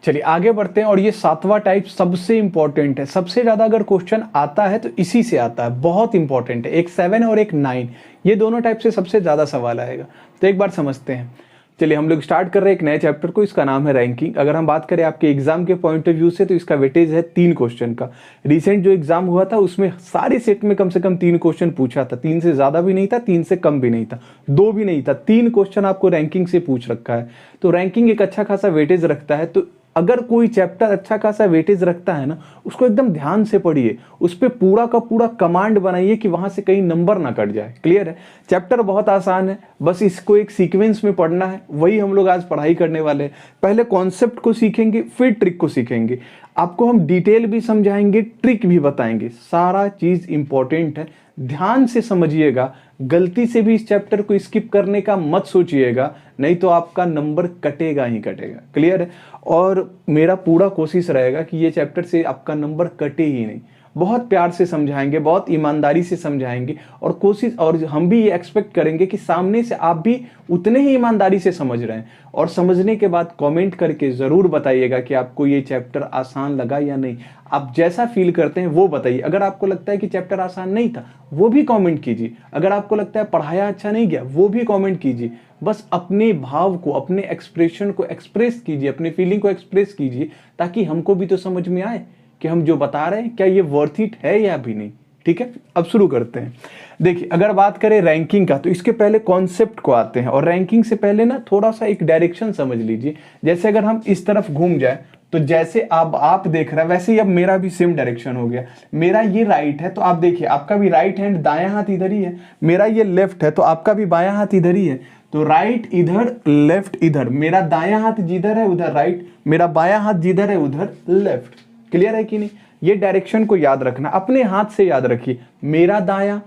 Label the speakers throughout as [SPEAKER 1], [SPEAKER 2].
[SPEAKER 1] चलिए आगे बढ़ते हैं। और ये 7वां टाइप सबसे इंपॉर्टेंट है, सबसे ज्यादा अगर क्वेश्चन आता है तो इसी से आता है, बहुत इंपॉर्टेंट है। एक 7 और एक 9, ये दोनों टाइप से सबसे ज्यादा सवाल आएगा। तो एक बार समझते हैं। चलिए हम लोग स्टार्ट कर रहे हैं एक नए चैप्टर को, इसका नाम है रैंकिंग। अगर हम बात करें आपके एग्जाम के पॉइंट ऑफ व्यू से तो इसका वेटेज है 3 क्वेश्चन का। रिसेंट जो एग्जाम हुआ था उसमें सारे सेट में कम से कम 3 क्वेश्चन पूछा था, 3 से ज्यादा भी नहीं था, 3 से कम भी नहीं था, 2 भी नहीं था, 3 क्वेश्चन आपको रैंकिंग से पूछ रखा है। तो रैंकिंग एक अच्छा खासा वेटेज रखता है। तो अगर कोई चैप्टर अच्छा खासा वेटेज रखता है ना, उसको एकदम ध्यान से पढ़िए, उस पर पूरा का पूरा कमांड बनाइए कि वहां से कहीं नंबर ना कट जाए। क्लियर है? चैप्टर बहुत आसान है, बस इसको एक सीक्वेंस में पढ़ना है। वही हम लोग आज पढ़ाई करने वाले हैं। पहले कॉन्सेप्ट को सीखेंगे, फिर ट्रिक को सीखेंगे। आपको हम डिटेल भी समझाएंगे, ट्रिक भी बताएंगे। सारा चीज इंपॉर्टेंट है, ध्यान से समझिएगा। गलती से भी इस चैप्टर को स्किप करने का मत सोचिएगा, नहीं तो आपका नंबर कटेगा ही कटेगा। क्लियर है? और मेरा पूरा कोशिश रहेगा कि ये चैप्टर से आपका नंबर कटे ही नहीं। बहुत प्यार से समझाएंगे, बहुत ईमानदारी से समझाएंगे, और कोशिश, और हम भी ये एक्सपेक्ट करेंगे कि सामने से आप भी उतने ही ईमानदारी से समझ रहे हैं। और समझने के बाद कमेंट करके ज़रूर बताइएगा कि आपको ये चैप्टर आसान लगा या नहीं। आप जैसा फील करते हैं वो बताइए। अगर आपको लगता है कि चैप्टर आसान नहीं था, वो भी कमेंट कीजिए। अगर आपको लगता है पढ़ाया अच्छा नहीं गया, वो भी कमेंट कीजिए। बस अपने भाव को, अपने एक्सप्रेशन को एक्सप्रेस कीजिए, अपने फीलिंग को एक्सप्रेस कीजिए, ताकि हमको भी तो समझ में आए कि हम जो बता रहे हैं क्या ये वर्थ इट है या भी नहीं। ठीक है, अब शुरू करते हैं। देखिए अगर बात करें रैंकिंग का, तो इसके पहले कॉन्सेप्ट को आते हैं। और रैंकिंग से पहले ना थोड़ा सा एक डायरेक्शन समझ लीजिए। जैसे अगर हम इस तरफ घूम जाए, तो जैसे आप देख रहे हैं वैसे ही अब मेरा भी सेम डायरेक्शन हो गया। मेरा ये राइट है तो आप देखिए आपका भी राइट हैंड दायां हाथ इधर ही है। मेरा ये लेफ्ट है तो आपका भी बायां हाथ इधर ही है। तो राइट इधर, लेफ्ट इधर। मेरा दायां हाथ जिधर है उधर राइट, मेरा बायां हाथ जिधर है उधर लेफ्ट। क्लियर है कि नहीं? ये डायरेक्शन को याद रखना, अपने हाथ से याद रखिए। मेरा दायां,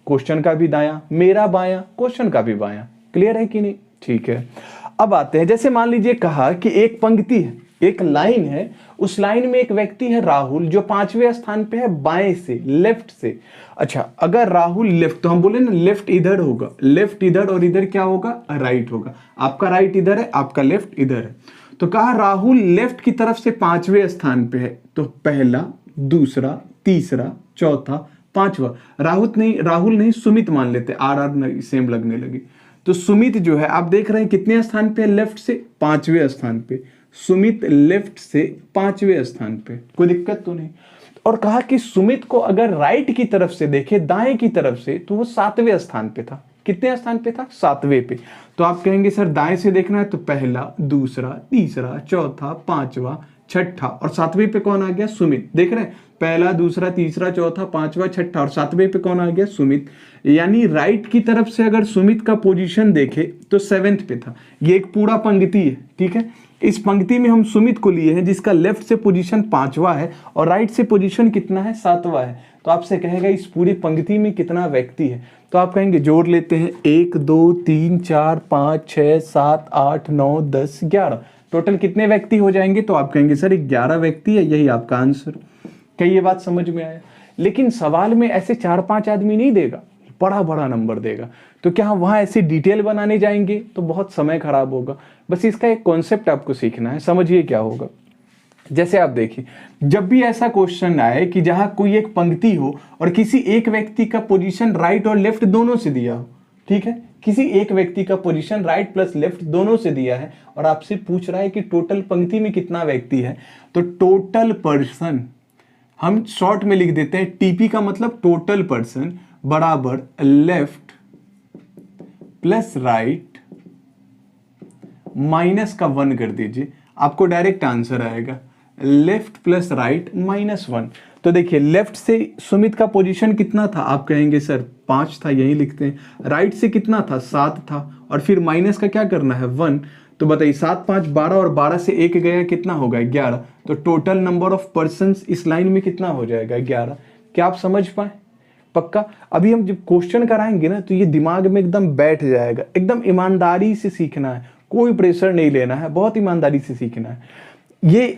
[SPEAKER 1] क्वेश्चन का भी दायां, मेरा बायां, क्वेश्चन का भी बायां। क्लियर है कि नहीं? ठीक है। अब आते हैं, जैसे मान लीजिए कहा कि एक पंक्ति है, एक लाइन है, उस लाइन में एक व्यक्ति है राहुल, जो 5वें स्थान पे है बाएं से, लेफ्ट से। अच्छा, अगर राहुल लेफ्ट, तो हम बोले ना लेफ्ट इधर होगा, लेफ्ट इधर, और इधर क्या होगा? राइट होगा। आपका राइट इधर है, आपका लेफ्ट इधर है। तो कहा राहुल लेफ्ट की तरफ से 5वें स्थान पे है। तो पहला, दूसरा, तीसरा, चौथा, 5वां। राहुल नहीं सुमित मान लेते, आर सेम लगने लगी। तो सुमित जो है आप देख रहे हैं कितने स्थान पे? लेफ्ट से 5वें स्थान पे। सुमित लेफ्ट से 5वें स्थान पे, कोई दिक्कत तो नहीं। और कहा कि सुमित को अगर राइट की तरफ से देखे, दाएं की तरफ से, तो वो 7वें स्थान पे था। कितने स्थान पे था? 7वें पे। तो आप कहेंगे सर दाएं से देखना है, तो पहला, दूसरा, तीसरा, चौथा, 5वां, छठा, और 7वें पे कौन आ गया? सुमित। देख रहे हैं? पहला, दूसरा, तीसरा, चौथा, 5वां, छठा, और 7वें पे कौन आ गया? सुमित। यानी राइट की तरफ से अगर सुमित का पोजीशन देखे तो 7th पे था। ये एक पूरा पंक्ति है, ठीक है। इस पंक्ति में हम सुमित को लिए हैं, जिसका लेफ्ट से पोजीशन 5वां है और राइट से पोजीशन कितना है? 7वां है। तो आपसे कहेगा इस पूरी पंक्ति में कितना व्यक्ति है? तो आप कहेंगे जोड़ लेते हैं, 1 2 3 4 5 6 7 8 9 10 11। टोटल कितने व्यक्ति हो जाएंगे? तो आप कहेंगे सर 11 व्यक्ति है, यही आपका आंसर। क्या ये बात समझ में आया? लेकिन सवाल में ऐसे 4-5 आदमी नहीं देगा, बड़ा बड़ा नंबर देगा। तो क्या हम वहां ऐसी डिटेल बनाने जाएंगे तो बहुत समय खराब होगा। बस इसका एक कॉन्सेप्ट आपको सीखना है, समझिए क्या होगा। जैसे आप देखिए, जब भी ऐसा क्वेश्चन आए कि जहां कोई एक पंक्ति हो और किसी एक व्यक्ति का पोजीशन राइट और लेफ्ट दोनों से दिया हो, ठीक है, किसी एक व्यक्ति का पोजीशन राइट प्लस लेफ्ट दोनों से दिया है और आपसे पूछ रहा है कि टोटल पंक्ति में कितना व्यक्ति है, तो टोटल पर्सन हम शॉर्ट में लिख देते हैं। टीपी का मतलब टोटल पर्सन बराबर लेफ्ट प्लस राइट माइनस का 1 कर दीजिए, आपको डायरेक्ट आंसर आएगा लेफ्ट प्लस राइट -1। तो देखिए लेफ्ट से सुमित का पोजीशन कितना था? आप कहेंगे सर 5 था, यही लिखते हैं। राइट से कितना था? 7 था, और फिर माइनस का क्या करना है? 1। तो बताइए 7 5 12, और 12 से 1 गया, कितना होगा? 11। तो टोटल नंबर ऑफ पर्सन्स इस लाइन में कितना हो जाएगा? 11। क्या आप समझ पाए? पक्का? अभी हम जब क्वेश्चन कराएंगे ना तो ये दिमाग में एकदम बैठ जाएगा। एकदम ईमानदारी से सीखना है, कोई प्रेशर नहीं लेना है, बहुत ईमानदारी से सीखना है। ये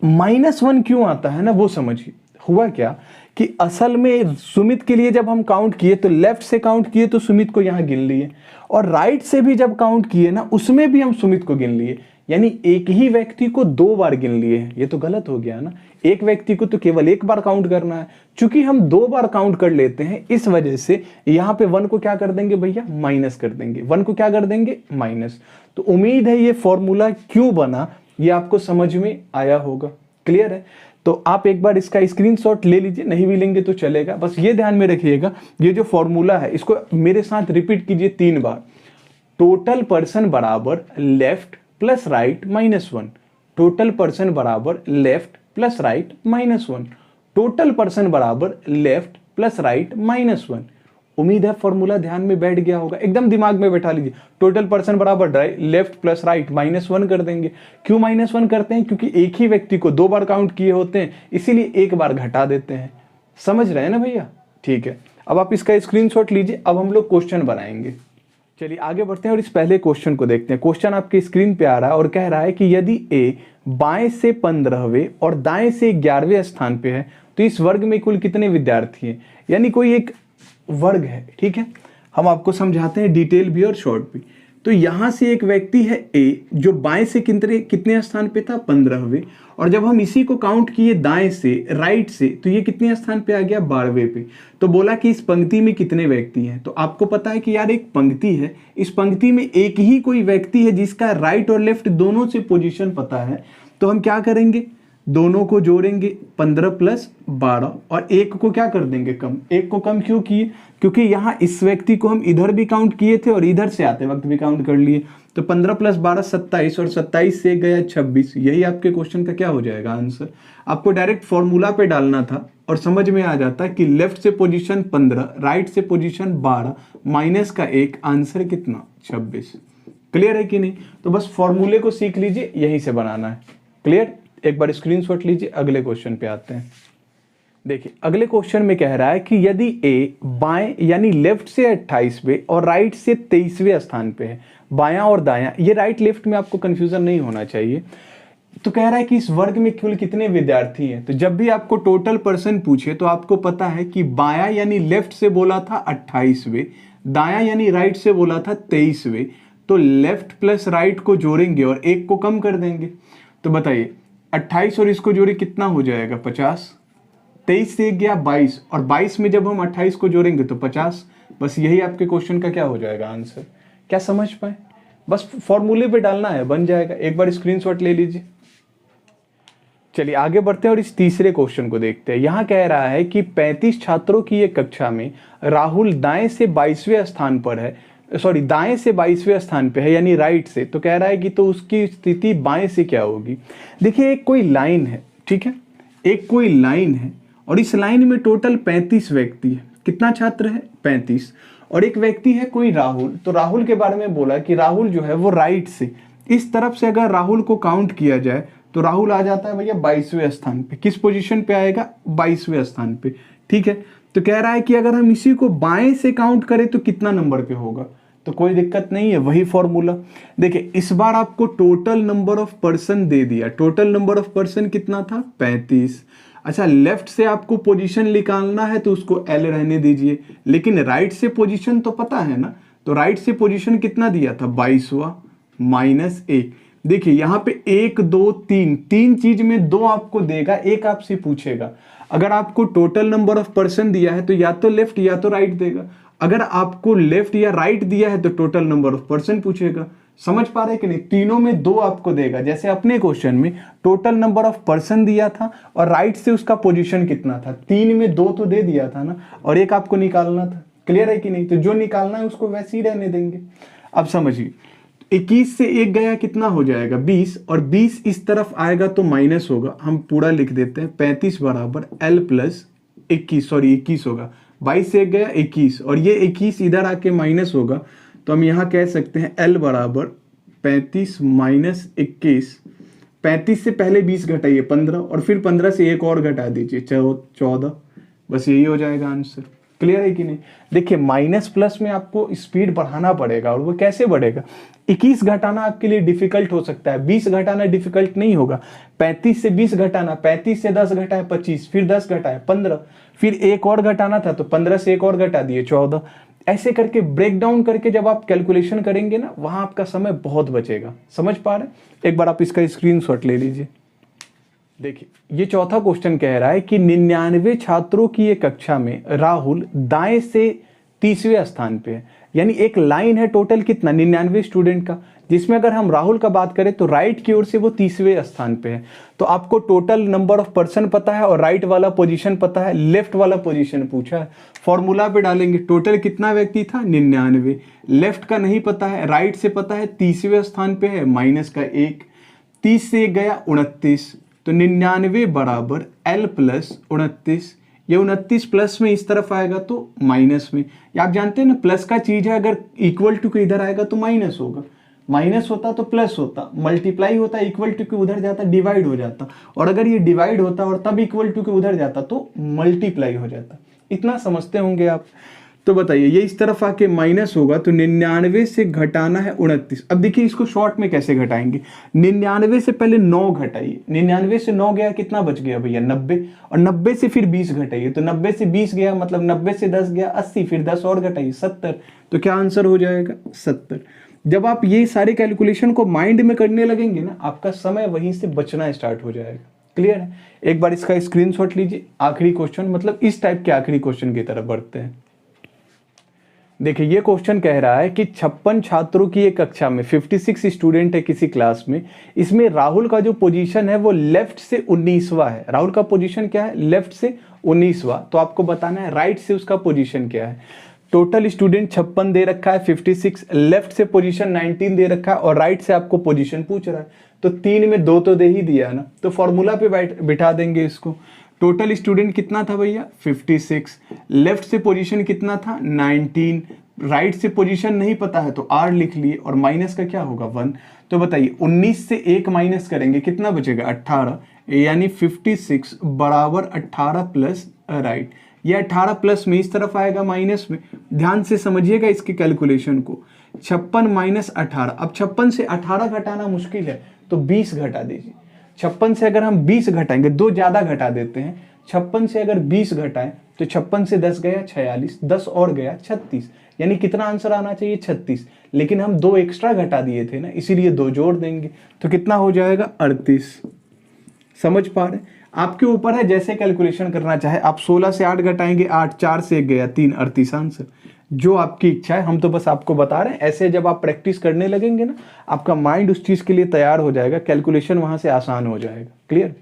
[SPEAKER 1] -1 क्यों आता है ना, वो समझिए। हुआ क्या कि असल में सुमित के लिए जब हम काउंट किए तो लेफ्ट से काउंट किए तो सुमित को यहां गिन लिए, और राइट से भी जब काउंट किए ना उसमें भी हम सुमित को गिन लिए। यानी एक ही व्यक्ति को 2 बार गिन लिए हैं, ये तो गलत हो गया ना। एक व्यक्ति को तो केवल एक बार काउंट करना है, चूंकि हम 2 बार काउंट कर लेते हैं इस वजह से यहाँ पे 1 को क्या कर देंगे भैया, माइनस कर देंगे। 1 को क्या कर देंगे, माइनस। तो उम्मीद है ये फॉर्मूला क्यों बना ये आपको समझ में आया होगा। क्लियर है? तो आप एक बार इसका स्क्रीनशॉट ले लीजिए, नहीं भी लेंगे तो चलेगा। बस ये ध्यान में रखिएगा, ये जो फॉर्मूला है इसको मेरे साथ रिपीट कीजिए 3 बार। टोटल पर्सन बराबर left plus right minus 1। Total person बराबर left plus right minus 1। Total person बराबर लेफ्ट प्लस राइट माइनस 1। उम्मीद है फॉर्मूला ध्यान में बैठ गया होगा, एकदम दिमाग में बैठा लीजिए। टोटल पर्सन बराबर लेफ्ट प्लस राइट माइनस 1 कर देंगे। क्यों माइनस 1 करते हैं? क्योंकि एक ही व्यक्ति को 2 बार काउंट किए होते हैं, इसीलिए एक बार घटा देते हैं। समझ रहे हैं ना भैया? ठीक है, अब आप इसका स्क्रीनशॉट लीजिए। अब हम लोग क्वेश्चन बनाएंगे। चलिए आगे बढ़ते हैं और इस पहले क्वेश्चन को देखते हैं। क्वेश्चन आपके स्क्रीन पे आ रहा है और कह रहा है कि यदि ए बाएं से 15वें और दाएं से 11वें स्थान पे है तो इस वर्ग में कुल कितने विद्यार्थी हैं। यानी कोई एक वर्ग है, ठीक है। हम आपको समझाते हैं डिटेल भी और शॉर्ट भी। तो यहां से एक व्यक्ति है ए जो बाएं से कितने स्थान पे था, 15वें, और जब हम इसी को काउंट किए दाएं से राइट से तो ये कितने स्थान पे आ गया, 12वें पे। तो बोला कि इस पंक्ति में कितने व्यक्ति हैं। तो आपको पता है कि यार एक पंक्ति है, इस पंक्ति में एक ही कोई व्यक्ति है जिसका राइट और लेफ्ट दोनों से पोजीशन पता है। तो हम क्या करेंगे, दोनों को जोड़ेंगे, 15 प्लस 12, और एक को क्या कर देंगे, कम। एक को कम क्यों किए, क्योंकि यहाँ इस व्यक्ति को हम इधर भी काउंट किए थे और इधर से आते वक्त भी काउंट कर लिए। तो 15 प्लस 12 27, और 27 से गया 26। यही आपके क्वेश्चन का क्या हो जाएगा आंसर। आपको डायरेक्ट फॉर्मूला पे डालना था और समझ में आ जाता कि लेफ्ट से पोजीशन 15, राइट से पोजीशन 12, माइनस का 1, आंसर कितना, 26। क्लियर है कि नहीं? तो बस फॉर्मूले को सीख लीजिए, यहीं से बनाना है। क्लियर? एक बार स्क्रीनशॉट लीजिए, अगले क्वेश्चन पे आते हैं। देखिए अगले क्वेश्चन में कह रहा है कि यदि ए बाएं यानी लेफ्ट से 28वें और राइट से 23वें स्थान पे है, बायां और दायां, ये राइट लेफ्ट में आपको कंफ्यूजन नहीं होना चाहिए। तो कह रहा है कि इस वर्ग में कुल कितने विद्यार्थी हैं। तो जब भी आपको टोटल पर्सन पूछे तो आपको पता है कि बायां यानी लेफ्ट से बोला था 28वें, दायां यानी राइट से बोला था 23वें। तो लेफ्ट प्लस राइट को जोड़ेंगे और एक को कम कर देंगे। तो बताइए 28 और इसको जोड़े कितना हो जाएगा, 50। 23 से गया 22, और 22 में जब हम 28 को जोड़ेंगे तो 50। बस यही आपके क्वेश्चन का क्या हो जाएगा आंसर। क्या समझ पाए? बस फॉर्मूले पे डालना है, बन जाएगा। एक बार स्क्रीनशॉट ले लीजिए। चलिए आगे बढ़ते हैं और इस तीसरे क्वेश्चन को देखते हैं। यहाँ कह रहा है कि 35 छात्रों की एक कक्षा में राहुल दाएं से 22वें स्थान पर है, दाएं से 22वें स्थान पे है, यानी राइट से। तो कह रहा है कि तो उसकी स्थिति बाएं से क्या होगी। देखिए एक कोई लाइन है, ठीक है, एक कोई लाइन है और इस लाइन में टोटल 35 व्यक्ति है। कितना छात्र है, 35, और एक व्यक्ति है कोई राहुल। तो राहुल के बारे में बोला कि राहुल जो है वो राइट से, इस तरफ से अगर राहुल को काउंट किया जाए तो राहुल आ जाता है भैया 22वें स्थान पे। किस पोजीशन पे आएगा, 22वें स्थान पे। ठीक है, तो कह रहा है कि अगर हम इसी को बाएं से काउंट करें तो कितना नंबर पे होगा। तो कोई दिक्कत नहीं है, वही फॉर्मूला। देखिए इस बार आपको टोटल नंबर ऑफ पर्सन दे दिया। टोटल नंबर ऑफ पर्सन कितना था, 35। अच्छा, लेफ्ट से आपको पोजीशन निकालना है तो उसको एल रहने दीजिए, लेकिन राइट से पोजीशन तो पता है ना। तो राइट से पोजीशन कितना दिया था, 22वां, माइनस 1। देखिए यहाँ पे 1 2 3, 3 चीज में 2 आपको देगा, एक आपसे पूछेगा। अगर आपको टोटल नंबर ऑफ पर्सन दिया है तो या तो लेफ्ट या तो राइट देगा। अगर आपको लेफ्ट या राइट दिया है तो टोटल नंबर ऑफ पर्सन पूछेगा। समझ पा रहे कि नहीं? तीनों में 2 आपको देगा। जैसे अपने क्वेश्चन में टोटल नंबर ऑफ पर्सन दिया था और राइट से उसका पोजीशन कितना था, 3 में 2 तो दे दिया था ना, और एक आपको निकालना था। क्लियर है कि नहीं? तो जो निकालना है उसको वैसे ही रहने देंगे। अब समझिए 21 से 1 गया, कितना हो जाएगा, 20, और 20 इस तरफ आएगा तो माइनस होगा। हम पूरा लिख देते हैं, 35 बराबर L प्लस 21 होगा। 22 से 1 गया 21, और ये 21 इधर आके माइनस होगा। तो हम यहाँ कह सकते हैं L बराबर 35 माइनस 21। 35 से पहले 20 घटाइए 15, और फिर 15 से एक और घटा दीजिए 14। बस यही हो जाएगा आंसर। क्लियर है कि नहीं? देखिए माइनस प्लस में आपको स्पीड बढ़ाना पड़ेगा, और वो कैसे बढ़ेगा। 21 घटाना आपके लिए डिफिकल्ट हो सकता है, 20 घटाना डिफिकल्ट नहीं होगा। 35 से 20 घटाना, 35 से 10 घटाए 25, फिर 10 घटाए 15, फिर एक और घटाना था तो 15 से एक और घटा दिए 14। ऐसे करके ब्रेक डाउन करके जब आप कैलकुलेशन करेंगे ना, वहां आपका समय बहुत बचेगा। समझ पा रहे हैं? एक बार आप इसका स्क्रीनशॉट ले लीजिए। देखिए ये चौथा क्वेश्चन कह रहा है कि 99 छात्रों की एक कक्षा में राहुल दाएं से 30वें स्थान पे है। यानी एक लाइन है टोटल कितना 99 स्टूडेंट का, जिसमें अगर हम राहुल का बात करें तो राइट की ओर से वो 30वें स्थान पे है। तो आपको टोटल नंबर ऑफ पर्सन पता है और राइट वाला पोजीशन पता है, लेफ्ट वाला पोजीशन पूछा है। फॉर्मूला पे डालेंगे, टोटल कितना व्यक्ति था 99, लेफ्ट का नहीं पता है, राइट से पता है 30वें स्थान पे है, माइनस का 1, 30 से 1 गया 29, तो 99 बराबर L प्लस 29। ये 29 प्लस में इस तरफ आएगा तो माइनस में। ये आप जानते हैं ना, प्लस का चीज है, अगर इक्वल टू के इधर आएगा तो माइनस होगा, माइनस होता तो प्लस होता, मल्टीप्लाई होता इक्वल टू के उधर जाता डिवाइड हो जाता, और अगर ये डिवाइड होता और तब इक्वल टू के उधर जाता तो मल्टीप्लाई हो जाता। इतना समझते होंगे आप। तो बताइए ये इस तरफ आके माइनस होगा तो 99 से घटाना है 29। अब देखिए इसको शॉर्ट में कैसे घटाएंगे। 99 से पहले 9 घटाइए, 99 से 9 गया कितना बच गया भैया 90, और 90 से फिर 20 घटाइए, तो 90 से 20 गया मतलब 90 से 10 गया 80, फिर 10 और घटाइए 70। तो क्या आंसर हो जाएगा 70। जब आप ये सारे कैलकुलेशन को माइंड में करने लगेंगे ना, आपका समय वहीं से बचना स्टार्ट हो जाएगा। क्लियर है? एक बार इसका स्क्रीनशॉट लीजिए। आखिरी क्वेश्चन, मतलब इस टाइप के आखिरी क्वेश्चन की तरफ बढ़ते हैं। देखिए ये क्वेश्चन कह रहा है कि 56 छात्रों की एक कक्षा में 56 स्टूडेंट है किसी क्लास में, इसमें राहुल का जो पोजीशन है वो लेफ्ट से 19वां है। राहुल का पोजीशन क्या है? लेफ्ट से 19वां। तो आपको बताना है राइट से उसका पोजीशन क्या है। टोटल स्टूडेंट 56 दे रखा है, 56, लेफ्ट से पोजीशन 19 दे रखा है और राइट से आपको पोजीशन पूछ रहा है, तो 3 में 2 तो दे ही दिया है ना, तो फॉर्मूला पे बिठा देंगे इसको। टोटल स्टूडेंट कितना था भैया 56, लेफ्ट से पोजीशन कितना था 19, राइट से पोजीशन नहीं पता है तो R लिख लिए, और माइनस का क्या होगा 1। तो बताइए 19 से 1 माइनस करेंगे कितना बचेगा 18, यानी 56 बराबर 18 प्लस राइट। ये 18 प्लस में इस तरफ आएगा माइनस में। ध्यान से समझिएगा इसके कैलकुलेशन को। 56 माइनस 18, अब 56 से 18 घटाना मुश्किल है तो 20 घटा दीजिए। 56 से अगर हम 20 घटाएंगे, 2 ज्यादा घटा देते हैं, 56 से अगर 20 घटाएं तो 56 से 10 गया 46, 10 और गया 36, यानी कितना आंसर आना चाहिए 36। लेकिन हम 2 एक्स्ट्रा घटा दिए थे ना, इसीलिए 2 जोड़ देंगे तो कितना हो जाएगा 38। समझ पा रहे? आपके ऊपर है जैसे कैलकुलेशन करना चाहे आप। 16 से 8 घटाएंगे 8, 4 से 1 गया 3, 38 आंसर। जो आपकी इच्छा है, हम तो बस आपको बता रहे हैं। ऐसे जब आप प्रैक्टिस करने लगेंगे ना, आपका माइंड उस चीज के लिए तैयार हो जाएगा, कैलकुलेशन वहां से आसान हो जाएगा। क्लियर?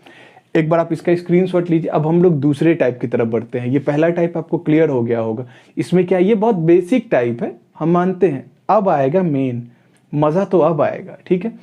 [SPEAKER 1] एक बार आप इसका स्क्रीनशॉट लीजिए। अब हम लोग दूसरे टाइप की तरफ बढ़ते हैं। ये पहला टाइप आपको क्लियर हो गया होगा। इसमें क्या, ये बहुत बेसिक टाइप है, हम मानते हैं। अब आएगा मेन मजा, तो अब आएगा। ठीक है,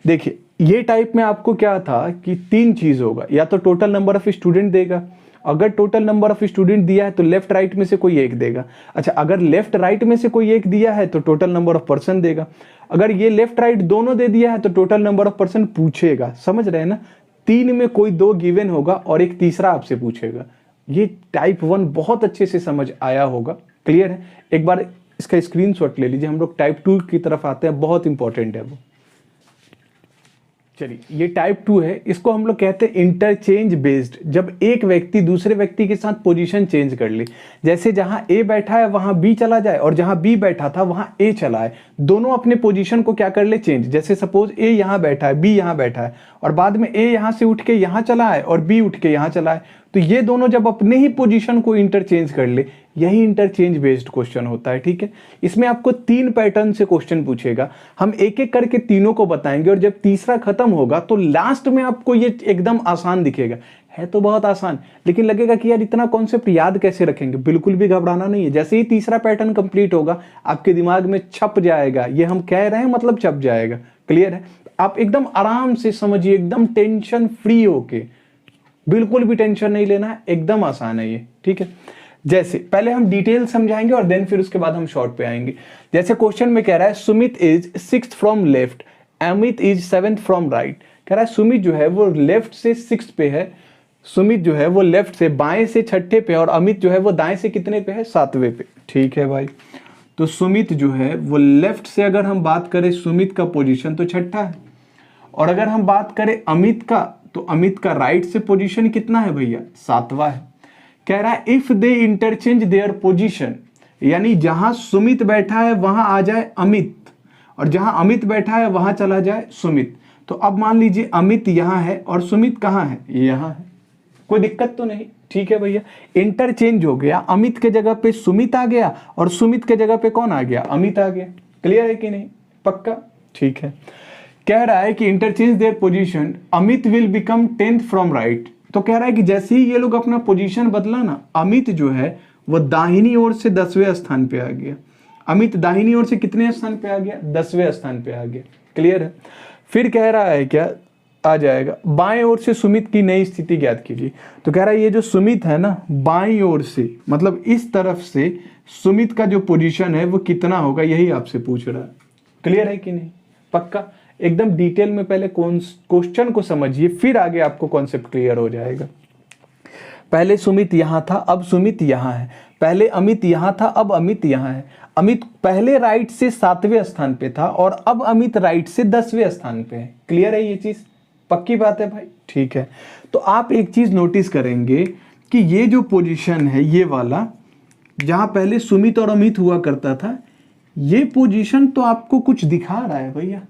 [SPEAKER 1] देखिए ये टाइप में आपको क्या था कि 3 चीज होगा, या तो टोटल नंबर ऑफ स्टूडेंट देगा, अगर टोटल नंबर ऑफ स्टूडेंट दिया है तो लेफ्ट राइट में से कोई एक देगा। अच्छा, अगर लेफ्ट राइट में से कोई एक दिया है तो टोटल नंबर ऑफ पर्सन देगा। अगर ये लेफ्ट राइट दोनों दे दिया है तो टोटल नंबर ऑफ पर्सन पूछेगा। समझ रहे हैं ना? 3 में कोई 2 गिवन होगा और एक तीसरा आपसे पूछेगा। ये टाइप 1 बहुत अच्छे से समझ आया होगा। क्लियर है? एक बार इसका स्क्रीनशॉट ले लीजिए। हम लोग टाइप 2 की तरफ आते हैं, बहुत इंपॉर्टेंट है वो। चलिए, ये टाइप 2 है, इसको हम लोग कहते हैं इंटरचेंज बेस्ड। जब एक व्यक्ति दूसरे व्यक्ति के साथ पोजीशन चेंज कर ले, जैसे जहां ए बैठा है वहां बी चला जाए और जहां बी बैठा था वहां ए चला है, दोनों अपने पोजीशन को क्या कर ले चेंज। जैसे सपोज ए यहां बैठा है, बी यहां बैठा है, और बाद में ए यहां से उठ के यहां चला है और बी उठ के यहां चला है, तो ये दोनों जब अपने ही पोजीशन को इंटरचेंज कर ले, यही इंटरचेंज बेस्ड क्वेश्चन होता है। ठीक है, इसमें आपको 3 पैटर्न से क्वेश्चन पूछेगा, हम एक एक करके तीनों को बताएंगे, और जब तीसरा खत्म होगा तो लास्ट में आपको ये एकदम आसान दिखेगा। है तो बहुत आसान, लेकिन लगेगा कि यार इतना कॉन्सेप्ट याद कैसे रखेंगे। बिल्कुल भी घबराना नहीं है। जैसे ही तीसरा पैटर्न कंप्लीट होगा आपके दिमाग में छप जाएगा। ये हम कह रहे हैं मतलब छप जाएगा। क्लियर है? आप एकदम आराम से समझिए, एकदम टेंशन फ्री होके, बिल्कुल भी टेंशन नहीं लेना है, एकदम आसान है ये। ठीक है, जैसे पहले हम डिटेल समझाएंगे और देन फिर उसके बाद हम शॉर्ट पे आएंगे। जैसे क्वेश्चन में कह रहा है Sumit is 6th from left, Amit is 7th from right. कह रहा है सुमित जो है वो लेफ्ट से 6th पे है, सुमित जो है वो लेफ्ट से बाएं से 6ठे पे, और अमित जो है वो दाएं से कितने पे है 7वें पे। ठीक है भाई, तो सुमित जो है वो लेफ्ट से अगर हम बात करें सुमित का पोजीशन तो 6ठा है, और अगर हम बात करें अमित का तो अमित का राइट से पोजीशन कितना है भैया 7वां है। कह रहा है if they interchange their position, यानी जहां सुमित बैठा है वहां आ जाए अमित, और जहां अमित बैठा है वहां चला जाए सुमित। तो अब मान लीजिए अमित यहां है और सुमित कहां है, ये यहां है, कोई दिक्कत तो नहीं, ठीक है भैया। इंटरचेंज हो गया, अमित के जगह पे सुमित आ गया और सुमित के जगह पे कौन आ गया, अमित आ गया। क्लियर है कि नहीं, पक्का, ठीक है। कह रहा है कि interchange their position, Amit will become 10th from right. तो कह रहा है कि जैसे ही ये लोग अपना पोजीशन बदला ना, अमित जो है वो दाहिनी ओर से 10वें स्थान पे आ गया। अमित दाहिनी ओर से कितने स्थान पे आ गया, 10वें स्थान पे आ गया। क्लियर है। फिर कह रहा है क्या, आ जाएगा बाएं ओर से सुमित की नई स्थिति ज्ञात कीजिए। तो कह रहा है ये जो सुमित है ना, बाईं ओर से मतलब इस तरफ से सुमित का जो पोजीशन है वो कितना होगा, यही आपसे पूछ रहा है। क्लियर है कि नहीं, पक्का। एकदम डिटेल में पहले क्वेश्चन को समझिए, फिर आगे आपको कॉन्सेप्ट क्लियर हो जाएगा। पहले सुमित यहां था, अब सुमित यहां है। पहले अमित यहां था, अब अमित यहां है। अमित पहले राइट से 7वें स्थान पे था और अब अमित राइट से 10वें स्थान पे है। क्लियर है ये चीज, पक्की बात है भाई, ठीक है। तो आप एक चीज नोटिस करेंगे कि ये जो पोजीशन है ये वाला, जहां पहले सुमित और अमित हुआ करता था, ये पोजीशन तो आपको कुछ दिखा रहा है भैया।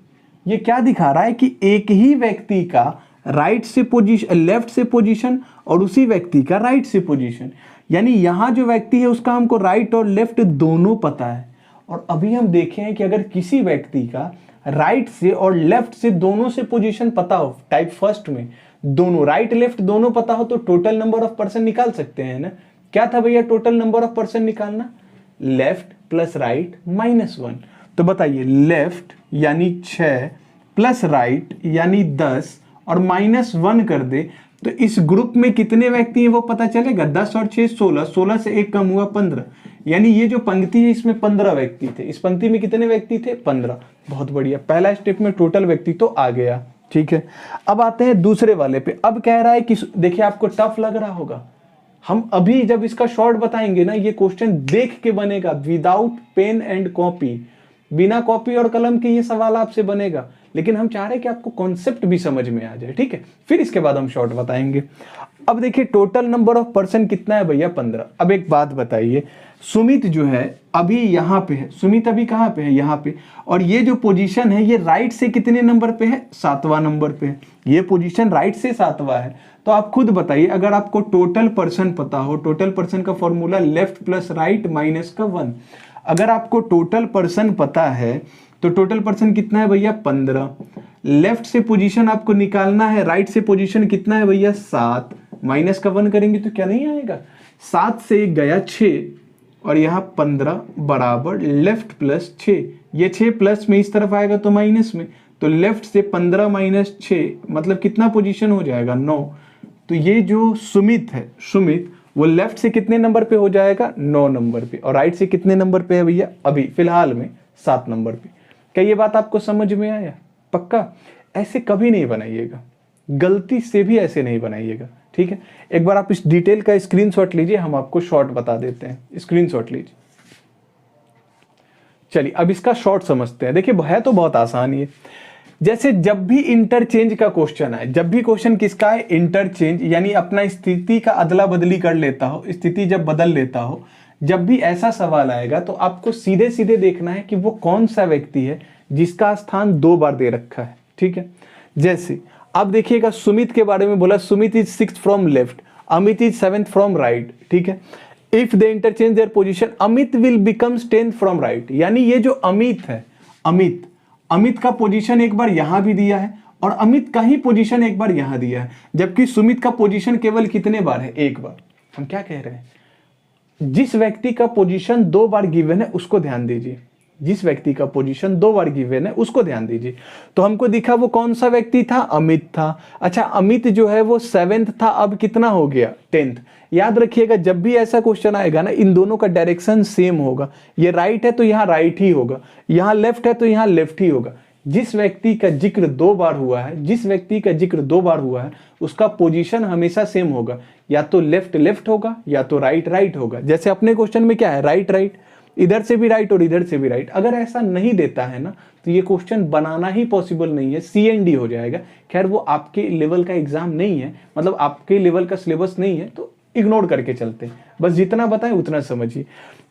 [SPEAKER 1] ये क्या दिखा रहा है कि एक ही व्यक्ति का राइट से पोजीशन, लेफ्ट से पोजीशन और उसी व्यक्ति का राइट से पोजीशन, यानी यहां जो व्यक्ति है उसका हमको राइट और लेफ्ट दोनों पता है। और अभी हम देखे हैं कि अगर किसी व्यक्ति का राइट से और लेफ्ट से दोनों से पोजीशन पता हो, टाइप फर्स्ट में दोनों राइट लेफ्ट दोनों पता हो, तो टोटल नंबर ऑफ पर्सन निकाल सकते हैं ना। क्या था भैया टोटल नंबर ऑफ पर्सन निकालना, लेफ्ट प्लस राइट -1। तो बताइए लेफ्ट यानी 6 प्लस राइट यानी 10 और -1 कर दे तो इस ग्रुप में कितने व्यक्ति हैं वो पता चलेगा। 10 और 6 16, 16 से 1 कम हुआ 15, यानी ये जो पंक्ति है इसमें 15 व्यक्ति थे। इस पंक्ति में कितने व्यक्ति थे, 15। बहुत बढ़िया, पहला स्टेप में टोटल व्यक्ति तो आ गया, ठीक है। अब आते हैं दूसरे वाले पे। अब कह रहा है कि देखिए आपको टफ लग रहा होगा, हम अभी जब इसका शॉर्ट बताएंगे ना, ये क्वेश्चन देख के बनेगा, विदाउट पेन एंड कॉपी, बिना कॉपी और कलम के ये सवाल आपसे बनेगा। लेकिन हम चाह रहे हैं कि आपको कॉन्सेप्ट भी समझ में आ जाए, ठीक है। फिर इसके बाद हम शॉर्ट बताएंगे। अब देखिए टोटल नंबर ऑफ पर्सन कितना है भैया, 15। अब एक बात बताइए, सुमित जो है अभी यहाँ पे है, सुमित अभी कहाँ पे है, यहाँ पे, और ये जो पोजीशन है ये राइट से कितने नंबर पे है, 7वां नंबर पे है। ये पोजीशन राइट से 7वां है। तो आप खुद बताइए, अगर आपको टोटल पर्सन पता हो, टोटल पर्सन का formula left plus right minus का 1। अगर आपको टोटल पर्सन पता है तो टोटल पर्सन कितना है भैया, 15। लेफ्ट से पोजीशन आपको निकालना है, राइट से पोजीशन कितना है भैया, 7, माइनस का 1 करेंगे तो क्या नहीं आएगा, 7 से 1 गया 6 और यहाँ 15 बराबर लेफ्ट प्लस 6। ये 6 प्लस में इस तरफ आएगा तो माइनस में, तो लेफ्ट से 15 माइनस 6 मतलब कितना पोजीशन हो जाएगा, 9। तो ये जो सुमित है, सुमित वो लेफ्ट से कितने नंबर पे हो जाएगा, 9 नंबर पे, और राइट से कितने नंबर पे है भैया, अभी फिलहाल में 7 नंबर पे। क्या ये बात आपको समझ में आया, पक्का। ऐसे कभी नहीं बनाइएगा, गलती से भी ऐसे नहीं बनाइएगा, ठीक है। एक बार आप इस डिटेल का स्क्रीनशॉट लीजिए, हम आपको शॉर्ट बता देते हैं। स्क्रीनशॉट लीजिए। चलिए अब इसका शॉर्ट समझते हैं। देखिए है तो बहुत आसान ही है। जैसे जब भी इंटरचेंज का क्वेश्चन आए, जब भी क्वेश्चन किसका है, इंटरचेंज, यानी अपना स्थिति का अदला बदली कर लेता हो, स्थिति जब बदल लेता हो, जब भी ऐसा सवाल आएगा तो आपको सीधे सीधे देखना है कि वो कौन सा व्यक्ति है जिसका स्थान 2 बार दे रखा है, ठीक है। जैसे आप देखिएगा सुमित के बारे में बोला, Sumit is 6th from left, Amit is 7th from right, ठीक है। If they interchange their position, Amit will becomes 10th from right, यानी ये जो अमित है, अमित का पोजीशन एक बार यहां भी दिया है और अमित का ही पोजीशन एक बार यहां दिया है, जबकि सुमित का पोजीशन केवल कितने बार है, 1 बार। हम क्या कह रहे हैं, जिस व्यक्ति का पोजीशन 2 बार गिवन है उसको ध्यान दीजिए, जिस व्यक्ति का पोजीशन 2 बार गिवन है उसको ध्यान दीजिए। तो हमको दिखा वो कौन सा व्यक्ति था, अमित था। अच्छा अमित जो है वो 7th था, अब कितना हो गया, 10th। याद रखिएगा जब भी ऐसा क्वेश्चन आएगा ना, इन दोनों का डायरेक्शन सेम होगा। ये राइट है तो यहाँ राइट ही होगा, यहाँ लेफ्ट है तो यहाँ लेफ्ट ही होगा। जिस व्यक्ति का जिक्र 2 बार हुआ है, जिस व्यक्ति का जिक्र 2 बार हुआ है उसका पोजीशन हमेशा सेम होगा, या तो लेफ्ट लेफ्ट होगा या तो राइट राइट होगा। जैसे अपने क्वेश्चन में क्या है, राइट राइट, इधर से भी राइट और इधर से भी राइट। अगर ऐसा नहीं देता है ना तो ये क्वेश्चन बनाना ही पॉसिबल नहीं है, CND हो जाएगा। खैर वो आपके लेवल का एग्जाम नहीं है, मतलब आपके लेवल का सिलेबस नहीं है, तो इग्नोर करके चलते हैं, बस जितना बताएं उतना समझिए।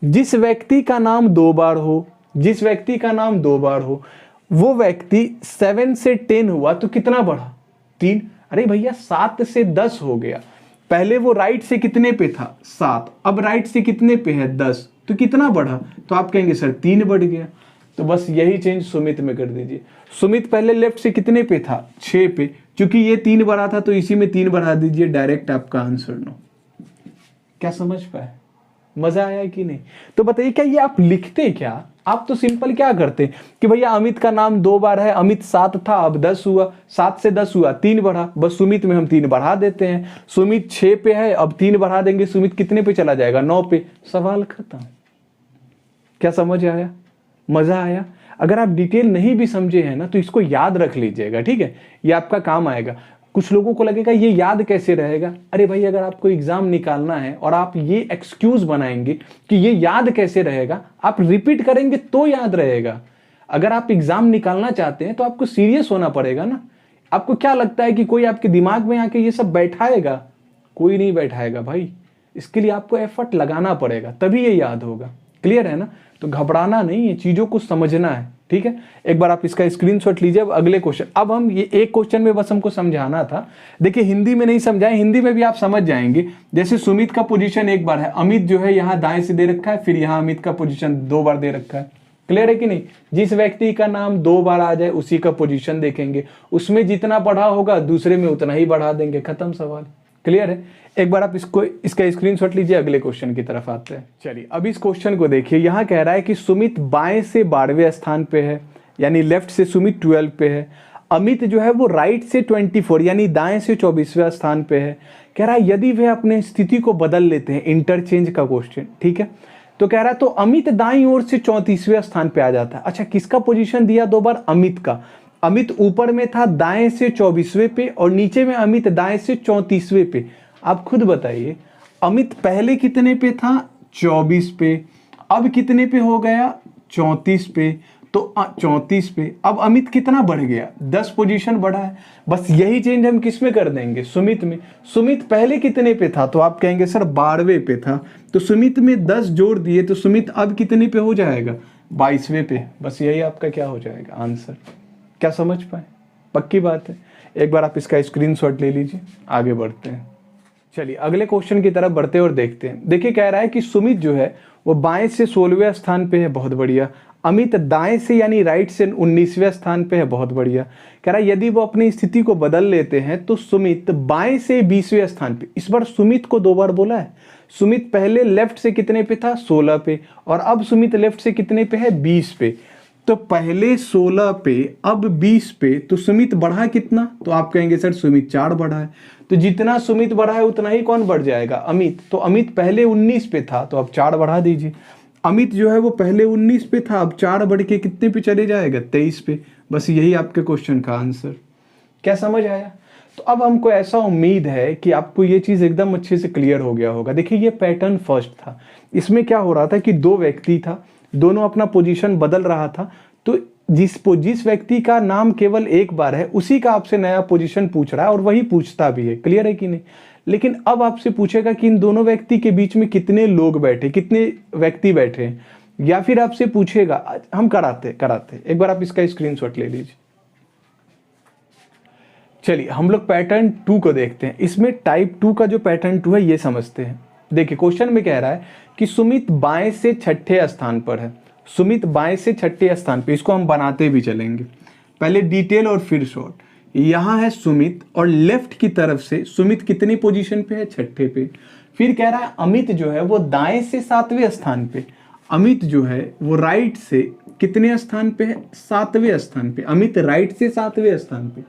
[SPEAKER 1] जिस व्यक्ति का नाम 2 बार हो, जिस व्यक्ति का नाम 2 बार हो, वो व्यक्ति 7 से 10 हुआ तो कितना बढ़ा? 3। अरे भैया 7 से 10 हो गया। पहले वो राइट से कितने पे था? 7, अब राइट से कितने पे है? 10, तो कितना बढ़ा? तो आप कहेंगे सर 3 बढ़ गया। तो बस यही चेंज सुमित में कर दीजिए। सुमित पहले लेफ्ट से कितने पे था? 6 पे, क्योंकि ये 3 बढ़ा था तो इसी में 3 बढ़ा दीजिए, डायरेक्ट आपका आंसर 9। क्या समझ पाए? मजा आया कि नहीं? तो बताइए क्या ये आप लिखते क्या? आप तो सिंपल क्या करते कि भैया अमित का नाम 2 बार है, अमित 7 था अब 10 हुआ, 7 से 10 हुआ 3 बढ़ा, बस सुमित में हम 3 बढ़ा देते हैं। सुमित 6 पे है, अब 3 बढ़ा देंगे, सुमित कितने पे चला जाएगा? 9 पे, सवाल खत्म। क्या समझ आया? मजा आया? अगर आप डिटेल नहीं भी समझे हैं ना तो इसको याद रख लीजिएगा, ठीक है? ये आपका काम आएगा। कुछ लोगों को लगेगा ये याद कैसे रहेगा? अरे भाई अगर आपको एग्जाम निकालना है और आप ये एक्सक्यूज बनाएंगे कि ये याद कैसे रहेगा, आप रिपीट करेंगे तो याद रहेगा। अगर आप एग्जाम निकालना चाहते हैं तो आपको सीरियस होना पड़ेगा ना। आपको क्या लगता है कि कोई आपके दिमाग में आके ये सब बैठाएगा? कोई नहीं बैठाएगा भाई। इसके लिए आपको एफर्ट लगाना पड़ेगा, तभी ये याद होगा। क्लियर है ना? तो घबराना नहीं है, चीजों को समझना है, ठीक है? एक बार आप इसका स्क्रीनशॉट लीजिए। अब अगले क्वेश्चन, अब हम ये एक क्वेश्चन में बस हमको समझाना था। देखिए हिंदी में नहीं समझाए, हिंदी में भी आप समझ जाएंगे। जैसे सुमित का पोजीशन 1 बार है, अमित जो है यहाँ दाएं से दे रखा है, फिर यहाँ अमित का पोजीशन 2 बार दे रखा है। क्लियर है कि नहीं? जिस व्यक्ति का नाम 2 बार आ जाए उसी का पोजीशन देखेंगे, उसमें जितना बढ़ा होगा दूसरे में उतना ही बढ़ा देंगे, खत्म सवाल। क्लियर है? एक बार आप इसका स्क्रीनशॉट लीजिए, अगले क्वेश्चन की तरफ आते हैं। चलिए अब इस क्वेश्चन को देखिए। यहाँ कह रहा है कि सुमित बाएं से 12वें स्थान पे है, यानी लेफ्ट से सुमित 12 पे है। अमित जो है वो राइट से 24 यानी दाएं से 24वें स्थान पे है। कह रहा है यदि वे अपने स्थिति को बदल लेते हैं, इंटरचेंज का क्वेश्चन, ठीक है? तो कह रहा है तो अमित दाईं ओर से 34वें स्थान पे आ जाता है। अच्छा, किसका पोजीशन दिया 2 बार? अमित का। अमित ऊपर में था दाएं से 24वें पे और नीचे में अमित दाएं से 34वें पे। आप खुद बताइए, अमित पहले कितने पे था? 24 पे। अब कितने पे हो गया? 34 पे। तो 34 पे। अब अमित कितना बढ़ गया? 10 पोजीशन बढ़ा है। बस यही चेंज हम किस में कर देंगे? सुमित में। सुमित पहले कितने पे था? तो आप कहेंगे सर 12वें पे था, तो सुमित में 10 जोड़ दिए तो सुमित अब कितने पे हो जाएगा? 22वें पे। बस यही आपका क्या हो जाएगा? आंसर। क्या समझ पाए? पक्की बात है। एक बार आप इसका स्क्रीनशॉट ले लीजिए, आगे बढ़ते हैं। चलिए अगले क्वेश्चन की तरफ बढ़ते हैं और देखते हैं। देखिए कह रहा है कि सुमित जो है वो बाएं से 16वें स्थान पे है, बहुत बढ़िया। अमित दाएं से यानी राइट से 19वें स्थान पे है, बहुत बढ़िया। कह रहा है यदि वो अपनी स्थिति को बदल लेते हैं तो सुमित बाएं से 20वें स्थान पे। इस बार सुमित को 2 बार बोला है। सुमित पहले लेफ्ट से कितने पे था? 16 पे, और अब सुमित लेफ्ट से कितने पे है? 20 पे। तो पहले 16 पे अब 20 पे, तो सुमित बढ़ा कितना? तो आप कहेंगे सर सुमित 4 बढ़ा है। तो जितना सुमित बढ़ा है उतना ही कौन बढ़ जाएगा? अमित। तो अमित पहले 19 पे था तो अब 4 बढ़ा दीजिए। अमित जो है वो पहले 19 पे था, अब 4 बढ़ के कितने पे चले जाएगा? 23 पे। बस यही आपके क्वेश्चन का आंसर। क्या समझ आया? तो अब हमको ऐसा उम्मीद है कि आपको ये चीज एकदम अच्छे से क्लियर हो गया होगा। देखिए ये पैटर्न फर्स्ट था, इसमें क्या हो रहा था कि 2 व्यक्ति था, दोनों अपना पोजीशन बदल रहा था। तो जिस व्यक्ति का नाम केवल 1 बार है उसी का आपसे नया पोजीशन पूछ रहा है और वही पूछता भी है। क्लियर है कि नहीं? लेकिन अब आपसे पूछेगा कि इन दोनों व्यक्ति के बीच में कितने लोग बैठे, कितने व्यक्ति बैठे हैं, या फिर आपसे पूछेगा, हम कराते एक बार आप इसका स्क्रीनशॉट ले लीजिए। चलिए हम लोग पैटर्न 2 को देखते हैं। इसमें टाइप 2 का जो पैटर्न 2 है ये समझते हैं। देखिए क्वेश्चन में कह रहा है कि सुमित बाएं से 6ठे स्थान पर है। सुमित बाएं से 6ठे स्थान पे, इसको हम बनाते भी चलेंगे, पहले डिटेल और फिर शॉर्ट। यहां है सुमित और लेफ्ट की तरफ से सुमित कितनी पोजीशन पे है? 6ठे पे। फिर कह रहा है अमित जो है वो दाएं से 7वें स्थान पे। अमित जो है वो राइट से कितने स्थान पे है? 7वें स्थान पे। अमित राइट से 7वें स्थान पे।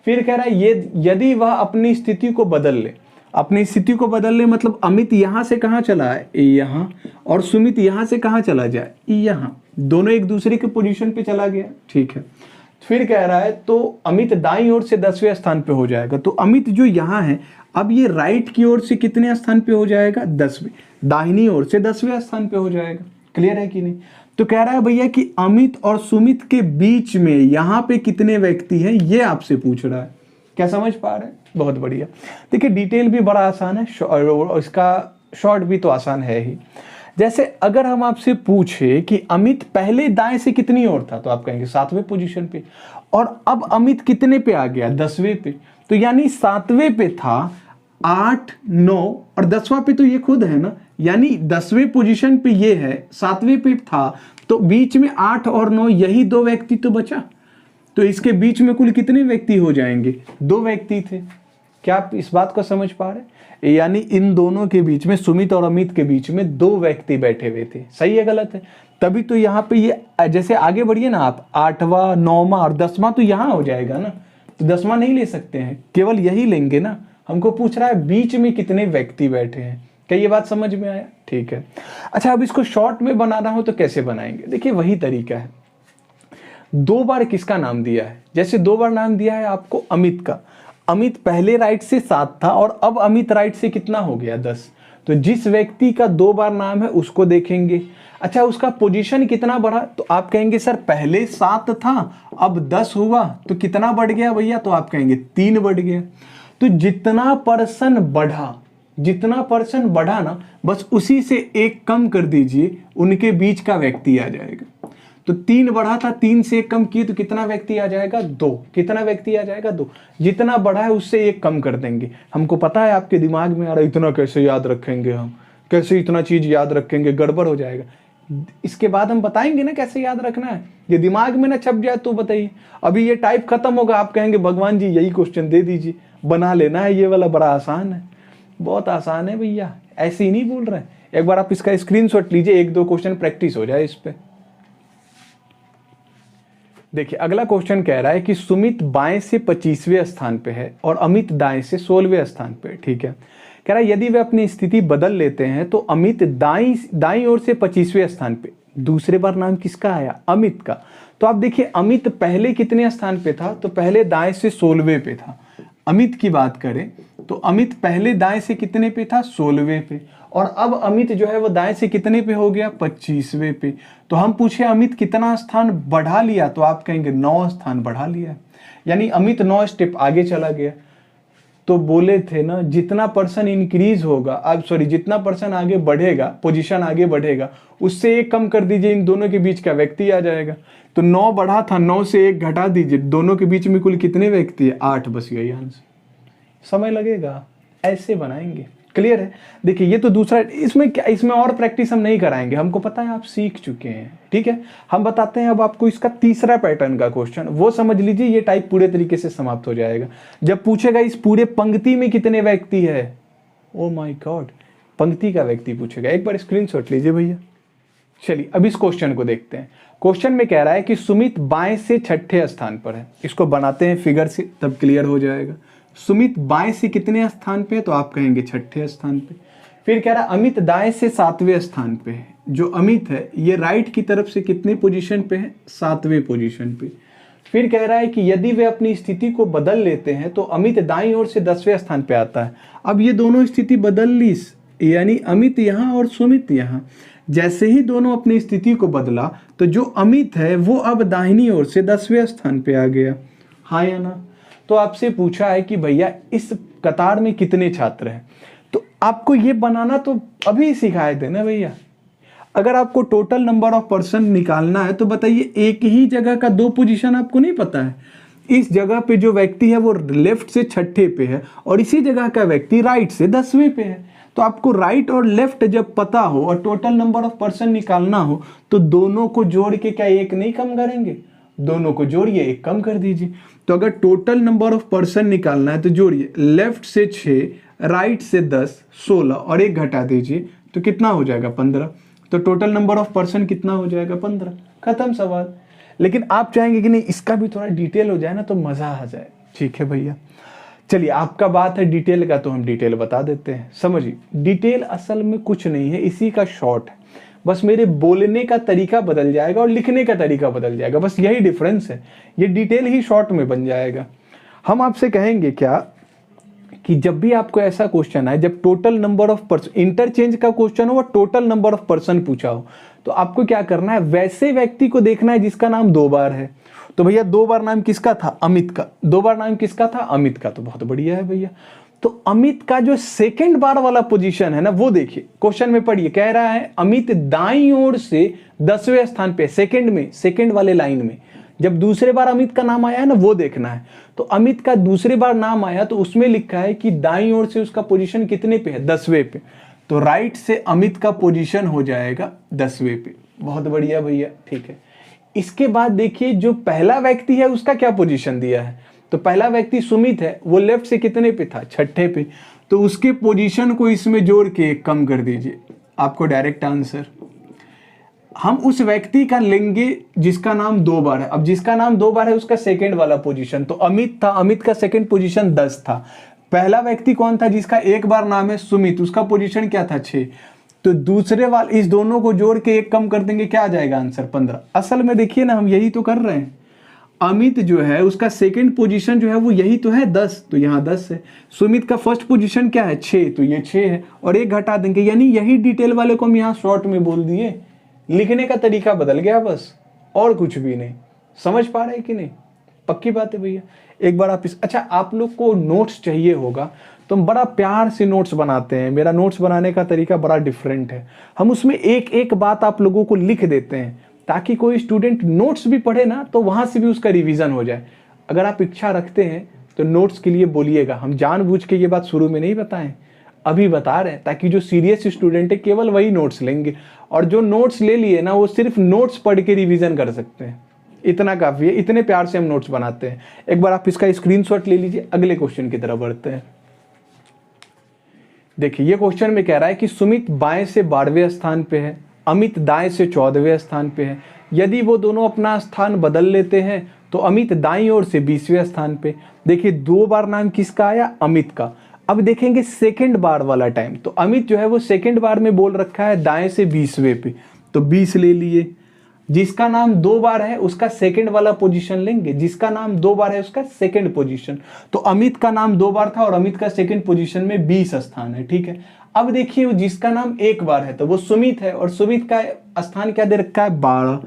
[SPEAKER 1] फिर कह रहा है ये यदि वह अपनी स्थिति को बदल ले, अपनी स्थिति को बदल ले मतलब अमित यहां से कहां चला है? यहां, और सुमित यहां से कहां चला जाए? यहां। दोनों एक दूसरे के पोजीशन पे चला गया, ठीक है। फिर कह रहा है तो अमित दाईं ओर से 10वें स्थान पे हो जाएगा। तो अमित जो यहां है अब ये राइट की ओर से कितने स्थान पे हो जाएगा? 10वें। दाहिनी ओर से 10वें स्थान पे हो जाएगा। क्लियर है कि नहीं? तो कह रहा है भैया कि अमित और सुमित के बीच में यहां पे कितने व्यक्ति हैं ये आपसे पूछ रहा है। क्या समझ पा रहे हैं? बहुत बढ़िया। देखिए डिटेल भी बड़ा आसान है और इसका शॉर्ट भी तो आसान है ही। जैसे अगर हम आपसे पूछे कि अमित पहले दाएं से कितनी ओर था, तो आप कहेंगे 7वें पोजीशन पे, और अब अमित कितने पे आ गया? 10वें पे। तो यानी 7वें पे था, 8, 9 और 10वां पे तो ये खुद है ना, यानी 10वें पोजीशन पे ये है, 7वें पे था, तो बीच में 8 और 9 यही 2 व्यक्ति तो बचा। तो इसके बीच में कुल कितने व्यक्ति हो जाएंगे? 2 व्यक्ति थे। क्या आप इस बात को समझ पा रहे हैं? यानी इन दोनों के बीच में, सुमित और अमित के बीच में 2 व्यक्ति बैठे हुए थे। सही है गलत है? तभी तो यहाँ पे ये, जैसे आगे बढ़िए ना आप, 8वां 9वां और 10वां तो यहाँ हो जाएगा ना, तो 10वां नहीं ले सकते हैं, केवल यही लेंगे ना। हमको पूछ रहा है बीच में कितने व्यक्ति बैठे हैं। क्या ये बात समझ में आया? ठीक है। अच्छा, अब इसको शॉर्ट में बनाना हो तो कैसे बनाएंगे? देखिए वही तरीका है। 2 बार किसका नाम दिया है? जैसे 2 बार नाम दिया है आपको अमित का। अमित पहले राइट से 7 था और अब अमित राइट से कितना हो गया? 10। तो जिस व्यक्ति का 2 बार नाम है उसको देखेंगे। अच्छा, उसका पोजीशन कितना बढ़ा? तो आप कहेंगे सर पहले 7 था अब 10 हुआ, तो कितना बढ़ गया भैया? तो आप कहेंगे 3 बढ़ गया। तो जितना पर्सन बढ़ा ना, बस उसी से 1 कम कर दीजिए, उनके बीच का व्यक्ति आ जाएगा। तो 3 बढ़ा था, 3 से 1 कम किए तो कितना व्यक्ति आ जाएगा? 2। कितना व्यक्ति आ जाएगा? 2। जितना बढ़ा है उससे 1 कम कर देंगे। हमको पता है आपके दिमाग में आ रहा है इतना कैसे याद रखेंगे, हम कैसे इतना चीज याद रखेंगे, गड़बड़ हो जाएगा। इसके बाद हम बताएंगे ना कैसे याद रखना है। ये दिमाग में ना छप जाए तो बताइए। अभी ये टाइप खत्म होगा, आप कहेंगे भगवान जी यही क्वेश्चन दे दीजिए, बना लेना है, ये वाला बड़ा आसान है। बहुत आसान है भैया, ऐसे ही नहीं बोल रहे हैं। एक बार आप इसका स्क्रीनशॉट लीजिए, 1-2 क्वेश्चन प्रैक्टिस हो जाए इस पे। देखिए अगला क्वेश्चन कह रहा है कि सुमित बाएं से 25वें स्थान पे है और अमित दाएं से 16वें स्थान पे। ठीक है, कह रहा है यदि वे अपनी स्थिति बदल लेते हैं तो अमित दाईं ओर से 25वें स्थान पे। दूसरे बार नाम किसका आया? अमित का। तो आप देखिए अमित पहले कितने स्थान पे था? तो पहले दाएं से 16वें पे था। अमित की बात करें तो अमित पहले दाएं से कितने पे था? 16वें पे। और अब अमित जो है वो दाएं से कितने पे हो गया? 25वें पे। तो हम पूछे अमित कितना स्थान बढ़ा लिया? तो आप कहेंगे 9 स्थान बढ़ा लिया, यानी अमित 9 स्टेप आगे चला गया। तो बोले थे ना जितना पर्सन इंक्रीज होगा, अब सॉरी जितना पर्सन आगे बढ़ेगा, पोजीशन आगे बढ़ेगा, उससे 1 कम कर दीजिए, इन दोनों के बीच का व्यक्ति आ जाएगा। तो 9 बढ़ा था, 9 से 1 घटा दीजिए, दोनों के बीच में कुल कितने व्यक्ति है? 8। बस यही आंसर। समय लगेगा, ऐसे बनाएंगे। क्लियर है? देखिए ये तो दूसरा, इसमें और प्रैक्टिस हम नहीं कराएंगे, हमको पता है आप सीख चुके हैं। ठीक है, हम बताते हैं अब आपको इसका तीसरा पैटर्न का क्वेश्चन, वो समझ लीजिए। ये टाइप पूरे तरीके से समाप्त हो जाएगा जब पूछेगा इस पूरे पंक्ति में कितने व्यक्ति है। ओ माय गॉड, पंक्ति का व्यक्ति पूछेगा। एक बार स्क्रीनशॉट लीजिए भैया। चलिए अब इस क्वेश्चन को देखते हैं। क्वेश्चन में कह रहा है कि सुमित बाएं से 6ठे स्थान पर है। इसको बनाते हैं फिगर से, तब क्लियर हो जाएगा। सुमित बाएं से कितने स्थान पे है? तो आप कहेंगे 6ठे स्थान पे। फिर कह रहा है अमित दाएं से 7वें स्थान पे है। जो अमित है ये राइट की तरफ से कितने पोजीशन पे है? 7वें पोजीशन पे। फिर कह रहा है कि यदि वे अपनी स्थिति को बदल लेते हैं तो अमित दाईं ओर से 10वें स्थान पे आता है। अब ये दोनों स्थिति बदल ली, यानी अमित यहाँ और सुमित यहाँ। जैसे ही दोनों अपनी स्थिति को बदला तो जो अमित है वो अब दाहिनी ओर से 10वें स्थान पे आ गया। हाँ या ना? तो आपसे पूछा है कि भैया इस कतार में कितने छात्र हैं, तो आपको ये बनाना तो अभी सिखाए थे ना भैया। अगर आपको टोटल नंबर ऑफ पर्सन निकालना है तो बताइए, एक ही जगह का 2 पोजीशन आपको नहीं पता है। इस जगह पे जो व्यक्ति है वो लेफ्ट से 6ठे पे है और इसी जगह का व्यक्ति राइट से 10वें पे है। तो आपको राइट और लेफ्ट जब पता हो और टोटल नंबर ऑफ पर्सन निकालना हो तो दोनों को जोड़ के क्या 1 नहीं कम करेंगे? दोनों को जोड़िए, 1 कम कर दीजिए। तो अगर टोटल नंबर ऑफ पर्सन निकालना है तो जोड़िए, लेफ्ट से 6, राइट से 10, 16 और 1 घटा दीजिए तो कितना हो जाएगा? 15। तो टोटल नंबर ऑफ पर्सन कितना हो जाएगा? 15। खत्म सवाल। लेकिन आप चाहेंगे कि नहीं इसका भी थोड़ा डिटेल हो जाए ना तो मजा आ जाए। ठीक है भैया, चलिए आपका बात है डिटेल का तो हम डिटेल बता देते हैं। समझिए डिटेल असल में कुछ नहीं है, इसी का शॉर्ट है। बस मेरे बोलने का तरीका बदल जाएगा और लिखने का तरीका बदल जाएगा, बस यही डिफरेंस है। ये डिटेल ही शॉर्ट में बन जाएगा। हम आपसे कहेंगे क्या कि जब भी आपको ऐसा क्वेश्चन आए, जब total number of person, interchange का क्वेश्चन हो और टोटल नंबर ऑफ पर्सन पूछा हो, तो आपको क्या करना है, वैसे व्यक्ति को देखना है जिसका नाम 2 बार है तो भैया 2 बार नाम किसका था? अमित का। 2 बार नाम किसका था? अमित का। तो बहुत बढ़िया है भैया। तो अमित का जो सेकंड बार वाला पोजीशन है ना, वो देखिए क्वेश्चन में पढ़िए, कह रहा है अमित दाईं ओर से 10वें स्थान पे, सेकंड में, सेकंड वाले लाइन में जब दूसरे बार अमित का नाम आया है ना, वो देखना है। तो अमित का दूसरे बार नाम आया तो उसमें लिखा है कि दाईं ओर से उसका पोजीशन कितने पे है? 10वें पे। तो राइट से अमित का पोजीशन हो जाएगा 10वें पे। बहुत बढ़िया भैया, ठीक है। इसके बाद देखिए जो पहला व्यक्ति है उसका क्या पोजीशन दिया है। तो पहला व्यक्ति सुमित है, वो लेफ्ट से कितने पे था? 6ठे पे। तो उसके पोजीशन को इसमें जोड़ के कम कर दीजिए, आपको डायरेक्ट आंसर। हम उस व्यक्ति का लेंगे जिसका नाम 2 बार है। अब जिसका नाम 2 बार है उसका सेकंड वाला पोजीशन, तो अमित था, अमित का सेकंड पोजीशन 10 था। पहला व्यक्ति कौन था? जिसका 1 बार नाम है सुमित, उसका पोजीशन क्या था? 6। तो दूसरे वाले, इस दोनों को जोड़ के 1 कम कर देंगे, क्या आ जाएगा आंसर? 15। असल में देखिए ना, हम यही तो कर रहे हैं। अमित जो है उसका सेकंड पोजीशन जो है वो यही तो है 10, तो यहाँ 10 है। सुमित का फर्स्ट पोजीशन क्या है? 6, तो ये 6 है और 1 घटा देंगे, यानी यही डिटेल वाले को हम यहाँ शॉर्ट में बोल दिए। लिखने का तरीका बदल गया बस, और कुछ भी नहीं। समझ पा रहे हैं कि नहीं? पक्की बात है भैया। एक बार आप अच्छा, आप लोग को नोट्स चाहिए होगा तो हम बड़ा प्यार से नोट्स बनाते हैं। मेरा नोट्स बनाने का तरीका बड़ा डिफरेंट है। हम उसमें एक एक बात आप लोगों को लिख देते हैं ताकि कोई स्टूडेंट नोट्स भी पढ़े ना तो वहां से भी उसका रिवीजन हो जाए। अगर आप इच्छा रखते हैं तो नोट्स के लिए बोलिएगा। हम जानबूझ के ये बात शुरू में नहीं बताएं, अभी बता रहे हैं, ताकि जो सीरियस स्टूडेंट है केवल वही नोट्स लेंगे, और जो नोट्स ले लिए ना वो सिर्फ नोट्स पढ़ के रिवीजन कर सकते हैं। इतना काफी है, इतने प्यार से हम नोट्स बनाते हैं। एक बार आप इसका स्क्रीनशॉट ले लीजिए। अगले क्वेश्चन की तरफ बढ़ते हैं। देखिए ये क्वेश्चन में कह रहा है कि सुमित बाएं से 12वें स्थान पे है, अमित दाएं से 14वें स्थान पे है। यदि वो दोनों अपना स्थान बदल लेते हैं तो अमित दाईं ओर से 20वें स्थान पे। देखिए 2 बार नाम किसका आया? अमित का। अब देखेंगे सेकंड बार वाला टाइम, तो अमित जो है वो सेकंड बार में बोल रखा है दाएं से 20वें पे, तो 20 ले लिए। जिसका नाम 2 बार है उसका सेकंड वाला पोजीशन लेंगे, जिसका नाम 2 बार है उसका सेकंड पोजीशन। तो अमित का नाम 2 बार था और अमित का सेकंड पोजीशन में 20 स्थान है, ठीक है। अब देखिए जिसका नाम 1 बार है तो वो सुमित है, और सुमित का स्थान क्या दे रखा है? 12।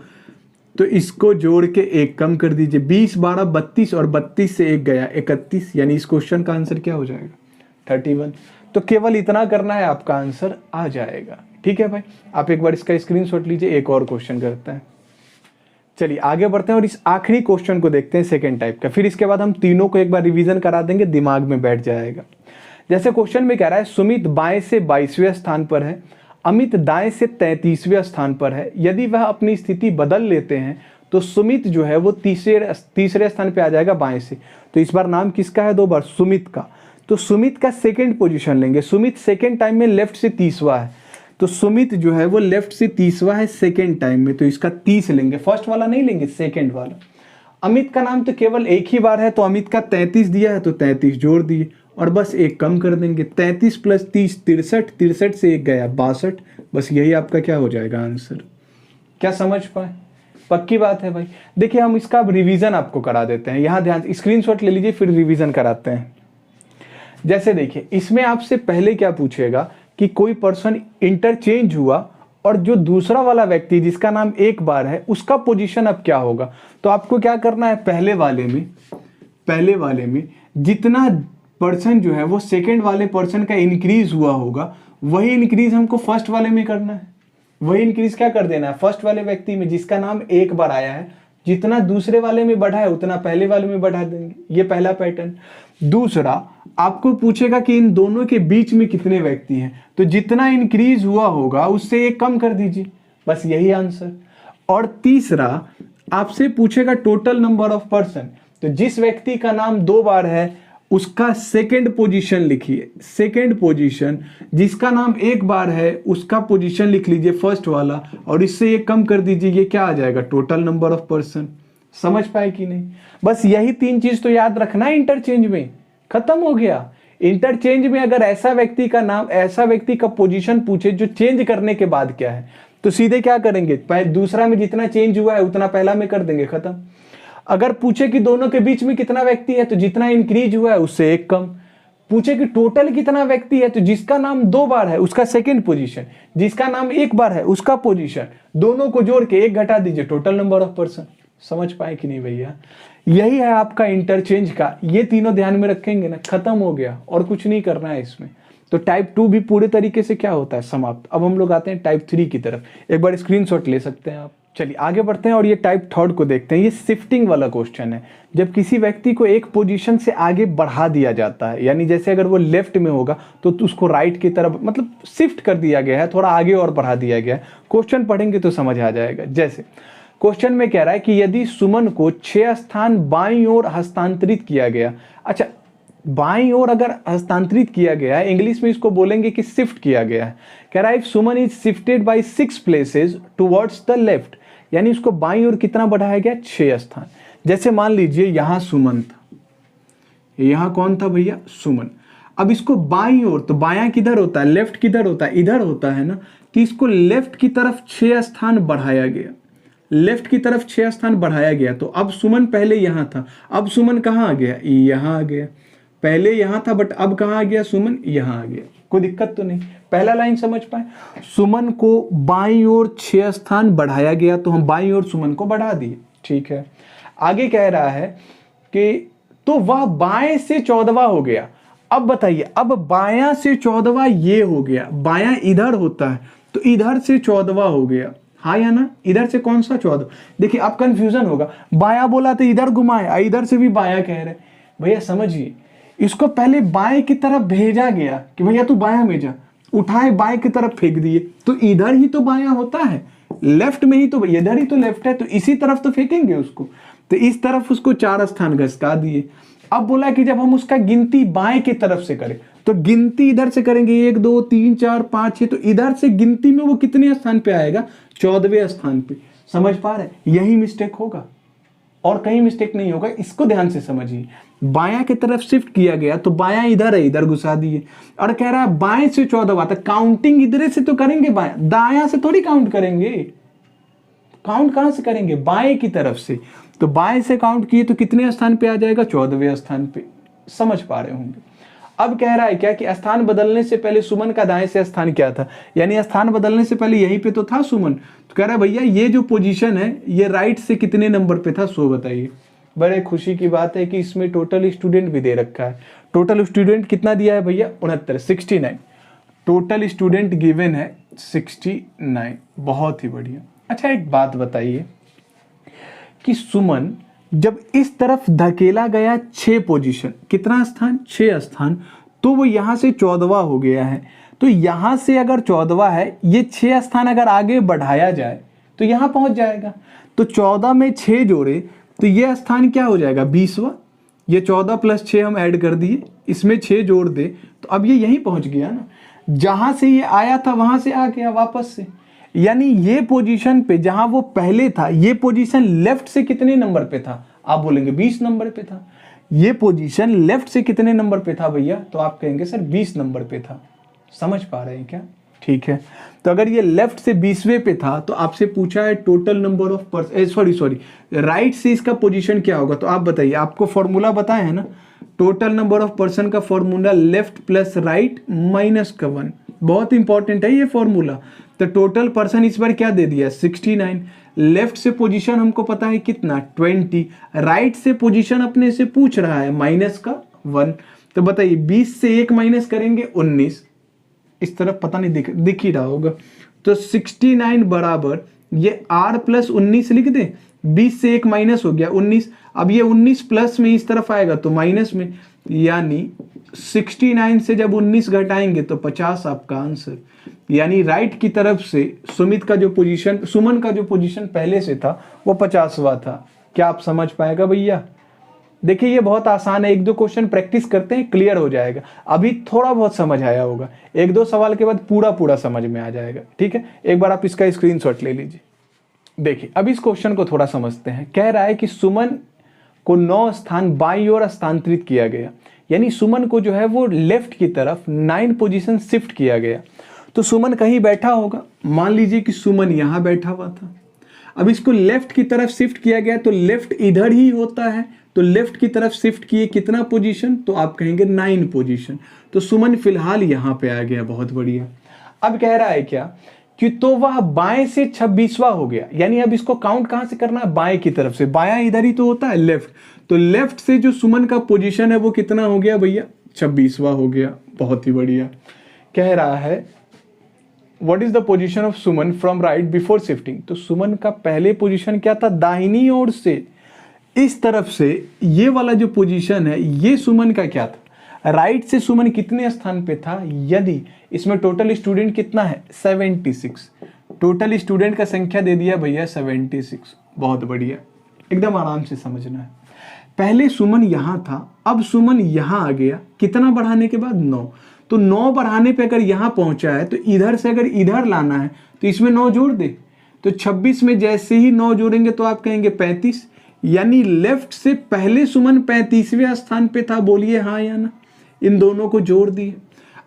[SPEAKER 1] तो इसको जोड़ के 1 कम कर दीजिए। 20 12 32, और 32 से 1 गया 31, यानी इस क्वेश्चन का आंसर क्या हो जाएगा? 31। तो केवल इतना करना है, आपका आंसर आ जाएगा। ठीक है भाई, आप एक बार इसका स्क्रीनशॉट लीजिए। एक और क्वेश्चन करते हैं। चलिए आगे बढ़ते हैं और इस आखिरी क्वेश्चन को देखते हैं, सेकंड टाइप का। फिर इसके बाद हम तीनों को एक बार रिवीजन करा देंगे, दिमाग में बैठ जाएगा। जैसे क्वेश्चन में कह रहा है सुमित बाएं से 22वें स्थान पर है, अमित दाएं से 33वें स्थान पर है। यदि वह अपनी स्थिति बदल लेते हैं तो सुमित जो है वो तीसरे स्थान पे आ जाएगा बाएं से। तो इस बार नाम किसका है? 2 बार सुमित का। तो सुमित का सेकंड पोजीशन लेंगे। सुमित सेकंड टाइम में लेफ्ट से 30वां है, तो सुमित जो है वो लेफ्ट से 30वां है सेकंड टाइम में, तो इसका 30 लेंगे। फर्स्ट वाला नहीं लेंगे, सेकंड वाला। अमित का नाम तो केवल 1 ही बार है, तो अमित का 33 दिया है तो 33 जोड़ दिए और बस 1 कम कर देंगे। 33 + 30 63, 63 से 1 गया 62। बस यही आपका क्या हो जाएगा आंसर। क्या समझ पाए? पक्की बात है भाई। देखिए हम इसका अब रिवीजन आपको करा देते हैं। यहाँ ध्यान, स्क्रीनशॉट ले लीजिए, फिर रिवीजन कराते हैं। जैसे देखिए इसमें आपसे पहले क्या पूछेगा कि कोई पर्सन इंटरचेंज हुआ और जो दूसरा वाला व्यक्ति जिसका नाम 1 बार है उसका पोजीशन अब क्या होगा। तो आपको क्या करना है, पहले वाले में जितना पर्सन जो है वो सेकंड वाले पर्सन का इंक्रीज हुआ होगा, वही इंक्रीज हमको फर्स्ट वाले में करना है। वही इंक्रीज क्या कर देना है, फर्स्ट वाले व्यक्ति में जिसका नाम 1 बार आया है, जितना दूसरे वाले में बढ़ा है उतना पहले वाले में बढ़ा देंगे। ये पहला पैटर्न। दूसरा, आपको पूछेगा कि इन दोनों के बीच में कितने व्यक्ति हैं, तो जितना इंक्रीज हुआ होगा उससे 1 कम कर दीजिए, बस यही आंसर। और तीसरा, आपसे पूछेगा टोटल नंबर ऑफ पर्सन, तो जिस व्यक्ति का नाम 2 बार है उसका सेकंड पोजीशन लिखिए। सेकंड पोजीशन, जिसका नाम 1 बार है उसका पोजीशन लिख लीजिए फर्स्ट वाला, और इससे 1 कम कर दीजिए। ये क्या आ जाएगा, टोटल नंबर ऑफ पर्सन। समझ पाए कि नहीं? बस यही 3 चीज तो याद रखना है। इंटरचेंज में खत्म हो गया। इंटरचेंज में अगर ऐसा व्यक्ति का नाम, ऐसा व्यक्ति का पोजीशन पूछे जो चेंज करने के बाद क्या है, तो सीधे क्या करेंगे, दूसरा में जितना चेंज हुआ है उतना पहला में कर देंगे, खत्म। अगर पूछे कि दोनों के बीच में कितना व्यक्ति है, तो जितना इंक्रीज हुआ है उससे 1 कम। पूछे कि टोटल कितना व्यक्ति है, तो जिसका नाम 2 बार है उसका सेकंड पोजीशन, जिसका नाम 1 बार है उसका पोजीशन, दोनों को जोड़ के 1 घटा दीजिए, टोटल नंबर ऑफ पर्सन। समझ पाए कि नहीं भैया? यही है आपका इंटरचेंज का, ये तीनों ध्यान में रखेंगे ना, खत्म हो गया और कुछ नहीं करना है इसमें। तो टाइप 2 भी पूरे तरीके से क्या होता है, समाप्त। अब हम लोग आते हैं टाइप 3 की तरफ, एक बार स्क्रीनशॉट ले सकते हैं आप। चलिए आगे बढ़ते हैं और ये टाइप 3 को देखते हैं। ये शिफ्टिंग वाला क्वेश्चन है, जब किसी व्यक्ति को एक पोजीशन से आगे बढ़ा दिया जाता है, यानी जैसे अगर वो लेफ्ट में होगा तो उसको राइट की तरफ मतलब शिफ्ट कर दिया गया है, थोड़ा आगे और बढ़ा दिया गया है। क्वेश्चन पढ़ेंगे तो समझ आ जाएगा। जैसे क्वेश्चन में कह रहा है कि यदि सुमन को 6 स्थान बाईं ओर हस्तांतरित किया गया। अच्छा, बाईं ओर अगर हस्तांतरित किया गया है, इंग्लिश में इसको बोलेंगे कि शिफ्ट किया गया है। कह रहा है if Suman is shifted by 6 places towards the left, यानी इसको बाईं ओर कितना बढ़ाया गया, 6 स्थान। जैसे मान लीजिए यहां सुमन था, यहां कौन था भैया, सुमन। अब इसको बाईं ओर, तो बायां किधर होता है, लेफ्ट किधर होता है, इधर होता है ना, कि इसको लेफ्ट की तरफ 6 स्थान बढ़ाया गया, लेफ्ट की तरफ 6 स्थान बढ़ाया गया। तो अब सुमन पहले यहां था, अब सुमन कहां आ गया, यहां आ गया। पहले यहां था बट अब कहां आ गया, सुमन यहां आ गया। कोई दिक्कत तो नहीं, पहला लाइन समझ पाए। सुमन को बाईं ओर 6 स्थान बढ़ाया गया, तो हम बाईं ओर सुमन को बढ़ा दिए, ठीक है। आगे कह रहा है कि तो वह बाएं से 14वां हो गया। अब बताइए, अब बायां से 14वां ये हो गया, बायां इधर होता है तो इधर से 14वां हो गया, हाँ या ना, इधर से कौन सा 14। देखिए अब कंफ्यूजन होगा, बायां बोला तो इधर घुमाए, इधर से भी बायां कह रहे। भैया समझिए, इसको पहले बाएं की तरफ भेजा गया कि भैया तू बायां में जा, उठाए बाएं की तरफ फेंक दिए, तो इधर ही तो बायां होता है, लेफ्ट में ही तो, इधर ही तो लेफ्ट है, तो इसी तरफ तो फेंकेंगे उसको। तो इस तरफ उसको 4 स्थान घसका दिए। अब बोला कि जब हम उसका गिनती बाएं की तरफ से करें, तो गिनती इधर से करेंगे 1 2 3 4 5 6, तो इधर से गिनती में वो कितने स्थान पे आएगा, 14वें स्थान पे। समझ पा रहे, यही मिस्टेक होगा और कहीं मिस्टेक नहीं होगा, इसको ध्यान से समझिए। बायां की तरफ शिफ्ट किया गया तो बायां इधर है, इधर घुसा दिए। और कह रहा है बाएं से 14वां, तो काउंटिंग इधर से तो करेंगे, बायां दायां से थोड़ी काउंट करेंगे। काउंट कहां से करेंगे, बाएं की तरफ से। तो बाएं से काउंट किए तो कितने स्थान पे आ जाएगा, 14वें स्थान पे। समझ पा रहे होंगे। अब कह रहा है क्या कि स्थान बदलने से पहले सुमन का दाएं से स्थान क्या था, यानी स्थान बदलने से पहले यहीं पे तो था सुमन। तो कह रहा है भैया ये जो पोजीशन है ये राइट से कितने नंबर पे था, सो बताइए। बड़े खुशी की बात है कि इसमें टोटल स्टूडेंट भी दे रखा है। टोटल स्टूडेंट कितना दिया है भैया, 69। टोटल स्टूडेंट गिवन है 69, बहुत ही बढ़िया। अच्छा एक बात बताइए कि सुमन जब इस तरफ धकेला गया 6 पोजीशन, कितना स्थान, 6 स्थान, तो वो यहां से 14वां हो गया है। तो यहां से अगर 14वां है, ये 6 स्थान अगर आगे बढ़ाया जाए तो यहां पहुंच जाएगा। तो 14 में 6 जोड़े तो ये स्थान क्या हो जाएगा, 20वां। ये 14 + 6 हम ऐड कर दिए, इसमें 6 जोड़ दे तो अब ये यहीं पहुंच गया ना, जहां से ये आया था वहां से आ गया वापस से। यानी ये पोजीशन पे जहां वो पहले था, ये पोजीशन लेफ्ट से कितने नंबर पे था, आप बोलेंगे 20 नंबर पे था। ये पोजीशन लेफ्ट से कितने नंबर पे था भैया, तो आप कहेंगे सर 20 नंबर पे था। समझ पा रहे हैं क्या, ठीक है। तो अगर ये लेफ्ट से 20वें पे था तो आपसे पूछा है total number of person, sorry right से इसका पोजीशन क्या होगा, तो आप बताइए। आपको फॉर्मूला बताया है ना, टोटल नंबर ऑफ पर्सन का formula left plus right minus का 1। बहुत इंपॉर्टेंट है ये फॉर्मूला। तो टोटल पर्सन इस बार क्या दे दिया, 69। लेफ्ट से पोजीशन हमको पता है कितना, 20। राइट से पोजीशन अपने से पूछ रहा है माइनस का 1। तो बताइए 20 से 1 माइनस करेंगे 19, इस तरफ पता नहीं दिख ही रहा होगा। तो 69 बराबर ये r + 19 लिख दे, 20 से 1 माइनस हो गया 19। अब ये 19 प्लस में इस तरफ आएगा तो माइनस में, यानी 69 से जब 19 घटाएंगे तो 50 आपका आंसर। यानी राइट की तरफ से सुमित का जो पोजीशन, सुमन का जो पोजीशन पहले से था वो 50वां था। क्या आप समझ पाएगा भैया? देखिए ये बहुत आसान है, 1-2 क्वेश्चन प्रैक्टिस करते हैं क्लियर हो जाएगा। अभी थोड़ा बहुत समझ आया होगा, 1-2 सवाल के बाद पूरा समझ में आ जाएगा, ठीक है। एक बार आप इसका स्क्रीनशॉट ले लीजिए। देखिए अब इस क्वेश्चन को थोड़ा समझते हैं। कह रहा है कि सुमन को 9 स्थान बाईं ओर स्थानांतरित किया गया, यानी सुमन को जो है वो लेफ्ट की तरफ 9 पोजीशन शिफ्ट किया गया। तो सुमन कहीं बैठा होगा, मान लीजिए कि सुमन यहां बैठा हुआ था। अब इसको लेफ्ट की तरफ शिफ्ट किया गया तो लेफ्ट इधर ही होता है, तो लेफ्ट की तरफ शिफ्ट किए कितना पोजीशन, तो आप कहेंगे 9 पोजीशन। तो सुमन फिलहाल यहां पे आ गया, बहुत बढ़िया। अब कह रहा है क्या कि तो वह बाएं से 26वां हो गया। यानी अब इसको काउंट कहां से करना है, बाएं की तरफ से। बायां इधर ही तो होता है, लेफ्ट। तो लेफ्ट से जो सुमन का पोजीशन है वो कितना हो गया भैया, 26वां हो गया। बहुत ही बढ़िया। कह रहा है what is the position of Suman from right before shifting. तो सुमन का पहले पोजीशन क्या था, दाहिनी ओर से इस तरफ से ये वाला जो पोजीशन है ये सुमन का क्या था, राइट से सुमन कितने स्थान पे था। यदि इसमें टोटल स्टूडेंट कितना है 76, टोटल स्टूडेंट का संख्या दे दिया भैया 76। बहुत बढ़िया, एकदम आराम से समझना है। पहले सुमन यहां था, अब सुमन यहां आ गया, कितना बढ़ाने के बाद 9। तो 9 बढ़ाने पे अगर यहां पहुंचा है तो इधर से अगर इधर लाना है तो इसमें 9 जोड़ दे। तो 26 में जैसे ही 9 जोड़ेंगे तो आप कहेंगे 35। यानी लेफ्ट से पहले सुमन 35वें स्थान पे था, बोलिए हाँ या ना। इन दोनों को जोड़ दिए,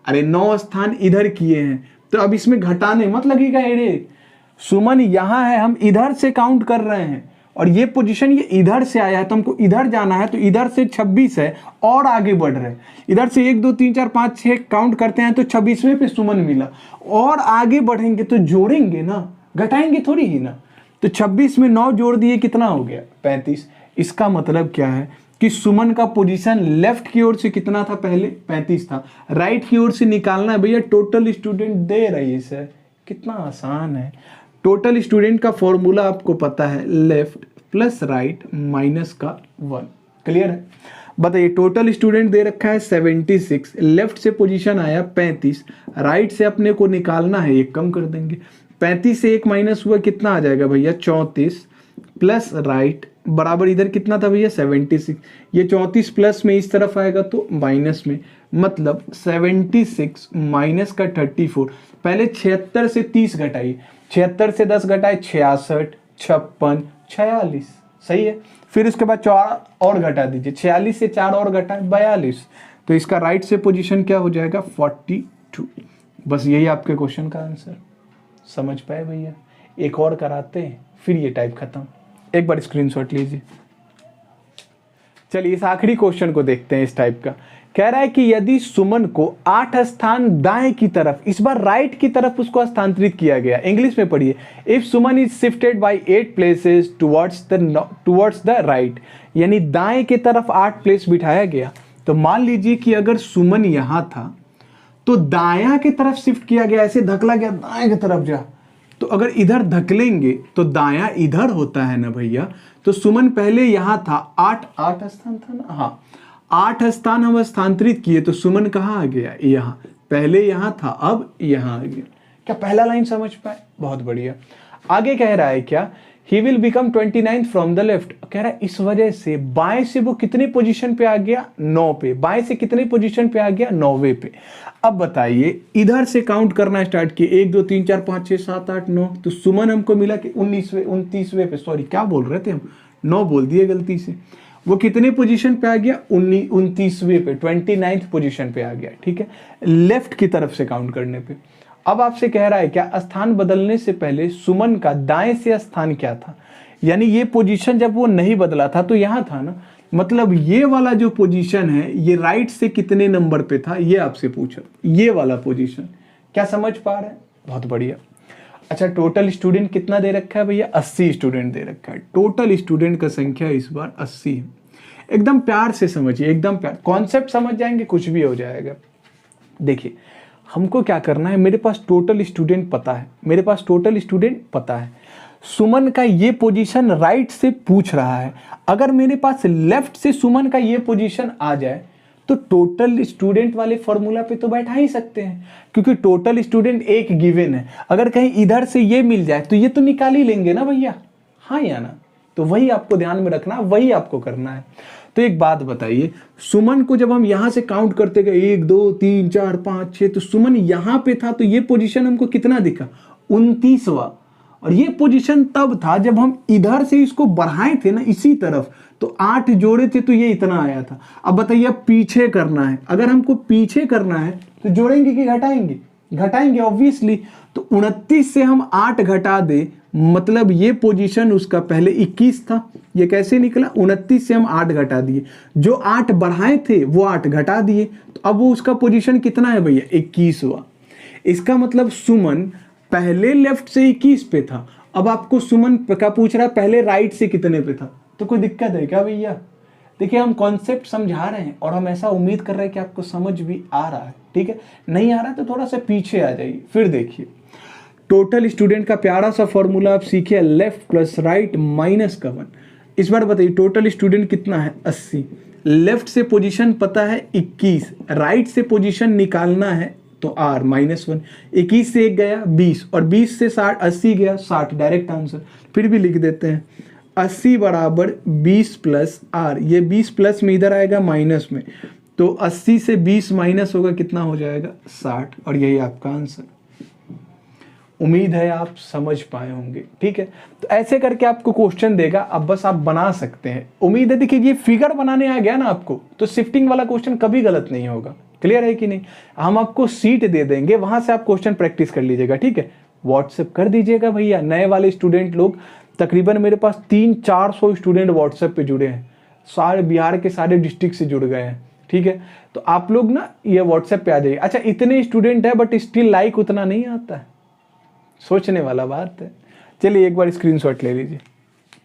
[SPEAKER 1] अरे 9 स्थान इधर किए हैं तो अब इसमें घटाने मत लगेगा। अरे सुमन यहां है, हम इधर से काउंट कर रहे हैं और ये पोजीशन ये इधर से आया है तो हमको इधर जाना है। तो इधर से 26 है और आगे बढ़ रहे हैं। इधर से 1 2 3 4 5 6 काउंट करते हैं तो 26वें पे सुमन मिला और आगे बढ़ेंगे तो जोड़ेंगे ना, घटाएंगे थोड़ी ही ना। तो 26 में 9 जोड़ दिए, कितना हो गया 35। इसका मतलब क्या है कि सुमन का पोजीशन लेफ्ट की ओर से कितना था, पहले 35 था। राइट की ओर से निकालना है भैया टोटल स्टूडेंट दे रही है। कितना आसान है। टोटल स्टूडेंट का फॉर्मूला आपको पता है, लेफ्ट प्लस राइट माइनस का 1। क्लियर है। बताइए टोटल स्टूडेंट दे रखा है 76, लेफ्ट से पोजीशन आया 35, राइट से अपने को निकालना है, एक कम कर देंगे। 35 से 1 माइनस हुआ, कितना आ जाएगा भैया 34, प्लस राइट बराबर इधर कितना था भैया 76। ये 34 प्लस में इस तरफ आएगा तो माइनस में, मतलब 76 माइनस का 34। पहले 76 से 30 घटाइए, 76 से 10 घटाए 66, 56, 46। सही है। फिर उसके बाद 4 और घटा दीजिए, 46 से 4 और घटाए 42। तो इसका राइट से पोजीशन क्या हो जाएगा 42। बस यही आपके क्वेश्चन का आंसर। समझ पाए भैया। एक और कराते हैं फिर ये टाइप खत्म। एक बार स्क्रीनशॉट लीजिए। चलिए इस आखिरी क्वेश्चन को देखते हैं इस टाइप का। कह रहा है कि यदि सुमन को 8 स्थान दाएं की तरफ, इस बार राइट की तरफ उसको स्थानांतरित किया गया। इंग्लिश में पढ़िए। If Suman is shifted by 8 places towards the right, यानी दाएं की तरफ 8 प्लेस बिठाया गया। तो मान लीजिए कि अगर सुमन यहां था तो दायां की तरफ शिफ्ट किया गया, ऐसे धकला गया दाएं की तरफ जा। तो अगर इधर धकलेंगे तो दायां इधर होता है ना भैया। तो सुमन पहले यहां था, 8 स्थान था ना, हाँ 8 स्थान हम स्थानांतरित किए तो सुमन कहाँ आ गया, यहाँ। पहले यहां था अब यहां आ गया। क्या पहला लाइन समझ पाए? बहुत बढ़िया। आगे कह रहा है क्या, he will become 29 from the left. कह रहा है इस वजह से बाएं से वो कितने पोजीशन पे आ गया 9 पे। बाएं से कितने पोजीशन पे आ गया 9वें पे। अब बताइए इधर से काउंट करना स्टार्ट किए, 1 2 3 4 5 6 7 8 9। तो सुमन हमको मिला कि 29वें पे, सॉरी क्या बोल रहे थे हम, 9 बोल दिए गलती से। वो कितने पोजीशन पे आ गया 29वें पे, 29th पोजीशन पे आ गया। ठीक है, लेफ्ट की तरफ से काउंट करने पे। अब आपसे कह रहा है क्या, स्थान बदलने से पहले सुमन का दाएं से स्थान क्या था। यानी ये पोजीशन जब वो नहीं बदला था तो यहां था ना, मतलब ये वाला जो पोजीशन है ये राइट से कितने नंबर पे था ये आपसे पूछा, ये वाला पोजीशन। क्या समझ पा रहे हैं? बहुत बढ़िया। अच्छा टोटल स्टूडेंट कितना दे रखा है भैया, 80 स्टूडेंट दे रखा है। टोटल स्टूडेंट का संख्या इस बार 80 है। एकदम प्यार से समझिए, एकदम प्यार, कॉन्सेप्ट समझ जाएंगे कुछ भी हो जाएगा। देखिए हमको क्या करना है, मेरे पास टोटल स्टूडेंट पता है, मेरे पास टोटल स्टूडेंट पता है। सुमन का ये पोजीशन राइट से पूछ रहा है। अगर मेरे पास लेफ्ट से सुमन का ये पोजीशन आ जाए तो टोटल स्टूडेंट वाले फॉर्मूला पे तो बैठा ही सकते हैं, क्योंकि टोटल स्टूडेंट एक गिवन है। अगर कहीं इधर से ये मिल जाए तो ये तो निकाल ही लेंगे ना भैया, हाँ या ना। तो वही आपको ध्यान में रखना, वही आपको करना है। तो एक बात बताइए, सुमन को जब हम यहां से काउंट करते गए 1 2 3 4 5 6, तो सुमन यहां पे था तो ये पोजीशन हमको कितना दिखा 29वां। और ये पोजीशन तब था जब हम इधर से इसको बढ़ाए थे ना इसी तरफ, तो 8 जोड़े थे तो ये इतना आया था। अब बताइए अब पीछे करना है, अगर हमको पीछे करना है तो जोड़ेंगे कि घटाएंगे, घटाएंगे ऑब्वियसली। तो 29 से हम 8 घटा दे, मतलब ये पोजीशन उसका पहले 21 था। ये कैसे निकला, 29 से हम 8 घटा दिए, जो 8 बढ़ाए थे वो 8 घटा दिए, तो अब वो उसका पोजीशन कितना है भैया 21वां। इसका मतलब सुमन पहले लेफ्ट से 21 पे था, अब आपको सुमन का पूछ रहा है पहले राइट से कितने पे था, तो कोई दिक्कत है क्या भैया? देखिए हम कॉन्सेप्ट समझा रहे हैं और हम ऐसा उम्मीद कर रहे हैं कि आपको समझ भी आ रहा है, ठीक है। नहीं आ रहा है तो थोड़ा सा पीछे आ जाइए। फिर देखिए टोटल स्टूडेंट का प्यारा सा फॉर्मूला आप सीखिए, लेफ्ट प्लस राइट माइनस का 1। इस बार बताइए टोटल स्टूडेंट कितना है 80, लेफ्ट से पोजीशन पता है 21, राइट से पोजीशन निकालना है तो आर -1, 21 से 1 गया 20 और 20 से 60 80 गया 60, डायरेक्ट आंसर। फिर भी लिख देते हैं 80 बराबर 20 प्लस आर, ये 20 प्लस में इधर आएगा माइनस में, तो 80 से 20 माइनस होगा कितना हो जाएगा 60, और यही आपका आंसर। उम्मीद है आप समझ पाए होंगे, ठीक है। तो ऐसे करके आपको क्वेश्चन देगा, अब बस आप बना सकते हैं। उम्मीद है देखिए ये फिगर बनाने आ गया ना आपको, तो शिफ्टिंग वाला क्वेश्चन कभी गलत नहीं होगा। क्लियर है कि नहीं? हम आपको सीट दे देंगे, वहां से आप क्वेश्चन प्रैक्टिस कर लीजिएगा, ठीक है। व्हाट्सएप कर दीजिएगा भैया, नए वाले स्टूडेंट लोग तकरीबन मेरे पास 300-400 स्टूडेंट व्हाट्सएप पे जुड़े हैं, सारे बिहार के सारे डिस्ट्रिक्ट से जुड़ गए हैं, ठीक है। तो आप लोग ना ये व्हाट्सएप पे आ जाइए। अच्छा इतने स्टूडेंट है बट स्टिल लाइक उतना नहीं आता है, सोचने वाला बात है। चलिए एक बार स्क्रीनशॉट ले लीजिए।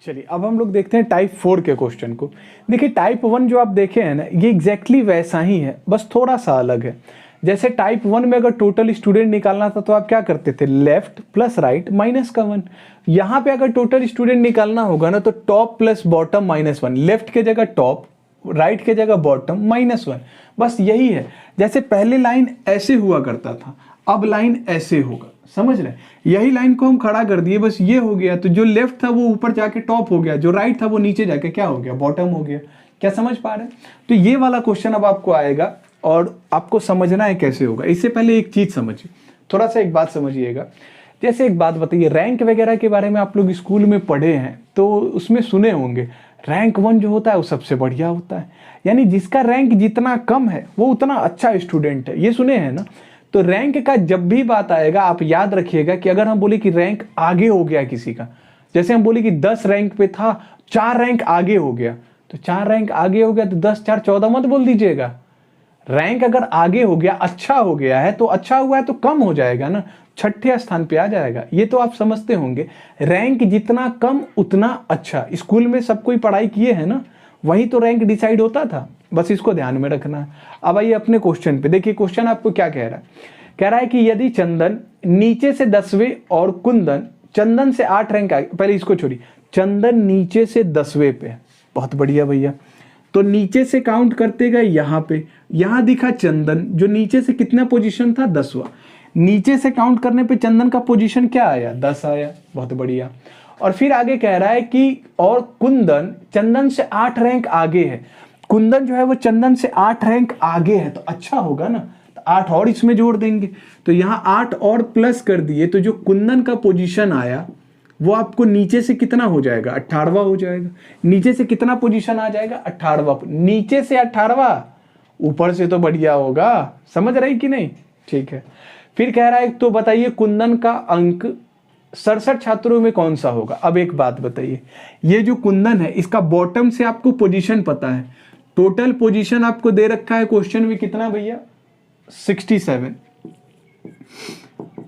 [SPEAKER 1] चलिए अब हम लोग देखते हैं टाइप 4 के क्वेश्चन को। देखिए टाइप 1 जो आप देखे हैं ना, ये एग्जैक्टली वैसा ही है, बस थोड़ा सा अलग है। जैसे टाइप 1 में अगर टोटल स्टूडेंट निकालना था तो आप क्या करते थे, लेफ्ट प्लस राइट माइनस का 1। यहाँ पे अगर टोटल स्टूडेंट निकालना होगा ना तो टॉप प्लस बॉटम -1, लेफ्ट के जगह टॉप, राइट के जगह बॉटम -1, बस यही है। जैसे पहले लाइन ऐसे हुआ करता था, अब लाइन ऐसे होगा, समझ रहे हैं? यही लाइन को हम खड़ा कर दिए, बस ये हो गया, तो जो लेफ्ट था वो ऊपर जाके टॉप हो गया, जो राइट था वो नीचे जाके क्या हो गया, बॉटम हो गया। क्या समझ पा रहे हैं? तो ये वाला क्वेश्चन अब आपको आएगा और आपको समझना है कैसे होगा। इससे पहले एक चीज समझिए, थोड़ा सा एक बात समझिएगा। जैसे एक बात बताइए, रैंक वगैरह के बारे में आप लोग स्कूल में पढ़े हैं तो उसमें सुने होंगे, रैंक 1 जो होता है वो सबसे बढ़िया होता है, यानी जिसका रैंक जितना कम है वो उतना अच्छा स्टूडेंट है, ये सुने हैं ना। तो रैंक का जब भी बात आएगा आप याद रखिएगा कि अगर हम बोले कि रैंक आगे हो गया किसी का, जैसे हम बोले कि 10 रैंक पे था 4 रैंक आगे हो गया, तो 4 रैंक आगे हो गया तो 10 4 14 मत बोल दीजिएगा। रैंक अगर आगे हो गया, अच्छा हो गया है, तो अच्छा हुआ है तो कम हो जाएगा ना, छठे स्थान पे आ जाएगा। ये तो आप समझते होंगे, रैंक जितना कम उतना अच्छा। स्कूल में सब कोई पढ़ाई किए हैं ना, वही तो रैंक डिसाइड होता था, बस इसको ध्यान में रखना है। अब आइए अपने क्वेश्चन पे, देखिए क्वेश्चन आपको क्या कह रहा है। कह रहा है कि यदि चंदन नीचे से 10वें और कुंदन चंदन से 8 रैंक आगे, पहले इसको छोड़िए, चंदन नीचे से 10वें पे, बहुत बढ़िया भैया। तो नीचे से काउंट करते गए यहाँ पे, यहाँ दिखा चंदन जो नीचे से कितना पोजीशन था 10वां, नीचे से काउंट करने पे चंदन का पोजीशन क्या आया 10 आया, बहुत बढ़िया। और फिर आगे कह रहा है कि और कुंदन चंदन से 8 रैंक आगे है, कुंदन जो है वो चंदन से 8 रैंक आगे है, तो अच्छा होगा ना, तो 8 और इसमें जोड़ देंगे, तो यहाँ 8 और प्लस कर दिए, तो जो कुंदन का पोजीशन आया वो आपको नीचे से कितना हो जाएगा 18वां हो जाएगा। नीचे से कितना पोजीशन आ जाएगा 18वां, नीचे से 18वां, ऊपर से तो बढ़िया होगा, समझ रही कि नहीं? ठीक है। फिर कह रहा है तो बताइए कुंदन का अंक 67 छात्रों में कौन सा होगा। अब एक बात बताइए, ये जो कुंदन है इसका बॉटम से आपको पोजीशन पता है, टोटल पोजीशन आपको दे रखा है क्वेश्चन में कितना भैया 67।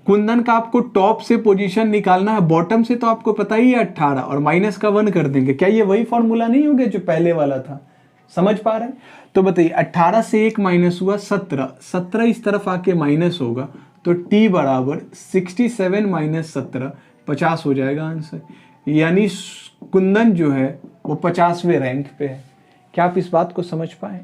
[SPEAKER 1] कुंदन का आपको टॉप से पोजीशन निकालना है, बॉटम से तो आपको पता ही है 18 और माइनस का 1 कर देंगे। क्या ये वही फॉर्मूला नहीं हो गया जो पहले वाला था? समझ पा रहे हैं? तो बताइए 18 से 1 माइनस हुआ 17, 17 इस तरफ आके माइनस होगा, तो t बराबर 67 माइनस 17 50 हो जाएगा आंसर। यानी कुंदन जो है वो 50वें रैंक पे है। क्या आप इस बात को समझ पाए?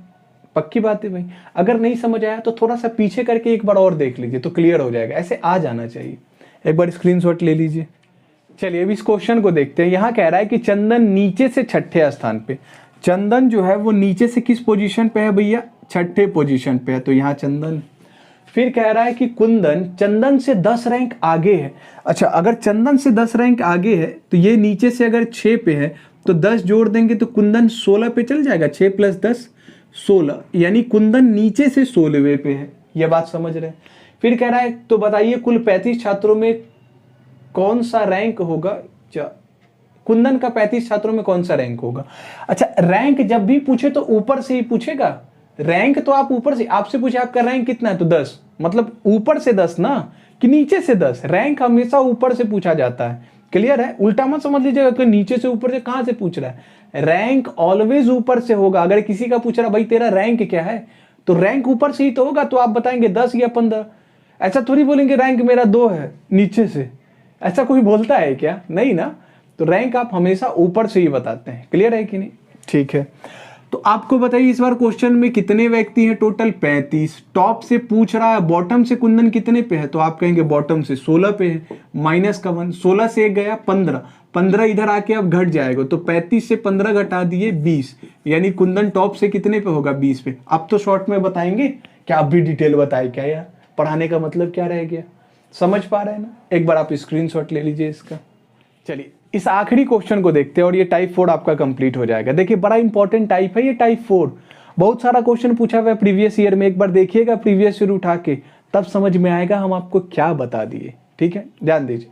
[SPEAKER 1] पक्की बात है भाई। अगर नहीं समझ आया तो थोड़ा सा पीछे करके एक बार और देख लीजिए तो क्लियर हो जाएगा, ऐसे आ जाना चाहिए। एक बार स्क्रीनशॉट ले लीजिए। चलिए अब इस क्वेश्चन को देखते हैं। यहाँ कह रहा है कि चंदन नीचे से 6ठे स्थान पे, चंदन जो है वो नीचे से किस पोजीशन पे है भैया 6ठे पोजीशन पे है, तो यहाँ चंदन। फिर कह रहा है कि कुंदन चंदन से 10 रैंक आगे है। अच्छा अगर चंदन से 10 रैंक आगे है तो ये नीचे से अगर 6 पे है तो 10 जोड़ देंगे तो कुंदन 16 पे चल जाएगा, 6 + 10 16, यानी कुंदन नीचे से 16वें पे है। ये बात समझ रहे हैं? फिर कह रहा है तो बताइए कुल 35 छात्रों में कौन सा रैंक होगा, कुंदन का 35 छात्रों में कौन सा रैंक होगा। अच्छा रैंक जब भी पूछे तो ऊपर से ही पूछेगा, रैंक तो आप ऊपर से, आपसे पूछे आपका रैंक कितना है तो 10, मतलब ऊपर से 10 ना, कि नीचे से 10। रैंक हमेशा ऊपर से पूछा जाता है, क्लियर है? उल्टा मत समझ लीजिएगा कि नीचे से ऊपर से कहां से पूछ रहा है। रैंक ऑलवेज ऊपर से होगा। अगर किसी का पूछ रहा भाई तेरा रैंक क्या है, तो रैंक ऊपर से ही तो होगा, तो आप बताएंगे 10 या 15। ऐसा थोड़ी बोलेंगे रैंक मेरा 2 है नीचे से, ऐसा कोई बोलता है क्या? नहीं ना। तो रैंक आप हमेशा ऊपर से ही बताते हैं, क्लियर है कि नहीं? ठीक है, तो आपको बताइए इस बार क्वेश्चन में कितने व्यक्ति हैं? टोटल 35। टॉप से पूछ रहा है, बॉटम से कुंदन कितने पे है, तो आप कहेंगे बॉटम से 16 पे है, माइनस का 1, 16 से 1 गया 15, 15 इधर आके अब घट जाएगा, तो 35 से 15 घटा दिए 20, यानी कुंदन टॉप से कितने पे होगा? 20 पे। अब तो शॉर्ट में बताएंगे क्या? आप भी डिटेल बताए क्या यार, पढ़ाने का मतलब क्या रह गया? समझ पा रहे हैं ना? एक बार आप स्क्रीनशॉट ले लीजिए इसका। चलिए इस आखिरी क्वेश्चन को देखते हैं और ये टाइप 4 आपका कंप्लीट हो जाएगा। देखिए बड़ा इंपॉर्टेंट टाइप है ये टाइप 4, बहुत सारा क्वेश्चन पूछा हुआ है प्रीवियस ईयर में। एक बार देखिएगा प्रीवियस ईयर उठा के, तब समझ में आएगा हम आपको क्या बता दिए। ठीक है, ध्यान दीजिए।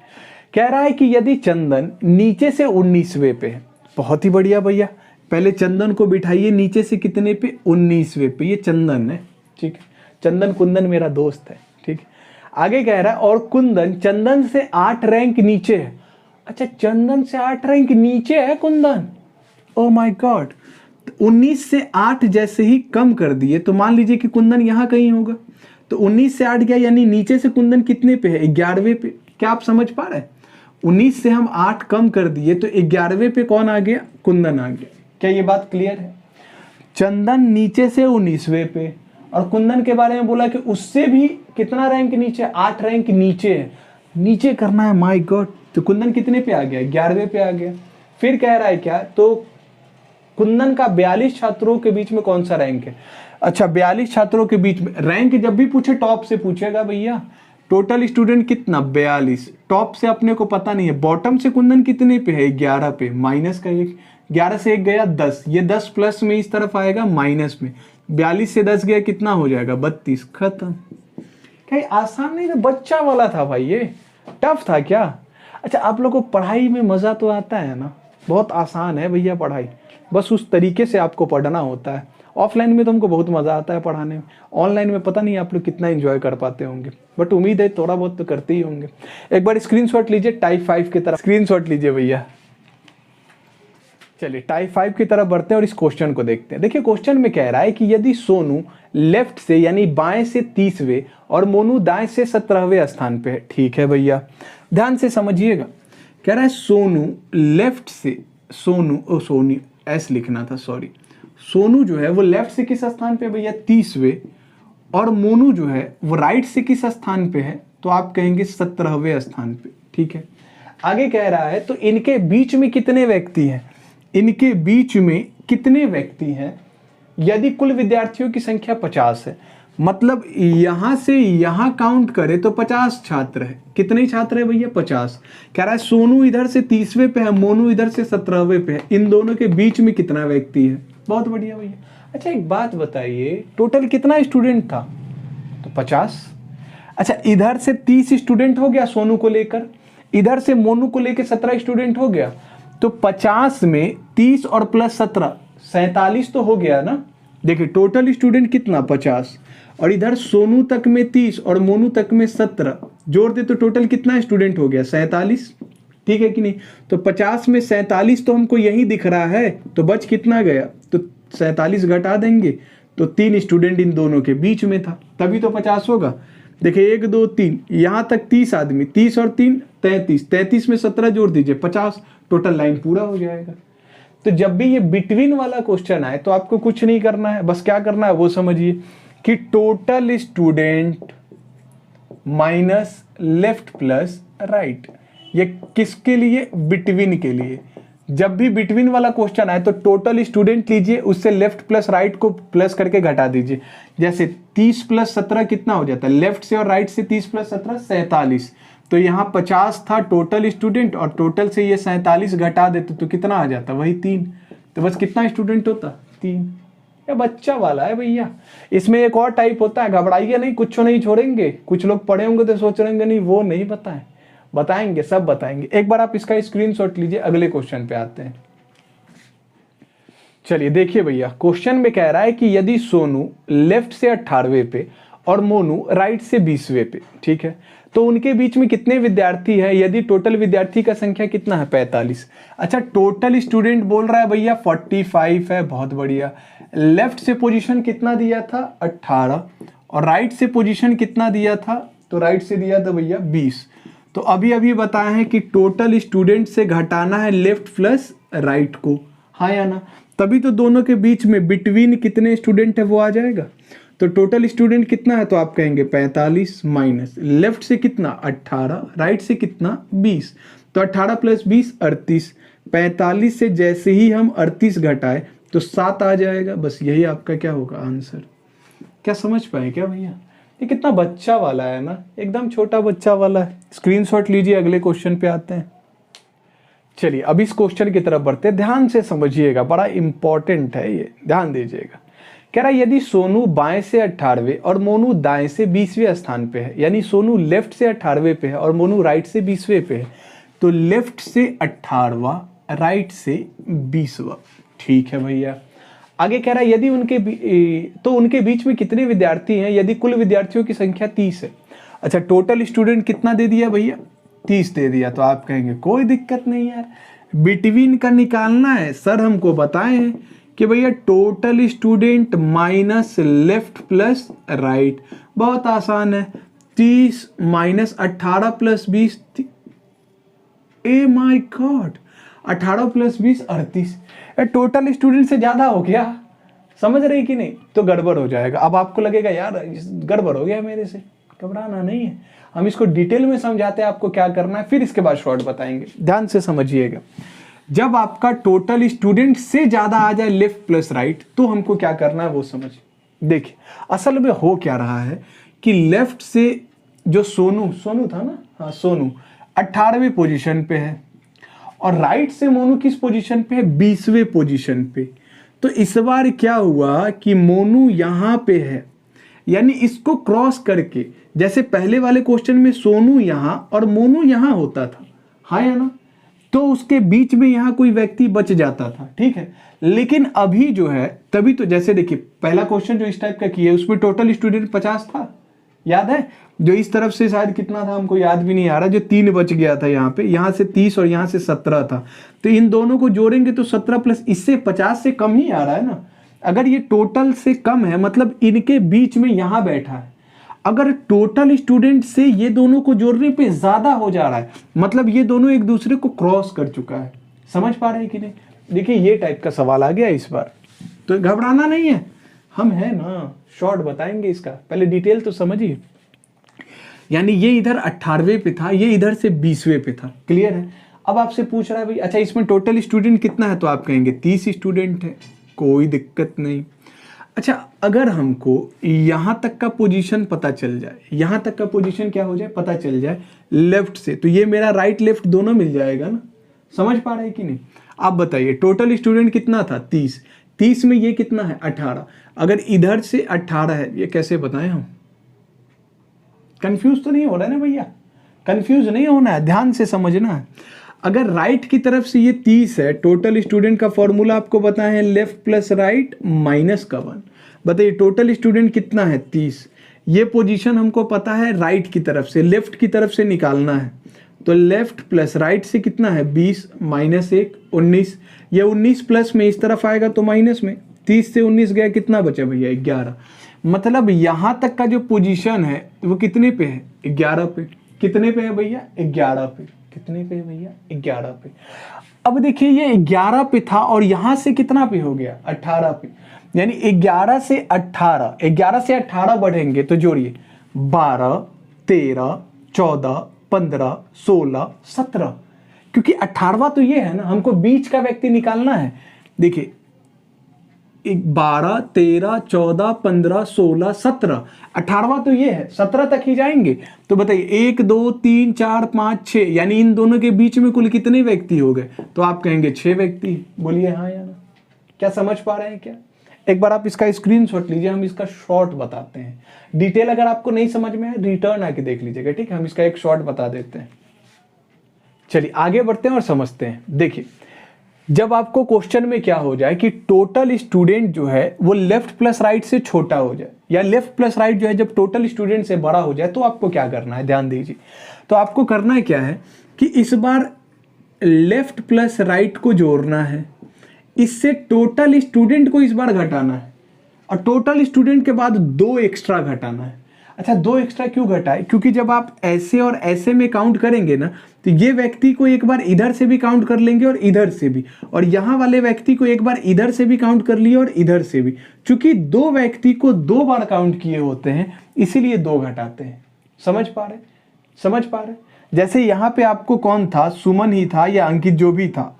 [SPEAKER 1] कह रहा है कि यदि चंदन नीचे से 19वें पे है, बहुत ही बढ़िया भैया, पहले चंदन को बिठाइए नीचे से कितने पे? 19वें पे। ये चंदन है, ठीक है, चंदन कुंदन मेरा दोस्त है, ठीक है। आगे कह रहा है और कुंदन चंदन से 8 रैंक नीचे है। अच्छा, चंदन से 8 रैंक नीचे है कुंदन, ओ माय गॉड। 19 से 8 जैसे ही कम कर दिए तो मान लीजिए कि कुंदन यहां कहीं होगा, तो 19 से 8 गया, यानी नीचे से कुंदन कितने पे है? 11वें पे। क्या आप समझ पा रहे हैं? 19 से हम 8 कम कर दिए तो 11वें पे कौन आ गया? कुंदन आ गया। क्या ये बात क्लियर है? चंदन नीचे से 19वें पे, और कुंदन के बारे में बोला कि उससे भी कितना रैंक नीचे? 8 रैंक नीचे है, नीचे करना है, माय गॉड। तो कुंदन कितने पे आ गया? 11वें पे आ गया। फिर कह रहा है क्या? तो कुंदन का 42 छात्रों के बीच में कौन सा रैंक है? अच्छा, 42 छात्रों के बीच में रैंक जब भी पूछे टॉप से पूछेगा भैया। टोटल स्टूडेंट कितना? 42। टॉप से अपने को पता नहीं है। बॉटम से कुंदन कितने पे है? 11 पे, माइनस का 1, 11 से 1 गया 10, ये 10 प्लस में इस तरफ आएगा माइनस में, 42 से 10 गया कितना हो जाएगा? 32। खत्म। क्या आसान नहीं था? बच्चा वाला था भाई, ये टफ था क्या? अच्छा, आप लोगों को पढ़ाई में मजा तो आता है ना? बहुत आसान है भैया पढ़ाई, बस उस तरीके से आपको पढ़ना होता है। ऑफलाइन में तो हमको बहुत मजा आता है पढ़ाने में, ऑनलाइन में पता नहीं आप लोग कितना एंजॉय कर पाते होंगे, बट उम्मीद है थोड़ा बहुत तो करते ही होंगे। एक बार स्क्रीनशॉट लीजिए टाइप 5 की तरफ, स्क्रीनशॉट लीजिए भैया। चलिए टाइप 5 की तरफ बढ़ते हैं और इस क्वेश्चन को देखते हैं। देखिए क्वेश्चन में कह रहा है कि यदि सोनू लेफ्ट से यानी बाएं से 30वें और मोनू दाएं से 17वें स्थान पे है। ठीक है भैया, ध्यान से समझिएगा। कह रहा है सोनू लेफ्ट से, सोनू एस लिखना था, सॉरी। सोनू जो है वो लेफ्ट से किस स्थान पे भैया? 30वें, और मोनू जो है वो राइट से किस स्थान पे है? तो आप कहेंगे 17वें स्थान पे। ठीक है, आगे कह रहा है तो इनके बीच में कितने व्यक्ति हैं? इनके बीच में कितने व्यक्ति हैं? यदि कुल विद्यार्थियों की संख्या 50 है, मतलब यहां से यहां काउंट करें तो 50 छात्र है। कितने छात्र है भैया? 50। कह रहा है सोनू इधर से 30वें पे है, मोनू इधर से 17वें पे है, इन दोनों के बीच में कितना व्यक्ति है? बहुत बढ़िया भैया। अच्छा एक बात बताइए, टोटल कितना स्टूडेंट था? तो 50। अच्छा, इधर से 30 स्टूडेंट हो गया सोनू को लेकर, इधर से मोनू को लेकर 17 स्टूडेंट हो गया, तो 50 में 30 और प्लस 17 47 तो हो गया ना। देखिए टोटल स्टूडेंट कितना? 50, और इधर सोनू तक में 30 और मोनू तक में 17 जोड़ दे तो टोटल कितना स्टूडेंट हो गया? 47। ठीक है कि नहीं? तो 50 में 47 तो हमको यही दिख रहा है, तो बच कितना गया? तो 47 घटा देंगे तो 3 स्टूडेंट इन दोनों के बीच में था, तभी तो 50 होगा। देखिए 1 2 3, यहां तक 30 आदमी, 30 और 3 33, 33 में 17 जोड़ दीजिए 50, टोटल लाइन पूरा हो जाएगा। तो जब भी ये बिटवीन वाला क्वेश्चन आए तो आपको कुछ नहीं करना है, बस क्या करना है वो समझिए कि total student minus left plus right. ये किसके लिए? बिटवीन के लिए। जब भी बिटवीन वाला क्वेश्चन आए तो टोटल स्टूडेंट लीजिए, उससे लेफ्ट प्लस राइट को प्लस करके घटा दीजिए। जैसे 30 प्लस 17 कितना हो जाता है? लेफ्ट से और राइट से 30 प्लस 17 47, तो यहाँ 50 था टोटल स्टूडेंट, और टोटल से ये 47 घटा देते तो कितना आ जाता? वही 3। तो बस कितना स्टूडेंट होता? 3। ये बच्चा वाला है भैया। इसमें एक और टाइप होता है, घबराइए नहीं, कुछ नहीं छोड़ेंगे। कुछ लोग पढ़े होंगे तो सोच रहे नहीं वो नहीं बताएं, बताएंगे, सब बताएंगे। एक बार आप इसका स्क्रीनशॉट लीजिए, अगले क्वेश्चन पे आते हैं। चलिए देखिए भैया, क्वेश्चन में कह रहा है कि यदि सोनू लेफ्ट से 18वें पे और मोनू राइट से 20वें पे, ठीक है, तो उनके बीच में कितने विद्यार्थी हैं, यदि टोटल विद्यार्थी का संख्या कितना है 45। अच्छा, टोटल स्टूडेंट बोल रहा है भैया 45 है, बहुत बढ़िया। लेफ्ट से पोजीशन कितना दिया था 18, और राइट से पोजीशन कितना दिया था, तो राइट से दिया था भैया 20। तो अभी अभी बताए हैं कि टोटल स्टूडेंट से घटाना है लेफ्ट प्लस राइट को, हाँ या ना, तभी तो दोनों के बीच में बिटवीन कितने स्टूडेंट है वो आ जाएगा। तो टोटल स्टूडेंट कितना है, तो आप कहेंगे 45 माइनस लेफ्ट से कितना 18, राइट से कितना 20, तो 18 प्लस 20 38। 45 से जैसे ही हम 38 घटाए तो 7 आ जाएगा, बस यही आपका क्या होगा आंसर। क्या समझ पाए क्या भैया? ये कितना बच्चा वाला है ना, एकदम छोटा बच्चा वाला है। स्क्रीनशॉट लीजिए, अगले क्वेश्चन पे आते हैं। चलिए अब इस क्वेश्चन की तरफ बढ़ते हैं, ध्यान से समझिएगा, बड़ा इंपॉर्टेंट है ये, ध्यान दीजिएगा। कह रहा है यदि सोनू बाएं से 18वें और मोनू दाएं से 20वें स्थान पे है, यानी सोनू लेफ्ट से 18वें पे है और मोनू राइट से 20वें पे है, तो लेफ्ट से 18वां, राइट से 20वां, ठीक है भैया। आगे कह रहा है यदि उनके बीच में कितने विद्यार्थी हैं, यदि कुल विद्यार्थियों की संख्या 30 है। अच्छा, टोटल स्टूडेंट कितना दे दिया भैया, 30 दे दिया, तो आप कहेंगे कोई दिक्कत नहीं यार, बिटवीन का निकालना है। सर हमको बताए हैं कि भैया total student minus left plus right, बहुत आसान है। 30 minus 18 plus 20, A my God, 18 plus 20 38। Total student से ज्यादा हो गया, समझ रहे कि नहीं? तो गड़बड़ हो जाएगा। अब आपको लगेगा यार गड़बड़ हो गया मेरे से, घबराना नहीं है, हम इसको डिटेल में समझाते हैं आपको क्या करना है, फिर इसके बाद शॉर्ट बताएंगे। ध्यान से समझिएगा, जब आपका टोटल स्टूडेंट से ज्यादा आ जाए लेफ्ट प्लस राइट, तो हमको क्या करना है वो समझिए। देखिए असल में हो क्या रहा है कि लेफ्ट से जो सोनू था ना, हाँ सोनू 18वें पोजीशन पे है, और राइट से मोनू किस पोजीशन पे है, 20वें पोजीशन पे। तो इस बार क्या हुआ कि मोनू यहां पे है, यानी इसको क्रॉस करके, जैसे पहले वाले क्वेश्चन में सोनू यहां और मोनू यहां होता था, हाँ या ना, तो उसके बीच में यहां कोई व्यक्ति बच जाता था, ठीक है। लेकिन अभी जो है, तभी तो जैसे देखिए पहला क्वेश्चन जो इस टाइप का किया उसमें टोटल स्टूडेंट 50 था, याद है? जो इस तरफ से शायद कितना था हमको याद भी नहीं आ रहा, जो 3 बच गया था यहाँ पे, यहाँ से 30 और यहाँ से 17 था, तो इन दोनों को जोड़ेंगे तो 17 प्लस इससे 50 से कम ही आ रहा है ना। अगर ये टोटल से कम है मतलब इनके बीच में यहां बैठा है। अगर टोटल स्टूडेंट से ये दोनों को जोड़ने पे ज्यादा हो जा रहा है, मतलब ये दोनों एक दूसरे को क्रॉस कर चुका है। समझ पा रहे हैं कि नहीं? देखिए ये टाइप का सवाल आ गया इस बार, तो घबराना नहीं है, हम है ना, शॉर्ट बताएंगे इसका, पहले डिटेल तो समझिए। यानी ये इधर 18वें पे था, ये इधर से 20वें पे था, क्लियर है? अब आपसे पूछ रहा है भाई अच्छा इसमें टोटल स्टूडेंट कितना है, तो आप कहेंगे 30 स्टूडेंट है, कोई दिक्कत नहीं। अच्छा, अगर हमको यहां तक का पोजीशन पता चल जाए, यहां तक का पोजीशन क्या हो जाए पता चल जाए लेफ्ट से, तो ये मेरा राइट लेफ्ट दोनों मिल जाएगा ना। समझ पा रहे हैं कि नहीं? आप बताइए टोटल स्टूडेंट कितना था 30, 30 में ये कितना है 18, अगर इधर से 18 है, ये कैसे बताएं हम? कंफ्यूज तो नहीं हो रहा है ना भैया? कंफ्यूज नहीं होना है, ध्यान से समझना है। अगर राइट की तरफ से ये 30 है, टोटल स्टूडेंट का फॉर्मूला आपको पता है लेफ्ट प्लस राइट माइनस का 1। बताइए टोटल स्टूडेंट कितना है 30, ये पोजीशन हमको पता है राइट की तरफ से, लेफ्ट की तरफ से निकालना है, तो लेफ्ट प्लस राइट से कितना है 20 माइनस 1 19, ये 19 प्लस में इस तरफ आएगा तो माइनस में, 30 से 19 गया, कितना बचा भैया 11। मतलब यहां तक का जो पोजीशन है वो कितने पे है 11 पे। कितने पे है भैया 11 पे। कितने पे है भैया 11 पे। अब देखिए ये 11 पे था और यहां से कितना पे हो गया 18 पे, यानी 11 से 18, 11 से 18 बढ़ेंगे तो जोड़िए 12 13 14 15 16 17, क्योंकि 18वां तो ये है ना, हमको बीच का व्यक्ति निकालना है। देखिए 12 13 14 15 16 17, 18वां तो ये है, 17 तक ही जाएंगे। तो बताइए 1 2 3 4 5 6, यानी इन दोनों के बीच में कुल कितने व्यक्ति हो गए, तो आप कहेंगे 6 व्यक्ति। बोलिए हाँ या ना? क्या समझ पा रहे हैं क्या? एक बार आप इसका स्क्रीनशॉट लीजिए, हम इसका शॉर्ट बताते हैं। डिटेल अगर आपको नहीं समझ में आए रिटर्न आके देख लीजिएगा, ठीक है? हम इसका एक शॉर्ट बता देते हैं। चलिए आगे बढ़ते हैं और समझते हैं। देखिए जब आपको क्वेश्चन में क्या हो जाए कि टोटल स्टूडेंट जो है वो लेफ्ट प्लस राइट से छोटा हो जाए, या लेफ्ट प्लस राइट जो है जब टोटल स्टूडेंट से बड़ा हो जाए, तो आपको क्या करना है, ध्यान दीजिए। तो आपको करना है क्या है कि इस बार लेफ्ट प्लस राइट को जोड़ना है, इससे टोटल स्टूडेंट को इस बार घटाना है, और टोटल स्टूडेंट के बाद 2 एक्स्ट्रा घटाना है। अच्छा, 2 एक्स्ट्रा क्यों घटाए? क्योंकि जब आप ऐसे और ऐसे में काउंट करेंगे ना, तो ये व्यक्ति को एक बार इधर से भी काउंट कर लेंगे और इधर से भी, और यहाँ वाले व्यक्ति को एक बार इधर से भी काउंट कर लिए और इधर से भी। चूंकि 2 व्यक्ति को 2 बार काउंट किए होते हैं, इसीलिए 2 घटाते हैं। समझ पा रहे? समझ पा रहे? जैसे यहाँ पे आपको कौन था, सुमन ही था या अंकित, जो भी था।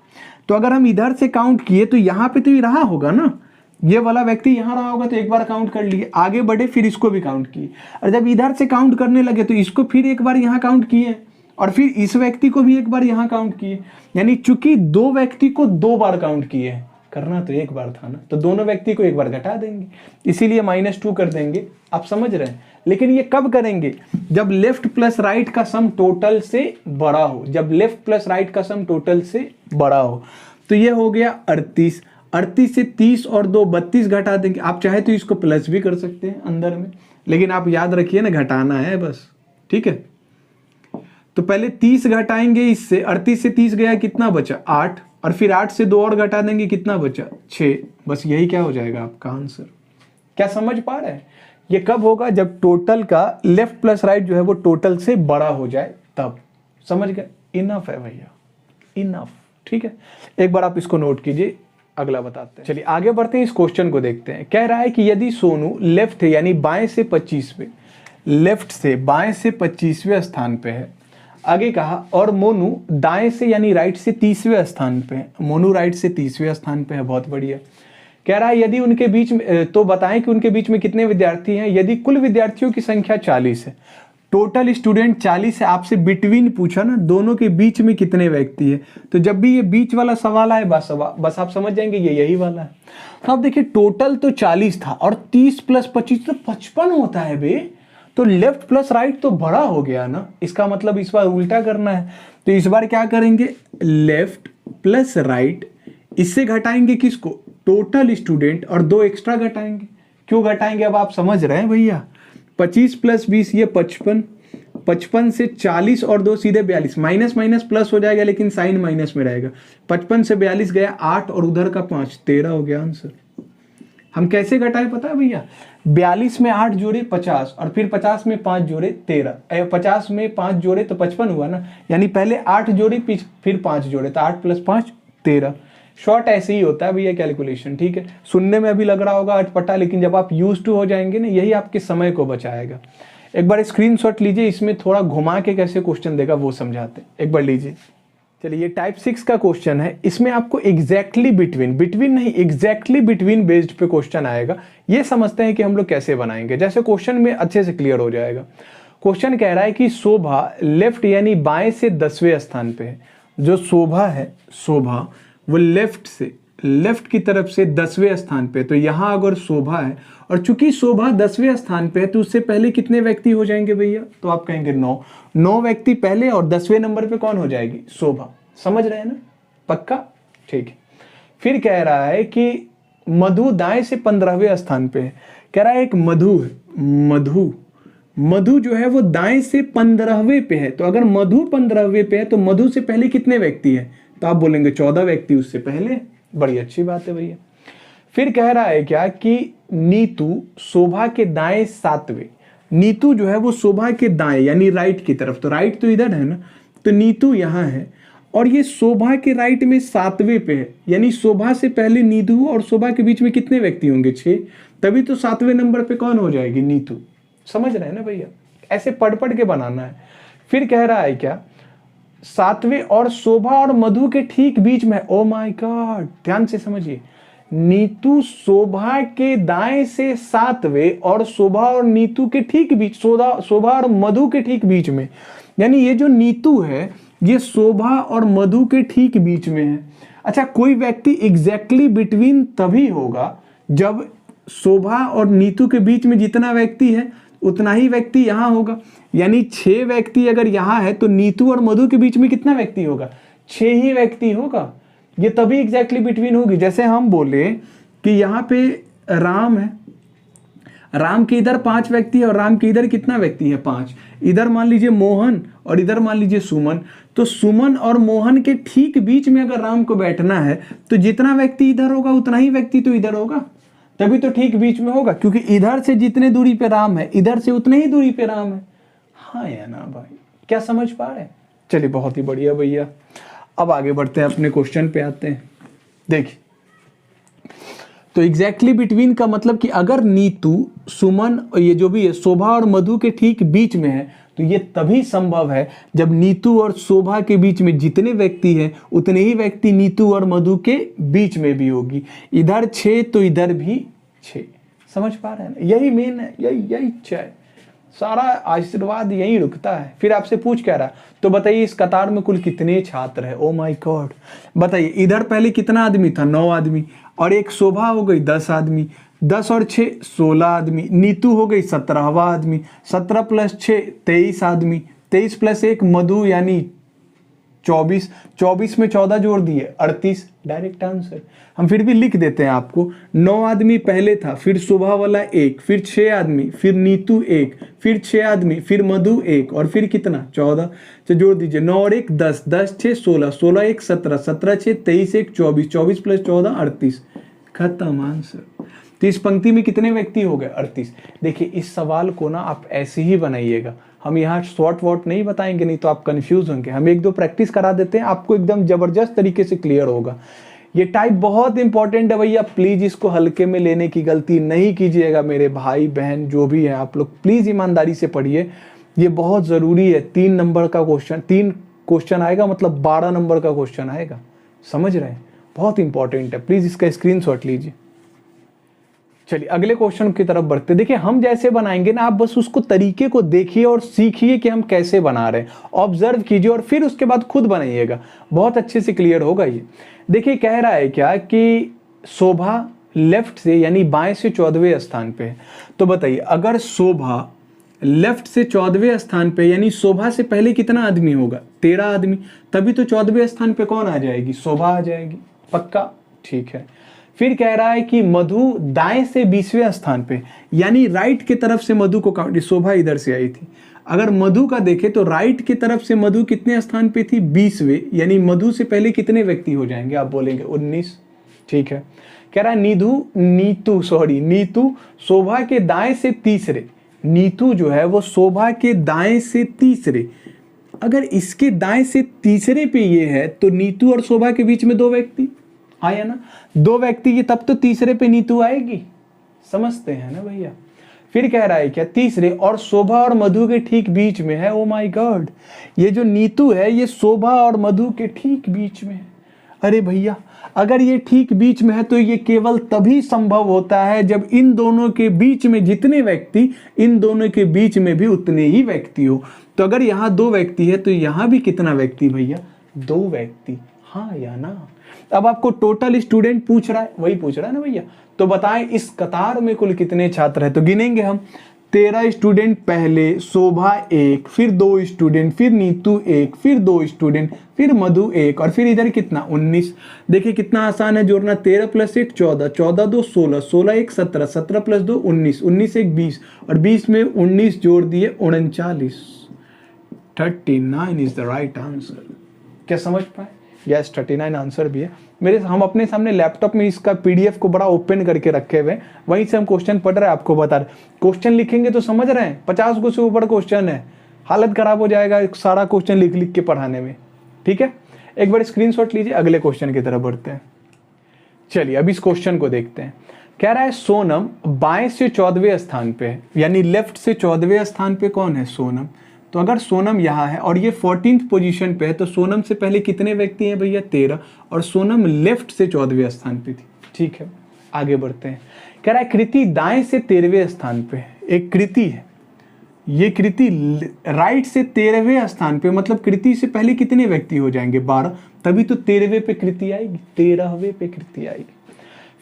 [SPEAKER 1] तो अगर हम इधर से काउंट किए तो यहाँ पे तो ये रहा होगा ना, ये वाला व्यक्ति यहाँ रहा होगा, तो एक बार काउंट कर लिए, आगे बढ़े फिर इसको भी काउंट किए, और जब इधर से काउंट करने लगे तो इसको फिर एक बार यहाँ काउंट किए, और फिर इस व्यक्ति को भी एक बार यहाँ काउंट किए। यानी चूंकि 2 व्यक्ति को 2 बार काउंट किए हैं, करना तो एक बार था ना, तो दोनों व्यक्ति को एक बार घटा देंगे, इसीलिए -2 कर देंगे। आप समझ रहे हैं? लेकिन ये कब करेंगे? जब लेफ्ट प्लस राइट का सम टोटल से बड़ा हो, जब लेफ्ट प्लस राइट का सम टोटल से बड़ा हो। तो ये हो गया 38, 38 से 30 और 2 32 घटा देंगे। आप चाहे तो इसको प्लस भी कर सकते हैं अंदर में, लेकिन आप याद रखिए ना, घटाना है बस, ठीक है। तो पहले 30 घटाएंगे इससे, 38 से 30 गया, कितना बचा 8, और फिर 8 से 2 और घटा देंगे, कितना बचा 6। बस यही क्या हो जाएगा आपका आंसर। क्या समझ पा रहे हैं? ये कब होगा? जब टोटल का लेफ्ट प्लस राइट जो है वो टोटल से बड़ा हो जाए, तब। समझ गए? इनफ है भैया, इनफ, ठीक है। एक बार आप इसको नोट कीजिए, अगला बताते हैं। चलिए आगे बढ़ते हैं, इस क्वेश्चन को देखते हैं। कह रहा है कि यदि सोनू लेफ्ट यानी बाएं से 25वें, लेफ्ट से बाएं से 25वें स्थान पे है, आगे कहा, और मोनू दाएं से यानी राइट से 30वें स्थान पे है। मोनू राइट से 30वें स्थान पे है, बहुत बढ़िया। कह रहा है यदि उनके बीच में, तो बताएं कि उनके बीच में कितने विद्यार्थी हैं। यदि कुल विद्यार्थियों की संख्या 40 है, टोटल स्टूडेंट 40 है, आपसे बिटवीन पूछा ना, दोनों के बीच में कितने व्यक्ति है। तो जब भी ये बीच वाला सवाल आए, बस आप समझ जाएंगे ये यही वाला है। तो आप देखिए, टोटल तो 40 था, और 30 + 25 तो 55 होता है बे। तो लेफ्ट प्लस राइट तो बड़ा हो गया ना, इसका मतलब इस बार उल्टा करना है। तो इस बार क्या करेंगे, लेफ्ट प्लस राइट, इससे घटाएंगे किसको, टोटल स्टूडेंट, और 2 एक्स्ट्रा घटाएंगे। क्यों घटाएंगे अब आप समझ रहे हैं भैया। 25 + 20 ये 55, 55 से 40 और 2 सीधे 42, माइनस माइनस प्लस हो जाएगा, लेकिन साइन माइनस में रहेगा। 55 से 42 गया 8, और उधर का 5, 13 हो गया आंसर। हम कैसे घटाए पता है भैया, 42 में 8 जोड़े 50, और फिर 50 में 5 जोड़े 13, 50 में 5 जोड़े तो 55 हुआ ना। यानी पहले 8 जोड़े फिर 5 जोड़े, तो 8 + 5 13। शॉर्ट ऐसे ही होता है भैया कैलकुलेशन, ठीक है। सुनने में अभी लग रहा होगा अटपटा, लेकिन जब आप यूज टू हो जाएंगे ना, यही आपके समय को बचाएगा। एक बार स्क्रीनशॉट लीजिए, इसमें थोड़ा घुमा के कैसे क्वेश्चन देगा वो समझाते हैं, एक बार लीजिए। चलिए, ये टाइप 6 का क्वेश्चन है। इसमें आपको एग्जैक्टली बिटवीन नहीं, एग्जैक्टली बिटवीन बेस्ड पे क्वेश्चन आएगा। ये समझते हैं कि हम लोग कैसे बनाएंगे, जैसे क्वेश्चन में अच्छे से क्लियर हो जाएगा। क्वेश्चन कह रहा है कि शोभा लेफ्ट यानी बाएं से 10वें स्थान पे है। जो शोभा है, शोभा वो लेफ्ट की तरफ से 10वें स्थान पे। तो यहां अगर शोभा है, और चूंकि शोभा 10वें स्थान पे है, तो उससे पहले कितने व्यक्ति हो जाएंगे भैया, तो आप कहेंगे 9 व्यक्ति पहले, और 10वें नंबर पे कौन हो जाएगी, शोभा। समझ रहे हैं ना, पक्का, ठीक है। फिर कह रहा है कि मधु दाएं से 15वें स्थान पे है। कह रहा है एक मधु है, मधु जो है वो दाएं से 15वें पे है। तो अगर मधु 15वें पे है, तो मधु से पहले कितने व्यक्ति है, तो आप बोलेंगे 14 व्यक्ति उससे पहले। बड़ी अच्छी बात है भैया। फिर कह रहा है क्या कि नीतू शोभा के दाएं 7वें, नीतू जो है वो शोभा के दाएं यानी राइट की तरफ, तो राइट तो इधर है ना, तो नीतू यहाँ है, और ये शोभा के राइट में 7वें पे है। यानी शोभा से पहले नीतू और शोभा के बीच में कितने व्यक्ति होंगे, 6, तभी तो 7वें नंबर पे कौन हो जाएगी, नीतू। समझ रहे हैं ना भैया, ऐसे पढ़ के बनाना है। फिर कह रहा है क्या, 7वें और शोभा और मधु के ठीक बीच में, ओ माय गॉड, ध्यान से समझिए, नीतू शोभा के दाएं से 7वें, और शोभा और नीतू के ठीक बीच, शोभा और मधु के ठीक बीच में। यानी ये जो नीतू है ये शोभा और मधु के ठीक बीच में है। अच्छा, कोई व्यक्ति एग्जैक्टली बिटवीन तभी होगा जब शोभा और नीतू के बीच में जितना व्यक्ति है उतना ही व्यक्ति यहाँ होगा। यानी 6 व्यक्ति अगर यहाँ है, तो नीतू और मधु के बीच में कितना व्यक्ति होगा, 6 ही व्यक्ति होगा। ये तभी एग्जैक्टली बिटवीन होगी। जैसे हम बोले कि यहाँ पे राम है, राम के इधर 5 व्यक्ति है और राम के इधर कितना व्यक्ति है 5। इधर मान लीजिए मोहन और इधर मान लीजिए सुमन। तो सुमन और मोहन के ठीक बीच में अगर राम को बैठना है तो जितना व्यक्ति इधर होगा उतना ही व्यक्ति तो इधर होगा, तभी तो ठीक बीच में होगा, क्योंकि इधर से जितने दूरी पे राम है इधर से उतने ही दूरी पे राम है। हाँ या ना भाई, क्या समझ पा रहे हैं? चलिए बहुत ही बढ़िया भैया। अब आगे बढ़ते हैं, अपने क्वेश्चन पे आते हैं। देखिए तो एग्जैक्टली बिटवीन का मतलब कि अगर नीतू, सुमन और ये जो भी है शोभा और मधु के ठीक बीच में है तो ये तभी संभव है जब नीतू और शोभा के बीच में जितने व्यक्ति हैं उतने ही व्यक्ति नीतू और मधु के बीच में भी होगी। इधर 6 तो इधर भी 6। समझ पा रहे हैं ना? यही मेन है, यही इच्छा है, सारा आशीर्वाद यही रुकता है। फिर आपसे पूछ क्या रहा, तो बताइए इस कतार में कुल कितने छात्र हैं? ओ माय गॉड, बताइए इधर पहले कितना आदमी था? 9 आदमी, और एक शोभा हो गई 10 आदमी, 10 और 6 16 आदमी, नीतू हो गई 17वां आदमी, 17 प्लस 6 23 आदमी, 23 प्लस 1 मधु यानी 24, 24 में 14 जोड़ दिए 38। Direct answer. हम फिर भी लिख देते हैं आपको, 9 आदमी पहले था, फिर शोभा वाला 1, फिर 6 आदमी, फिर नीतू 1, फिर 6 आदमी, फिर मधु 1 और फिर कितना 14। तो जोड़ दीजिए 9 और 1 10, 10 6 16, 16 1 17, 17 6 23 1 24, 24 प्लस 14 38। खत्म आंसर। तो इस पंक्ति में कितने व्यक्ति हो गए? 38। देखिए इस सवाल को ना आप ऐसे ही बनाइएगा, हम यहाँ शॉर्ट वॉट नहीं बताएंगे, नहीं तो आप कंफ्यूज होंगे। हम 1-2 प्रैक्टिस करा देते हैं, आपको एकदम जबरदस्त तरीके से क्लियर होगा। ये टाइप बहुत इंपॉर्टेंट है भैया, प्लीज इसको हल्के में लेने की गलती नहीं कीजिएगा मेरे भाई बहन जो भी है आप लोग, प्लीज ईमानदारी से पढ़िए, ये बहुत जरूरी है। 3 नंबर का क्वेश्चन, 3 क्वेश्चन आएगा मतलब 12 नंबर का क्वेश्चन आएगा, समझ रहे हैं? बहुत इंपॉर्टेंट है, प्लीज इसका स्क्रीनशॉट लीजिए। चलिए अगले क्वेश्चन की तरफ बढ़ते। देखिए हम जैसे बनाएंगे ना, आप बस उसको तरीके को देखिए और सीखिए कि हम कैसे बना रहे हैं, ऑब्जर्व कीजिए और फिर उसके बाद खुद बनाइएगा, बहुत अच्छे से क्लियर होगा ये। देखिए कह रहा है क्या कि शोभा लेफ्ट से यानी बाएं से 14वें स्थान पे है। तो बताइए अगर शोभा लेफ्ट से 14वें स्थान पे यानी शोभा से पहले कितना आदमी होगा? 13 आदमी, तभी तो 14वें स्थान पे कौन आ जाएगी? शोभा आ जाएगी, पक्का? ठीक है। फिर कह रहा है कि मधु दाएं से 20वें स्थान पे, यानी राइट की तरफ से मधु को काउंट, शोभा इधर से आई थी, अगर मधु का देखें तो राइट की तरफ से मधु कितने स्थान पे थी? 20वें, यानी मधु से पहले कितने व्यक्ति हो जाएंगे? आप बोलेंगे 19। ठीक है। कह रहा है नीतू शोभा के दाएं से तीसरे, नीतू जो है वो शोभा के दाएं से तीसरे, अगर इसके दाएं से तीसरे पे ये है तो नीतू और शोभा के बीच में 2 व्यक्ति आया ना, 2 व्यक्ति की, तब तो तीसरे पे नीतू आएगी, समझते हैं ना भैया? फिर कह रहा है क्या? तीसरे और शोभा और मधु के ठीक बीच में है। ओ माय गॉड, ये जो नीतू है ये शोभा और मधु के ठीक बीच में है। अरे भैया अगर ये ठीक बीच में है तो ये केवल तभी संभव होता है जब इन दोनों के बीच में जितने व्यक्ति, इन दोनों के बीच में भी उतने ही व्यक्ति हो। तो अगर यहाँ 2 व्यक्ति है तो यहाँ भी कितना व्यक्ति भैया? 2 व्यक्ति। हाँ या ना? अब आपको टोटल स्टूडेंट पूछ रहा है, वही पूछ रहा है ना भैया, तो बताएं इस कतार में कुल कितने छात्र हैं? तो गिनेंगे हम, 13 स्टूडेंट पहले, शोभा 1, फिर 2 स्टूडेंट, फिर नीतू 1, फिर 2 स्टूडेंट, फिर मधु 1 और फिर इधर कितना? 19। देखिए कितना आसान है जोड़ना, 13 प्लस 1 14, 14 2 16, 16 1 17, 17 प्लस 2 19, 19 1 20 और 20 में 19 जोड़ दिए 39। 39 इज द राइट आंसर। क्या समझ पाए? यस 39 आंसर भी है। हम अपने सामने लैपटॉप में इसका पीडीएफ को बड़ा ओपन करके रखे हुए, वहीं से हम क्वेश्चन पढ़ रहे हैं, आपको बता रहे। क्वेश्चन लिखेंगे तो समझ रहे हैं 50 को से ऊपर क्वेश्चन है, हालत खराब हो जाएगा सारा क्वेश्चन लिख लिख के पढ़ाने में। ठीक है, एक बार स्क्रीनशॉट लीजिए, अगले क्वेश्चन की तरफ बढ़ते हैं। चलिए अब इस क्वेश्चन को देखते हैं। कह रहा है सोनम बाएं से 14वें स्थान पे है, यानी लेफ्ट से 14वें स्थान पे कौन है? सोनम। तो अगर सोनम यहाँ है और ये 14th पोजीशन पे है तो सोनम से पहले कितने व्यक्ति हैं भैया? 13, और सोनम लेफ्ट से 14वें स्थान पे थी। ठीक है, आगे बढ़ते हैं। कह रहा है कृति दाएं से 13वें स्थान पे है। एक कृति है, ये कृति राइट से 13वें स्थान पे, मतलब कृति से पहले कितने व्यक्ति हो जाएंगे? 12, तभी तो 13वें पे कृति आएगी, 13वें पे कृति आएगी।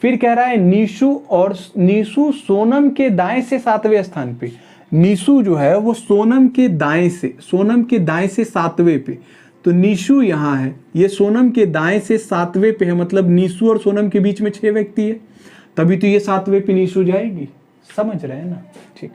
[SPEAKER 1] फिर कह रहा है नीशु सोनम के दाएं से 7वें स्थान पे। नीशु जो है वो सोनम के दाएं से 7वें पे, तो नीशु यहाँ है, ये सोनम के दाएं से 7वें पे है, मतलब नीशु और सोनम के बीच में 6 व्यक्ति है, तभी तो ये 7वें पे नीशु जाएगी। समझ रहे हैं ना? ठीक।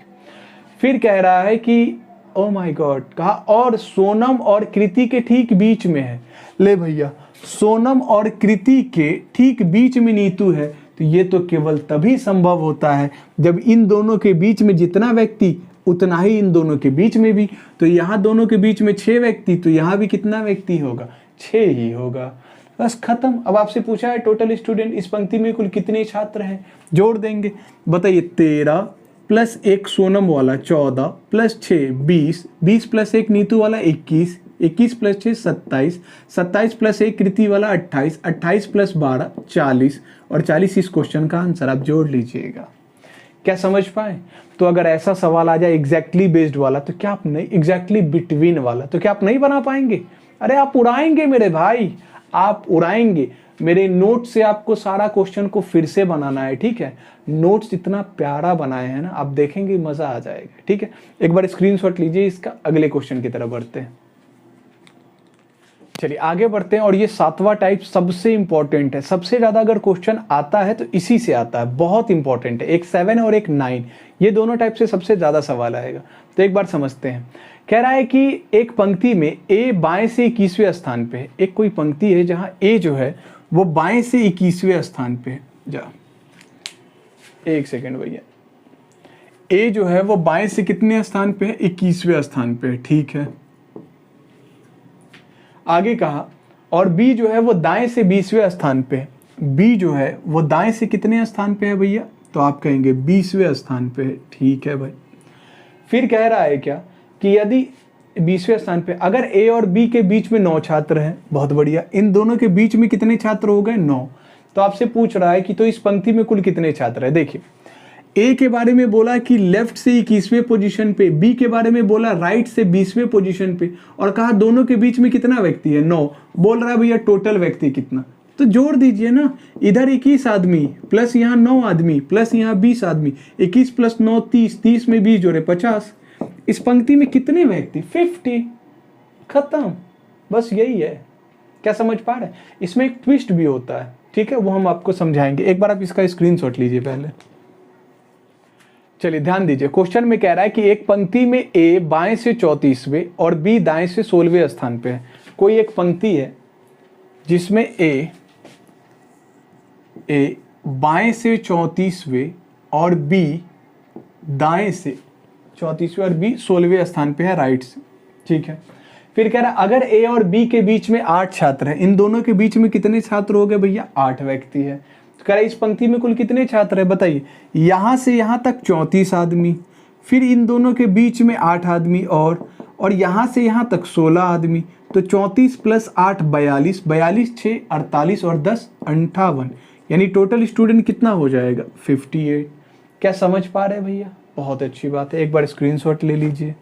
[SPEAKER 1] फिर कह रहा है कि ओ माय गॉड, कहा और सोनम और कृति के ठीक बीच में है। ले भैया, सोनम और कृति के ठीक बीच में नीतू है, तो ये तो केवल तभी संभव होता है जब इन दोनों के बीच में जितना व्यक्ति उतना ही इन दोनों के बीच में भी। तो यहाँ दोनों के बीच में 6 व्यक्ति, तो यहाँ भी कितना व्यक्ति होगा? 6 ही होगा। बस खत्म। अब आपसे पूछा है टोटल स्टूडेंट इस पंक्ति में कुल कितने छात्र हैं, जोड़ देंगे। बताइए 13 प्लस 1 सोनम वाला 14 प्लस 6 20, 20 प्लस 1 नीतू वाला 21, 21 प्लस 6 27, 27 प्लस 1 कृति वाला 28, 28 प्लस 12 40, और 40 इस क्वेश्चन का आंसर। आप जोड़ लीजिएगा। क्या समझ पाए? तो अगर ऐसा सवाल आ जाए एग्जैक्टली बेस्ड वाला, तो क्या आप नहीं, एग्जैक्टली बिटवीन वाला, तो क्या आप नहीं बना पाएंगे? अरे आप उड़ाएंगे मेरे भाई, आप उड़ाएंगे। मेरे नोट से आपको सारा क्वेश्चन को फिर से बनाना है, ठीक है? नोट्स इतना प्यारा बनाए हैं ना, आप देखेंगे मजा आ जाएगा, ठीक है? एक बार स्क्रीनशॉट लीजिए इसका, अगले क्वेश्चन की तरफ बढ़ते हैं। चलिए आगे बढ़ते हैं। और ये 7वां टाइप सबसे इंपॉर्टेंट है, सबसे ज्यादा अगर क्वेश्चन आता है तो इसी से आता है, बहुत इंपॉर्टेंट है। एक 7 और एक 9, ये दोनों टाइप से सबसे ज्यादा सवाल आएगा। तो एक बार समझते हैं। कह रहा है कि एक पंक्ति में ए बाएं से 21वें स्थान पे है। एक कोई पंक्ति है जहां ए जो है वो बाएं से 21वें स्थान पे है। जा एक सेकेंड भैया, ए जो है वो बाएं से कितने स्थान पे है? 21वें स्थान पे है, ठीक है। आगे कहा और बी जो है वो दाएं से 20वें स्थान पे है। बी जो है वो दाएं से कितने स्थान पे है भैया? तो आप कहेंगे 20वें स्थान पे है, ठीक है भाई। फिर कह रहा है क्या कि यदि 20वें स्थान पे अगर ए और बी के बीच में 9 छात्र हैं, बहुत बढ़िया, इन दोनों के बीच में कितने छात्र हो गए? 9। तो आपसे पूछ रहा है कि तो इस पंक्ति में कुल कितने छात्र है? देखिए, ए के बारे में बोला कि लेफ्ट से 21वें पोजीशन पे, बी के बारे में बोला राइट से 20वें पोजीशन पे, और कहा दोनों के बीच में कितना व्यक्ति है? 9। बोल रहा है भैया टोटल व्यक्ति कितना? तो जोड़ दीजिए ना, इधर 21 आदमी प्लस यहाँ 9 आदमी प्लस यहाँ 20 आदमी, 21 प्लस 9 30, 30 में 20 जोड़े 50। इस पंक्ति में कितने व्यक्ति? 50। खत्म, बस यही है। क्या समझ पा रहे हैं? इसमें एक ट्विस्ट भी होता है, ठीक है, वो हम आपको समझाएंगे। एक बार आप इसका स्क्रीनशॉट लीजिए पहले। चलिए ध्यान दीजिए, क्वेश्चन में कह रहा है कि एक पंक्ति में ए बाएं से 34वें और बी दाएं से 16वें स्थान पे है। कोई एक पंक्ति है जिसमें ए बाएं से 34वें और बी दाएं से 34वें और बी 16वें स्थान पे है राइट से, ठीक है। फिर कह रहा है अगर ए और बी के बीच में 8 छात्र हैं, इन दोनों के बीच में कितने छात्र हो गए भैया? 8 व्यक्ति है। तो कह रहा है इस पंक्ति में कुल कितने छात्र है? बताइए, यहां से यहां तक 34 आदमी, फिर इन दोनों के बीच में 8 आदमी और यहां से यहां तक 16 आदमी। तो 34 प्लस 8 42, 42 6 48 और 10 58, यानी टोटल स्टूडेंट कितना हो जाएगा? 58। क्या समझ पा रहे हैं भैया? बहुत अच्छी बात है। एक बार स्क्रीनशॉट ले लीजिए।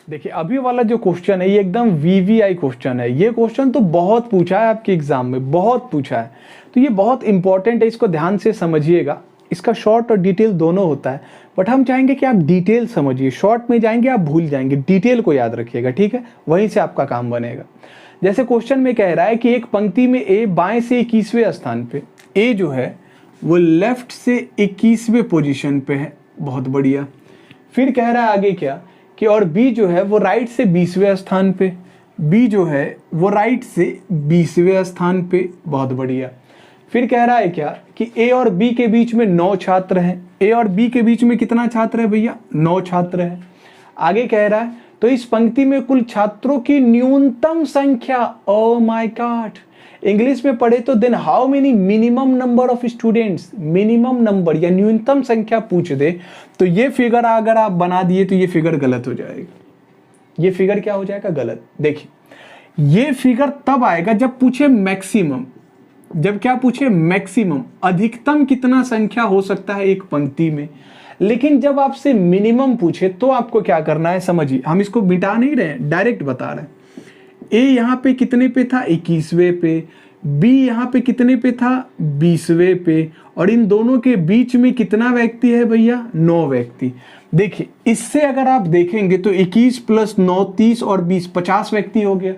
[SPEAKER 1] देखिए अभी वाला जो क्वेश्चन है ये एकदम वीवीआई क्वेश्चन है। ये क्वेश्चन तो बहुत पूछा है आपके एग्जाम में, बहुत पूछा है, तो ये बहुत इंपॉर्टेंट है, इसको ध्यान से समझिएगा। इसका शॉर्ट और डिटेल दोनों होता है, बट हम चाहेंगे कि आप डिटेल समझिए। शॉर्ट में जाएंगे आप भूल जाएंगे, डिटेल को याद रखिएगा, ठीक है, वहीं से आपका काम बनेगा। जैसे क्वेश्चन में कह रहा है कि एक पंक्ति में ए बाएं से 21वें स्थान पे, ए जो है वो लेफ्ट से 21वें पोजीशन पे है, बहुत बढ़िया। फिर कह रहा है आगे क्या कि और बी जो है वो राइट से 20वें स्थान पे, बी जो है वो राइट से 20वें स्थान पे, बहुत बढ़िया। फिर कह रहा है क्या कि ए और बी के बीच में 9 छात्र हैं। ए और बी के बीच में कितना छात्र है भैया? 9 छात्र है। आगे कह रहा है तो इस पंक्ति में कुल छात्रों की न्यूनतम संख्या, ओ माय गॉड, इंग्लिश में पढ़े तो then how many minimum number of students, minimum number या न्यूनतम संख्या पूछ दे तो ये फिगर अगर आप बना दिए तो ये फिगर गलत हो जाएगा। ये फिगर क्या हो जाएगा? गलत। देखिए ये फिगर तब आएगा जब पूछे मैक्सिमम, जब क्या पूछे? मैक्सिमम, अधिकतम कितना संख्या हो सकता है एक पंक्ति में। लेकिन जब आपसे मिनिमम पूछे तो आपको क्या करना है समझिए, हम इसको मिटा नहीं रहे हैं, डायरेक्ट बता रहे हैं। ए यहाँ पे कितने पे था? 21वें पे। बी यहाँ पे कितने पे था? 20वें पे। और इन दोनों के बीच में कितना व्यक्ति है भैया? 9 व्यक्ति। देखिए इससे अगर आप देखेंगे तो 21 प्लस 9 30 और 20 50 व्यक्ति हो गया।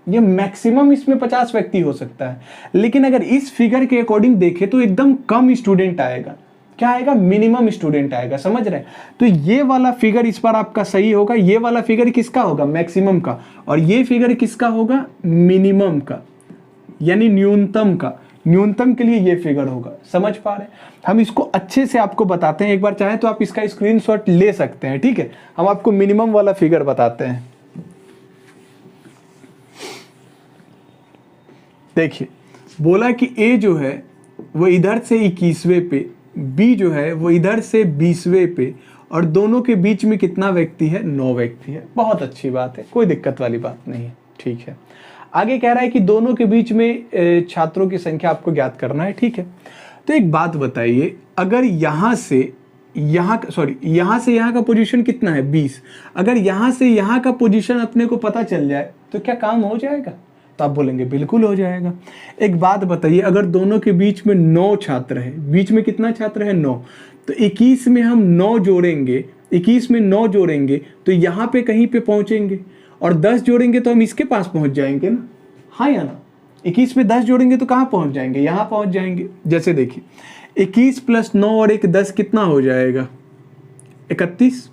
[SPEAKER 1] ये मैक्सिमम इसमें 50 व्यक्ति हो सकता है। लेकिन अगर इस फिगर के अकॉर्डिंग देखें तो एकदम कम स्टूडेंट आएगा। क्या आएगा? मिनिमम स्टूडेंट आएगा। समझ रहे हैं? तो ये वाला फिगर इस बार आपका सही होगा। ये वाला फिगर किसका होगा? मैक्सिमम का। और ये फिगर किसका होगा? मिनिमम का, यानी न्यूनतम का। न्यूनतम के लिए ये फिगर होगा। समझ पा रहे हैं? हम इसको अच्छे से आपको बताते हैं। एक बार चाहे तो आप इसका स्क्रीनशॉट ले सकते हैं, ठीक है। हम आपको मिनिमम वाला फिगर बताते हैं। देखिए, बोला कि ए जो है वो इधर से 21वें पे, बी जो है वो इधर से 20वें पे, और दोनों के बीच में कितना व्यक्ति है? 9 व्यक्ति है। बहुत अच्छी बात है, कोई दिक्कत वाली बात नहीं है, ठीक है। आगे कह रहा है कि दोनों के बीच में छात्रों की संख्या आपको ज्ञात करना है, ठीक है। तो एक बात बताइए, अगर यहाँ से यहाँ का पोजीशन कितना है? 20। अगर यहाँ से यहाँ का पोजीशन अपने को पता चल जाए तो क्या काम हो जाएगा? तो आप बोलेंगे बिल्कुल हो जाएगा। एक बात बताइए, अगर दोनों के बीच में 9 छात्र हैं, बीच में कितना छात्र है? 9। तो 21 में हम 9 जोड़ेंगे, 21 में 9 जोड़ेंगे तो यहाँ पे कहीं पे पहुँचेंगे, और 10 जोड़ेंगे तो हम इसके पास पहुँच जाएंगे ना, हाँ या ना? 21 में 10 जोड़ेंगे तो कहाँ पहुँच जाएंगे? यहाँ पहुँच जाएंगे। जैसे देखिए, 21 प्लस 9 और 1 10 कितना हो जाएगा? 31।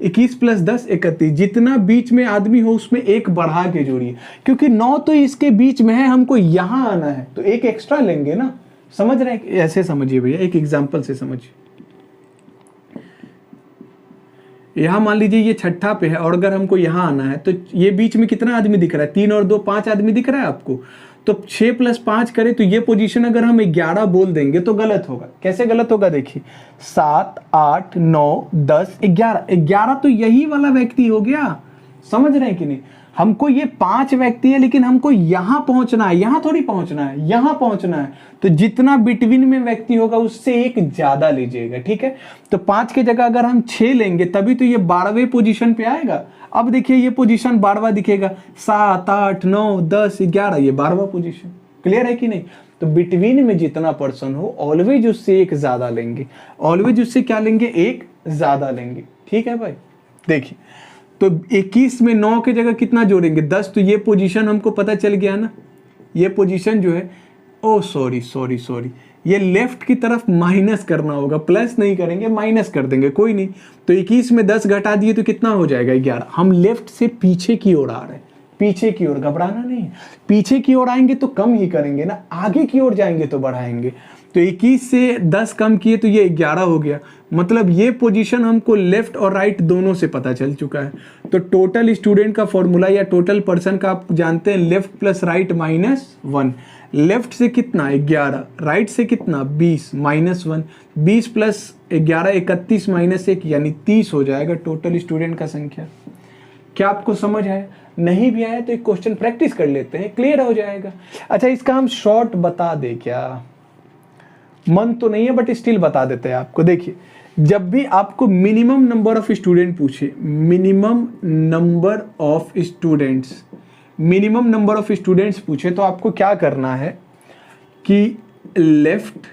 [SPEAKER 1] 21 प्लस 10 31। जितना बीच में आदमी हो उसमें एक बढ़ा के जोड़िए, क्योंकि 9 तो इसके बीच में है, हमको यहाँ आना है तो एक एक्स्ट्रा लेंगे ना। समझ रहे हैं? ऐसे समझिए भैया, एक एग्जांपल से समझिए। यहाँ मान लीजिए ये छठा पे है, और अगर हमको यहाँ आना है तो ये बीच में कितना आदमी दिख रहा है? 3 और 2 5 आदमी दिख रहा है आपको। तो 6 प्लस 5 करें तो ये पोजीशन अगर हम 11 बोल देंगे तो गलत होगा। कैसे गलत होगा? देखिए, 7 8 9 10 11, 11 तो यही वाला व्यक्ति हो गया। समझ रहे हैं कि नहीं? हमको ये 5 व्यक्ति है, लेकिन हमको यहाँ पहुंचना है, यहाँ थोड़ी पहुंचना है, यहाँ पहुंचना है। तो जितना बिटवीन में व्यक्ति होगा उससे एक ज्यादा लीजिएगा, ठीक है। तो 5 की जगह अगर हम 6 लेंगे तभी तो ये 12वें पोजीशन पे आएगा। अब देखिए ये पोजीशन 12वां दिखेगा, 7 8 9 10 11, ये 12वां पोजीशन। क्लियर है कि नहीं? तो बिटवीन में जितना पर्सन हो ऑलवेज उससे एक ज्यादा लेंगे, ऑलवेज उससे क्या लेंगे? एक ज्यादा लेंगे, ठीक है भाई। देखिए, तो 21 में 9 की जगह कितना जोड़ेंगे? 10। तो ये पोजीशन हमको पता चल गया ना, ये पोजीशन जो है, ओ सॉरी, ये लेफ्ट की तरफ माइनस करना होगा, प्लस नहीं करेंगे, माइनस कर देंगे, कोई नहीं। तो 21 में 10 घटा दिए तो कितना हो जाएगा? 11। हम लेफ्ट से पीछे की ओर आ रहे हैं, पीछे की ओर। घबराना नहीं है, पीछे की ओर आएंगे तो कम ही करेंगे ना, आगे की ओर जाएंगे तो बढ़ाएंगे। तो 21 से 10 कम किए तो ये 11 हो गया। मतलब ये पोजीशन हमको लेफ्ट और राइट दोनों से पता चल चुका है। तो टोटल स्टूडेंट का फॉर्मूला या टोटल पर्सन का आप जानते हैं, left plus right minus 1। Left से कितना? 11, राइट से कितना? 20 माइनस 1। 20 प्लस 11 31 माइनस 1 यानी 30 हो जाएगा टोटल स्टूडेंट का संख्या। क्या आपको समझ आया? नहीं भी आया तो एक क्वेश्चन प्रैक्टिस कर लेते हैं, क्लियर हो जाएगा। अच्छा, इसका हम शॉर्ट बता दे क्या? मन तो नहीं है बट स्टिल बता देते हैं आपको। देखिए, जब भी आपको मिनिमम नंबर ऑफ स्टूडेंट पूछे, मिनिमम नंबर ऑफ स्टूडेंट्स पूछे तो आपको क्या करना है कि लेफ्ट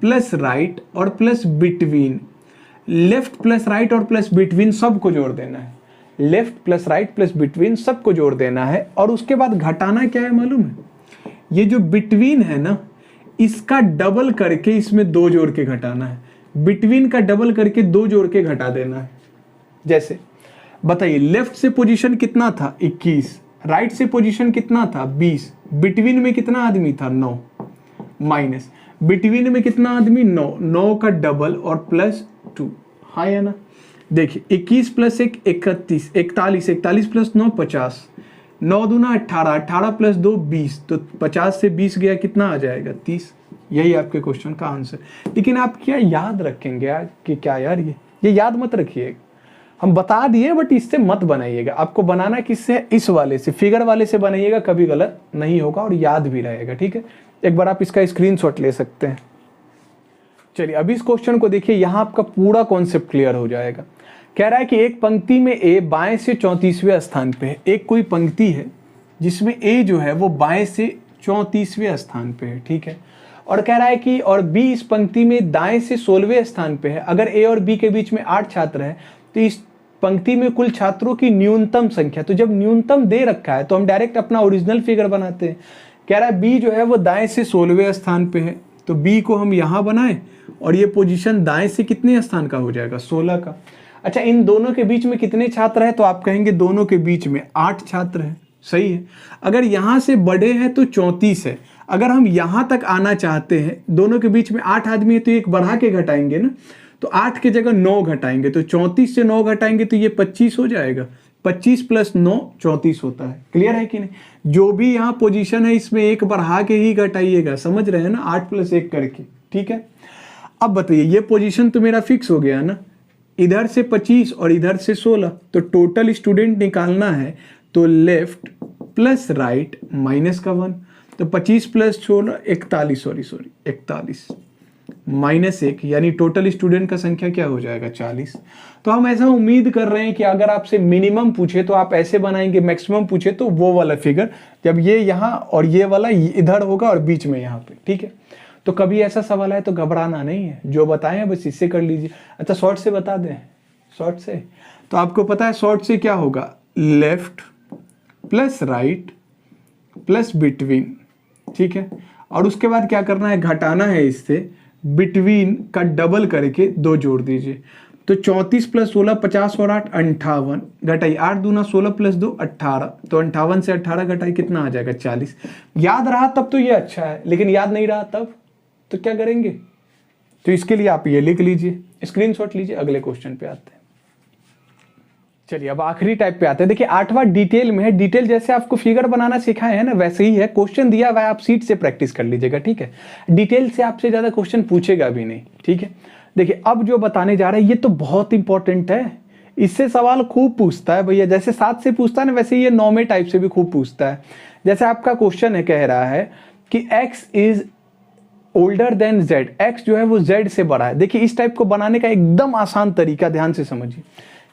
[SPEAKER 1] प्लस राइट और plus between, left plus right और प्लस बिटवीन सबको जोड़ देना है। Left plus right plus between सबको जोड़ देना है, और उसके बाद घटाना क्या है मालूम है? ये जो बिटवीन है ना, इसका डबल करके इसमें 2 जोड़ के घटाना है। बिटवीन का डबल करके 2 जोड़ के घटा देना है। जैसे बताइए, लेफ्ट से पोजीशन कितना था? 21। राइट से पोजीशन कितना था? 20। बिटवीन में कितना आदमी था? 9 माइनस बिटवीन में कितना आदमी? 9। 9 का डबल और प्लस 2, हाँ या ना? देखिए, 21 प्लस 1 31, 41, 41 प्लस 9 50, 9 दूना 18, 18 प्लस 2 20। तो 50 से 20 गया, कितना आ जाएगा? 30। यही आपके क्वेश्चन का आंसर। लेकिन आप क्या याद रखेंगे आज कि क्या यार, ये याद मत रखिएगा, हम बता दिए बट इससे मत बनाइएगा। आपको बनाना किससे? इस वाले से, फिगर वाले से बनाइएगा, कभी गलत नहीं होगा और याद भी रहेगा, ठीक है। एक बार आप इसका स्क्रीनशॉट ले सकते हैं। चलिए, अभी इस क्वेश्चन को देखिए, यहाँ आपका पूरा कॉन्सेप्ट क्लियर हो जाएगा। कह रहा है कि एक पंक्ति में ए बाएं से 34वें स्थान पे है। एक कोई पंक्ति है जिसमें ए जो है वो बाएं से 34वें स्थान पे है, ठीक है। और कह रहा है कि और बी इस पंक्ति में दाएं से 16वें स्थान पे है। अगर ए और बी के बीच में 8 छात्र हैं तो इस पंक्ति में कुल छात्रों की न्यूनतम संख्या। तो जब न्यूनतम दे रखा है तो हम डायरेक्ट अपना ओरिजिनल फिगर बनाते हैं। कह रहा है बी जो है वो दाएं से 16वें स्थान पे है, तो बी को हम यहाँ बनाएं और ये पोजीशन दाएं से कितने स्थान का हो जाएगा, 16 का। अच्छा, इन दोनों के बीच में कितने छात्र हैं, तो आप कहेंगे दोनों के बीच में 8 छात्र हैं। सही है। अगर यहाँ से बड़े हैं तो 34 है। अगर हम यहाँ तक आना चाहते हैं, दोनों के बीच में 8 आदमी है तो एक बढ़ा के घटाएंगे ना, तो 8 की जगह 9 घटाएंगे, तो 34 से 9 घटाएंगे तो ये 25 हो जाएगा। 25 प्लस 9 34 होता है। क्लियर है कि नहीं? जो भी यहाँ पोजीशन है इसमें एक बढ़ा के ही घटाइएगा, समझ रहे हैं ना, 8 प्लस 1 करके। ठीक है, अब बताइए ये पोजीशन तो मेरा फिक्स हो गया ना, इधर से 25 और इधर से 16, तो टोटल स्टूडेंट निकालना है तो लेफ्ट प्लस राइट माइनस का 1, तो 25 प्लस 16 41, सॉरी 41 माइनस 1, यानी टोटल स्टूडेंट का संख्या क्या हो जाएगा, 40। तो हम ऐसा उम्मीद कर रहे हैं कि अगर आपसे मिनिमम पूछे तो आप ऐसे बनाएंगे, मैक्सिमम पूछे तो वो वाला फिगर, जब ये यहाँ और ये वाला इधर होगा और बीच में यहाँ पे। ठीक है, तो कभी ऐसा सवाल आए तो घबराना नहीं है, जो बताए हैं बस इससे कर लीजिए। अच्छा, शॉर्ट से बता दें, शॉर्ट से तो आपको पता है शॉर्ट से क्या होगा, left plus right plus between. ठीक है, और उसके बाद क्या करना है, घटाना है इससे, बिटवीन का डबल करके 2 जोड़ दीजिए, तो 34 प्लस 16 50 और 8 58, घटाई 8 दूना 16 प्लस 2 18, तो 58 से 18 घटाई कितना आ जाएगा, 40। याद रहा तब तो ये अच्छा है, लेकिन याद नहीं रहा तब तो क्या करेंगे, तो इसके लिए आप ये लिख लीजिए, स्क्रीनशॉट लीजिए। अगले क्वेश्चन पे आते हैं। चलिए अब आखिरी टाइप पे आते हैं। देखिए 8वां डिटेल में है। डिटेल जैसे आपको फिगर बनाना सिखाए हैं ना, वैसे ही है। क्वेश्चन दिया हुआ है, आप सीट से प्रैक्टिस कर लीजिएगा। ठीक है, डिटेल से आपसे ज्यादा क्वेश्चन पूछेगा भी नहीं। ठीक है, देखिए अब जो बताने जा रहे हैं ये तो बहुत इंपॉर्टेंट है, इससे सवाल खूब पूछता है भैया। जैसे 7 से पूछता है ना, वैसे ये 9वें टाइप से भी खूब पूछता है। जैसे आपका क्वेश्चन है, कह रहा है कि x is older than z, x जो है वो z से बड़ा है। देखिए इस टाइप को बनाने का एकदम आसान तरीका, ध्यान से समझिए।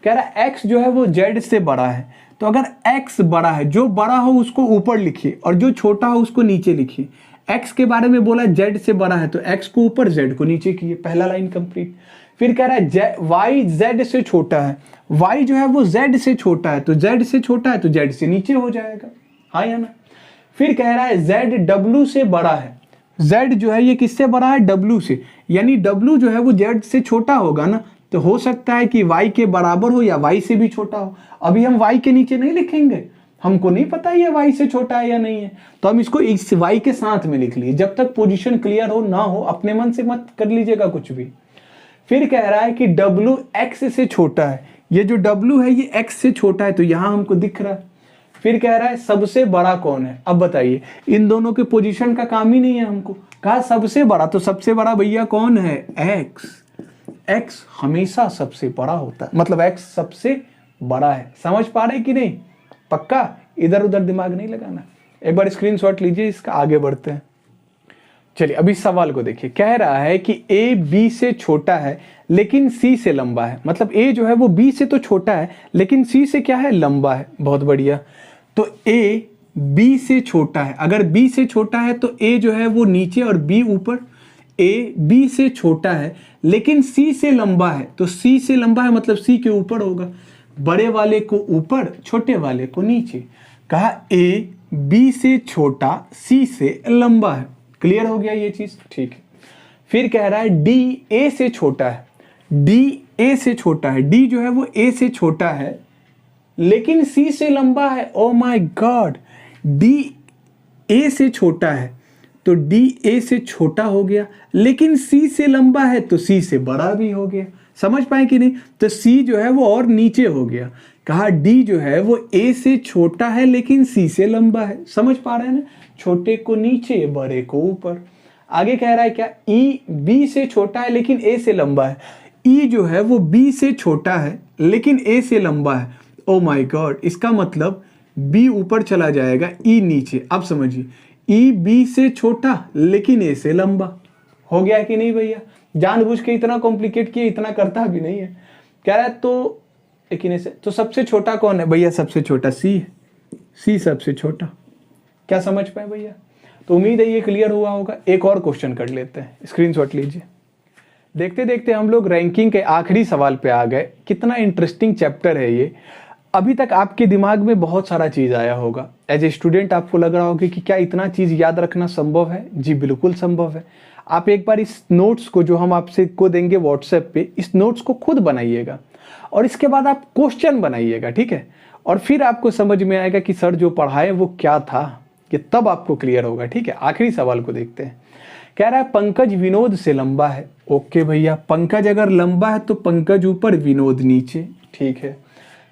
[SPEAKER 1] कह रहा है x जो है वो z से बड़ा है, तो अगर x बड़ा है, जो बड़ा हो उसको ऊपर लिखिए और जो छोटा हो उसको नीचे लिखिए। x के बारे में बोला z से बड़ा है, तो x को ऊपर z को नीचे किए, पहला लाइन कंप्लीट। फिर कह रहा है y z से छोटा है, y जो है वो z से छोटा है, तो z से छोटा है तो z से नीचे हो जाएगा, हाँ या ना। फिर कह रहा है z w से बड़ा है, z जो है ये किससे बड़ा है, w से, यानी w जो है वो z से छोटा होगा ना, तो हो सकता है कि y के बराबर हो या y से भी छोटा हो। अभी हम y के नीचे नहीं लिखेंगे, हमको नहीं पता ये y से छोटा है या नहीं है, तो हम इसको इस y के साथ में लिख लिए। जब तक पोजीशन क्लियर हो ना हो, अपने मन से मत कर लीजिएगा कुछ भी। फिर कह रहा है कि w x से छोटा है, ये जो w है ये x से छोटा है, तो यहां हमको दिख रहा है। फिर कह रहा है सबसे बड़ा कौन है। अब बताइए, इन दोनों के पोजीशन का काम ही नहीं है हमको, कहा सबसे बड़ा, तो सबसे बड़ा भैया कौन है, x। x हमेशा सबसे बड़ा होता है, मतलब x सबसे बड़ा है। समझ पा रहे कि नहीं, पक्का, इधर उधर दिमाग नहीं लगाना। एक बार स्क्रीनशॉट लीजिए इसका, आगे बढ़ते हैं। चलिए अभी सवाल को देखिए। कह रहा है कि a b से छोटा है लेकिन c से लंबा है, मतलब a जो है वो b से तो छोटा है लेकिन c से क्या है, लंबा है। बहुत बढ़िया, तो a b से छोटा है। अगर b से छोटा है तो a जो है वो नीचे और b ऊपर। a b से छोटा है लेकिन c से लंबा है, तो c से लंबा है मतलब c के ऊपर होगा। बड़े वाले को ऊपर, छोटे वाले को नीचे। कहा a b से छोटा c से लंबा है। क्लियर हो गया ये चीज, ठीक है। फिर कह रहा है d a से छोटा है, d a से छोटा है, d जो है वो a से छोटा है लेकिन c से लंबा है। Oh my God, d a से छोटा है तो d a से छोटा हो गया, लेकिन c से लंबा है तो c से बड़ा भी हो गया। समझ पाए कि नहीं, तो c जो है वो और नीचे हो गया। कहा d जो है वो a से छोटा है लेकिन c से लंबा है। समझ पा रहे हैं ना, छोटे को नीचे, बड़े को ऊपर। आगे कह रहा है क्या, e b से छोटा है लेकिन a से लंबा है। e जो है वो b से छोटा है लेकिन a से लंबा है। ओ माय गॉड, इसका मतलब b ऊपर चला जाएगा, e नीचे। अब समझिए, e b से छोटा लेकिन a से लंबा। हो गया कि नहीं भैया, जानबूझ के इतना कॉम्प्लिकेट किया, इतना करता भी नहीं है। कह रहा है तो लेकिन ऐसे, तो सबसे छोटा कौन है भैया, सबसे छोटा c है, c सबसे छोटा। क्या समझ पाए भैया, तो उम्मीद है ये क्लियर हुआ होगा। एक और क्वेश्चन कर लेते हैं, स्क्रीनशॉट लीजिए। देखते देखते हम लोग रैंकिंग के आखिरी सवाल पे आ गए। कितना इंटरेस्टिंग चैप्टर है ये। अभी तक आपके दिमाग में बहुत सारा चीज़ आया होगा। एज ए स्टूडेंट आपको लग रहा होगा कि क्या इतना चीज़ याद रखना संभव है? जी बिल्कुल संभव है। आप एक बार इस नोट्स को जो हम आपसे को देंगे व्हाट्सएप पे, इस नोट्स को खुद बनाइएगा और इसके बाद आप क्वेश्चन बनाइएगा, ठीक है? और फिर आपको समझ में आएगा कि सर जो पढ़ाए वो क्या था, कि तब आपको क्लियर होगा, ठीक है? आखिरी सवाल को देखते हैं। कह रहा है पंकज विनोद से लंबा है। ओके भैया, पंकज अगर लंबा है तो पंकज ऊपर विनोद नीचे, ठीक है।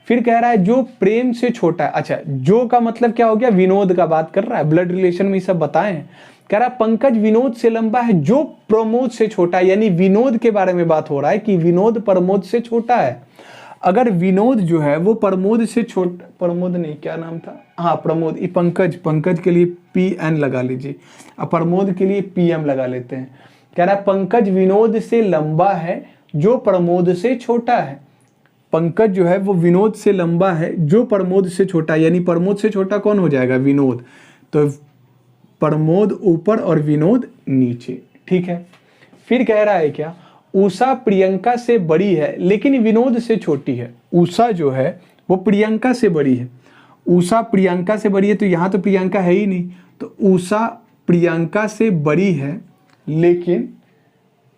[SPEAKER 1] फिर कह रहा है जो प्रेम से छोटा है। अच्छा, जो का मतलब क्या हो गया? विनोद का बात कर रहा है, ब्लड रिलेशन में ये सब बताए हैं। कह रहा है पंकज विनोद से लंबा है जो प्रमोद से छोटा है, यानी विनोद के बारे में बात हो रहा है कि विनोद प्रमोद से छोटा है। अगर विनोद जो है वो प्रमोद से छोटा, प्रमोद नहीं, क्या नाम था, हाँ प्रमोद, ये पंकज, पंकज के लिए PN लगा लीजिए, अब प्रमोद के लिए PM लगा लेते हैं। कह रहा है पंकज विनोद से लंबा है जो प्रमोद से छोटा है। पंकज जो है वो विनोद से लंबा है जो प्रमोद से छोटा है, यानी प्रमोद से छोटा कौन हो जाएगा? विनोद। तो प्रमोद ऊपर और विनोद नीचे, ठीक है। फिर कह रहा है क्या? उषा प्रियंका से बड़ी है लेकिन विनोद से छोटी है। उषा जो है वो प्रियंका से बड़ी है, उषा प्रियंका से बड़ी है, तो यहाँ तो प्रियंका है ही नहीं, तो उषा प्रियंका से बड़ी है लेकिन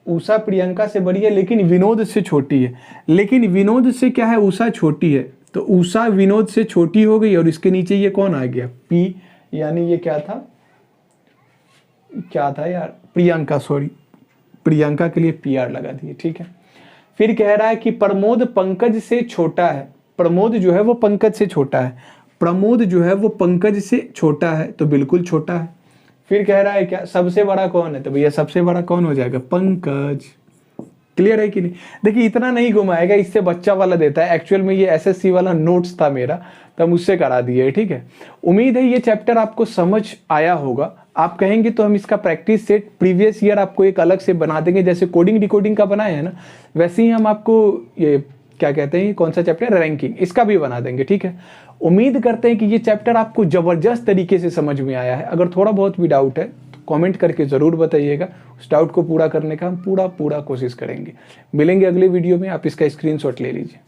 [SPEAKER 1] उषा प्रियंका से बड़ी है लेकिन विनोद से छोटी है। लेकिन विनोद से क्या है? उषा छोटी है, तो उषा विनोद से छोटी हो गई और इसके नीचे ये कौन आ गया? P, यानी ये क्या था, क्या था यार? प्रियंका, सॉरी, प्रियंका के लिए PR लगा दिए, ठीक है। फिर कह रहा है कि प्रमोद पंकज से छोटा है। प्रमोद जो है वो पंकज से छोटा है, प्रमोद जो है वो पंकज से छोटा है, तो बिल्कुल छोटा है। फिर कह रहा है क्या? सबसे बड़ा कौन है? तो भैया सबसे बड़ा कौन हो जाएगा? पंकज। क्लियर है कि नहीं? देखिए इतना नहीं घुमाएगा, इससे बच्चा वाला देता है। एक्चुअल में ये SSC वाला नोट्स था मेरा, तो हम उससे करा दिए, ठीक है। उम्मीद है ये चैप्टर आपको समझ आया होगा। आप कहेंगे तो हम इसका प्रैक्टिस सेट प्रीवियस ईयर आपको एक अलग से बना देंगे, जैसे कोडिंग डिकोडिंग का बनाए है ना, वैसे ही हम आपको ये क्या कहते हैं, कौन सा चैप्टर, रैंकिंग, इसका भी बना देंगे, ठीक है। उम्मीद करते हैं कि ये चैप्टर आपको जबरदस्त तरीके से समझ में आया है। अगर थोड़ा बहुत भी डाउट है तो कमेंट करके ज़रूर बताइएगा, उस डाउट को पूरा करने का हम पूरा कोशिश करेंगे। मिलेंगे अगले वीडियो में, आप इसका स्क्रीनशॉट ले लीजिए।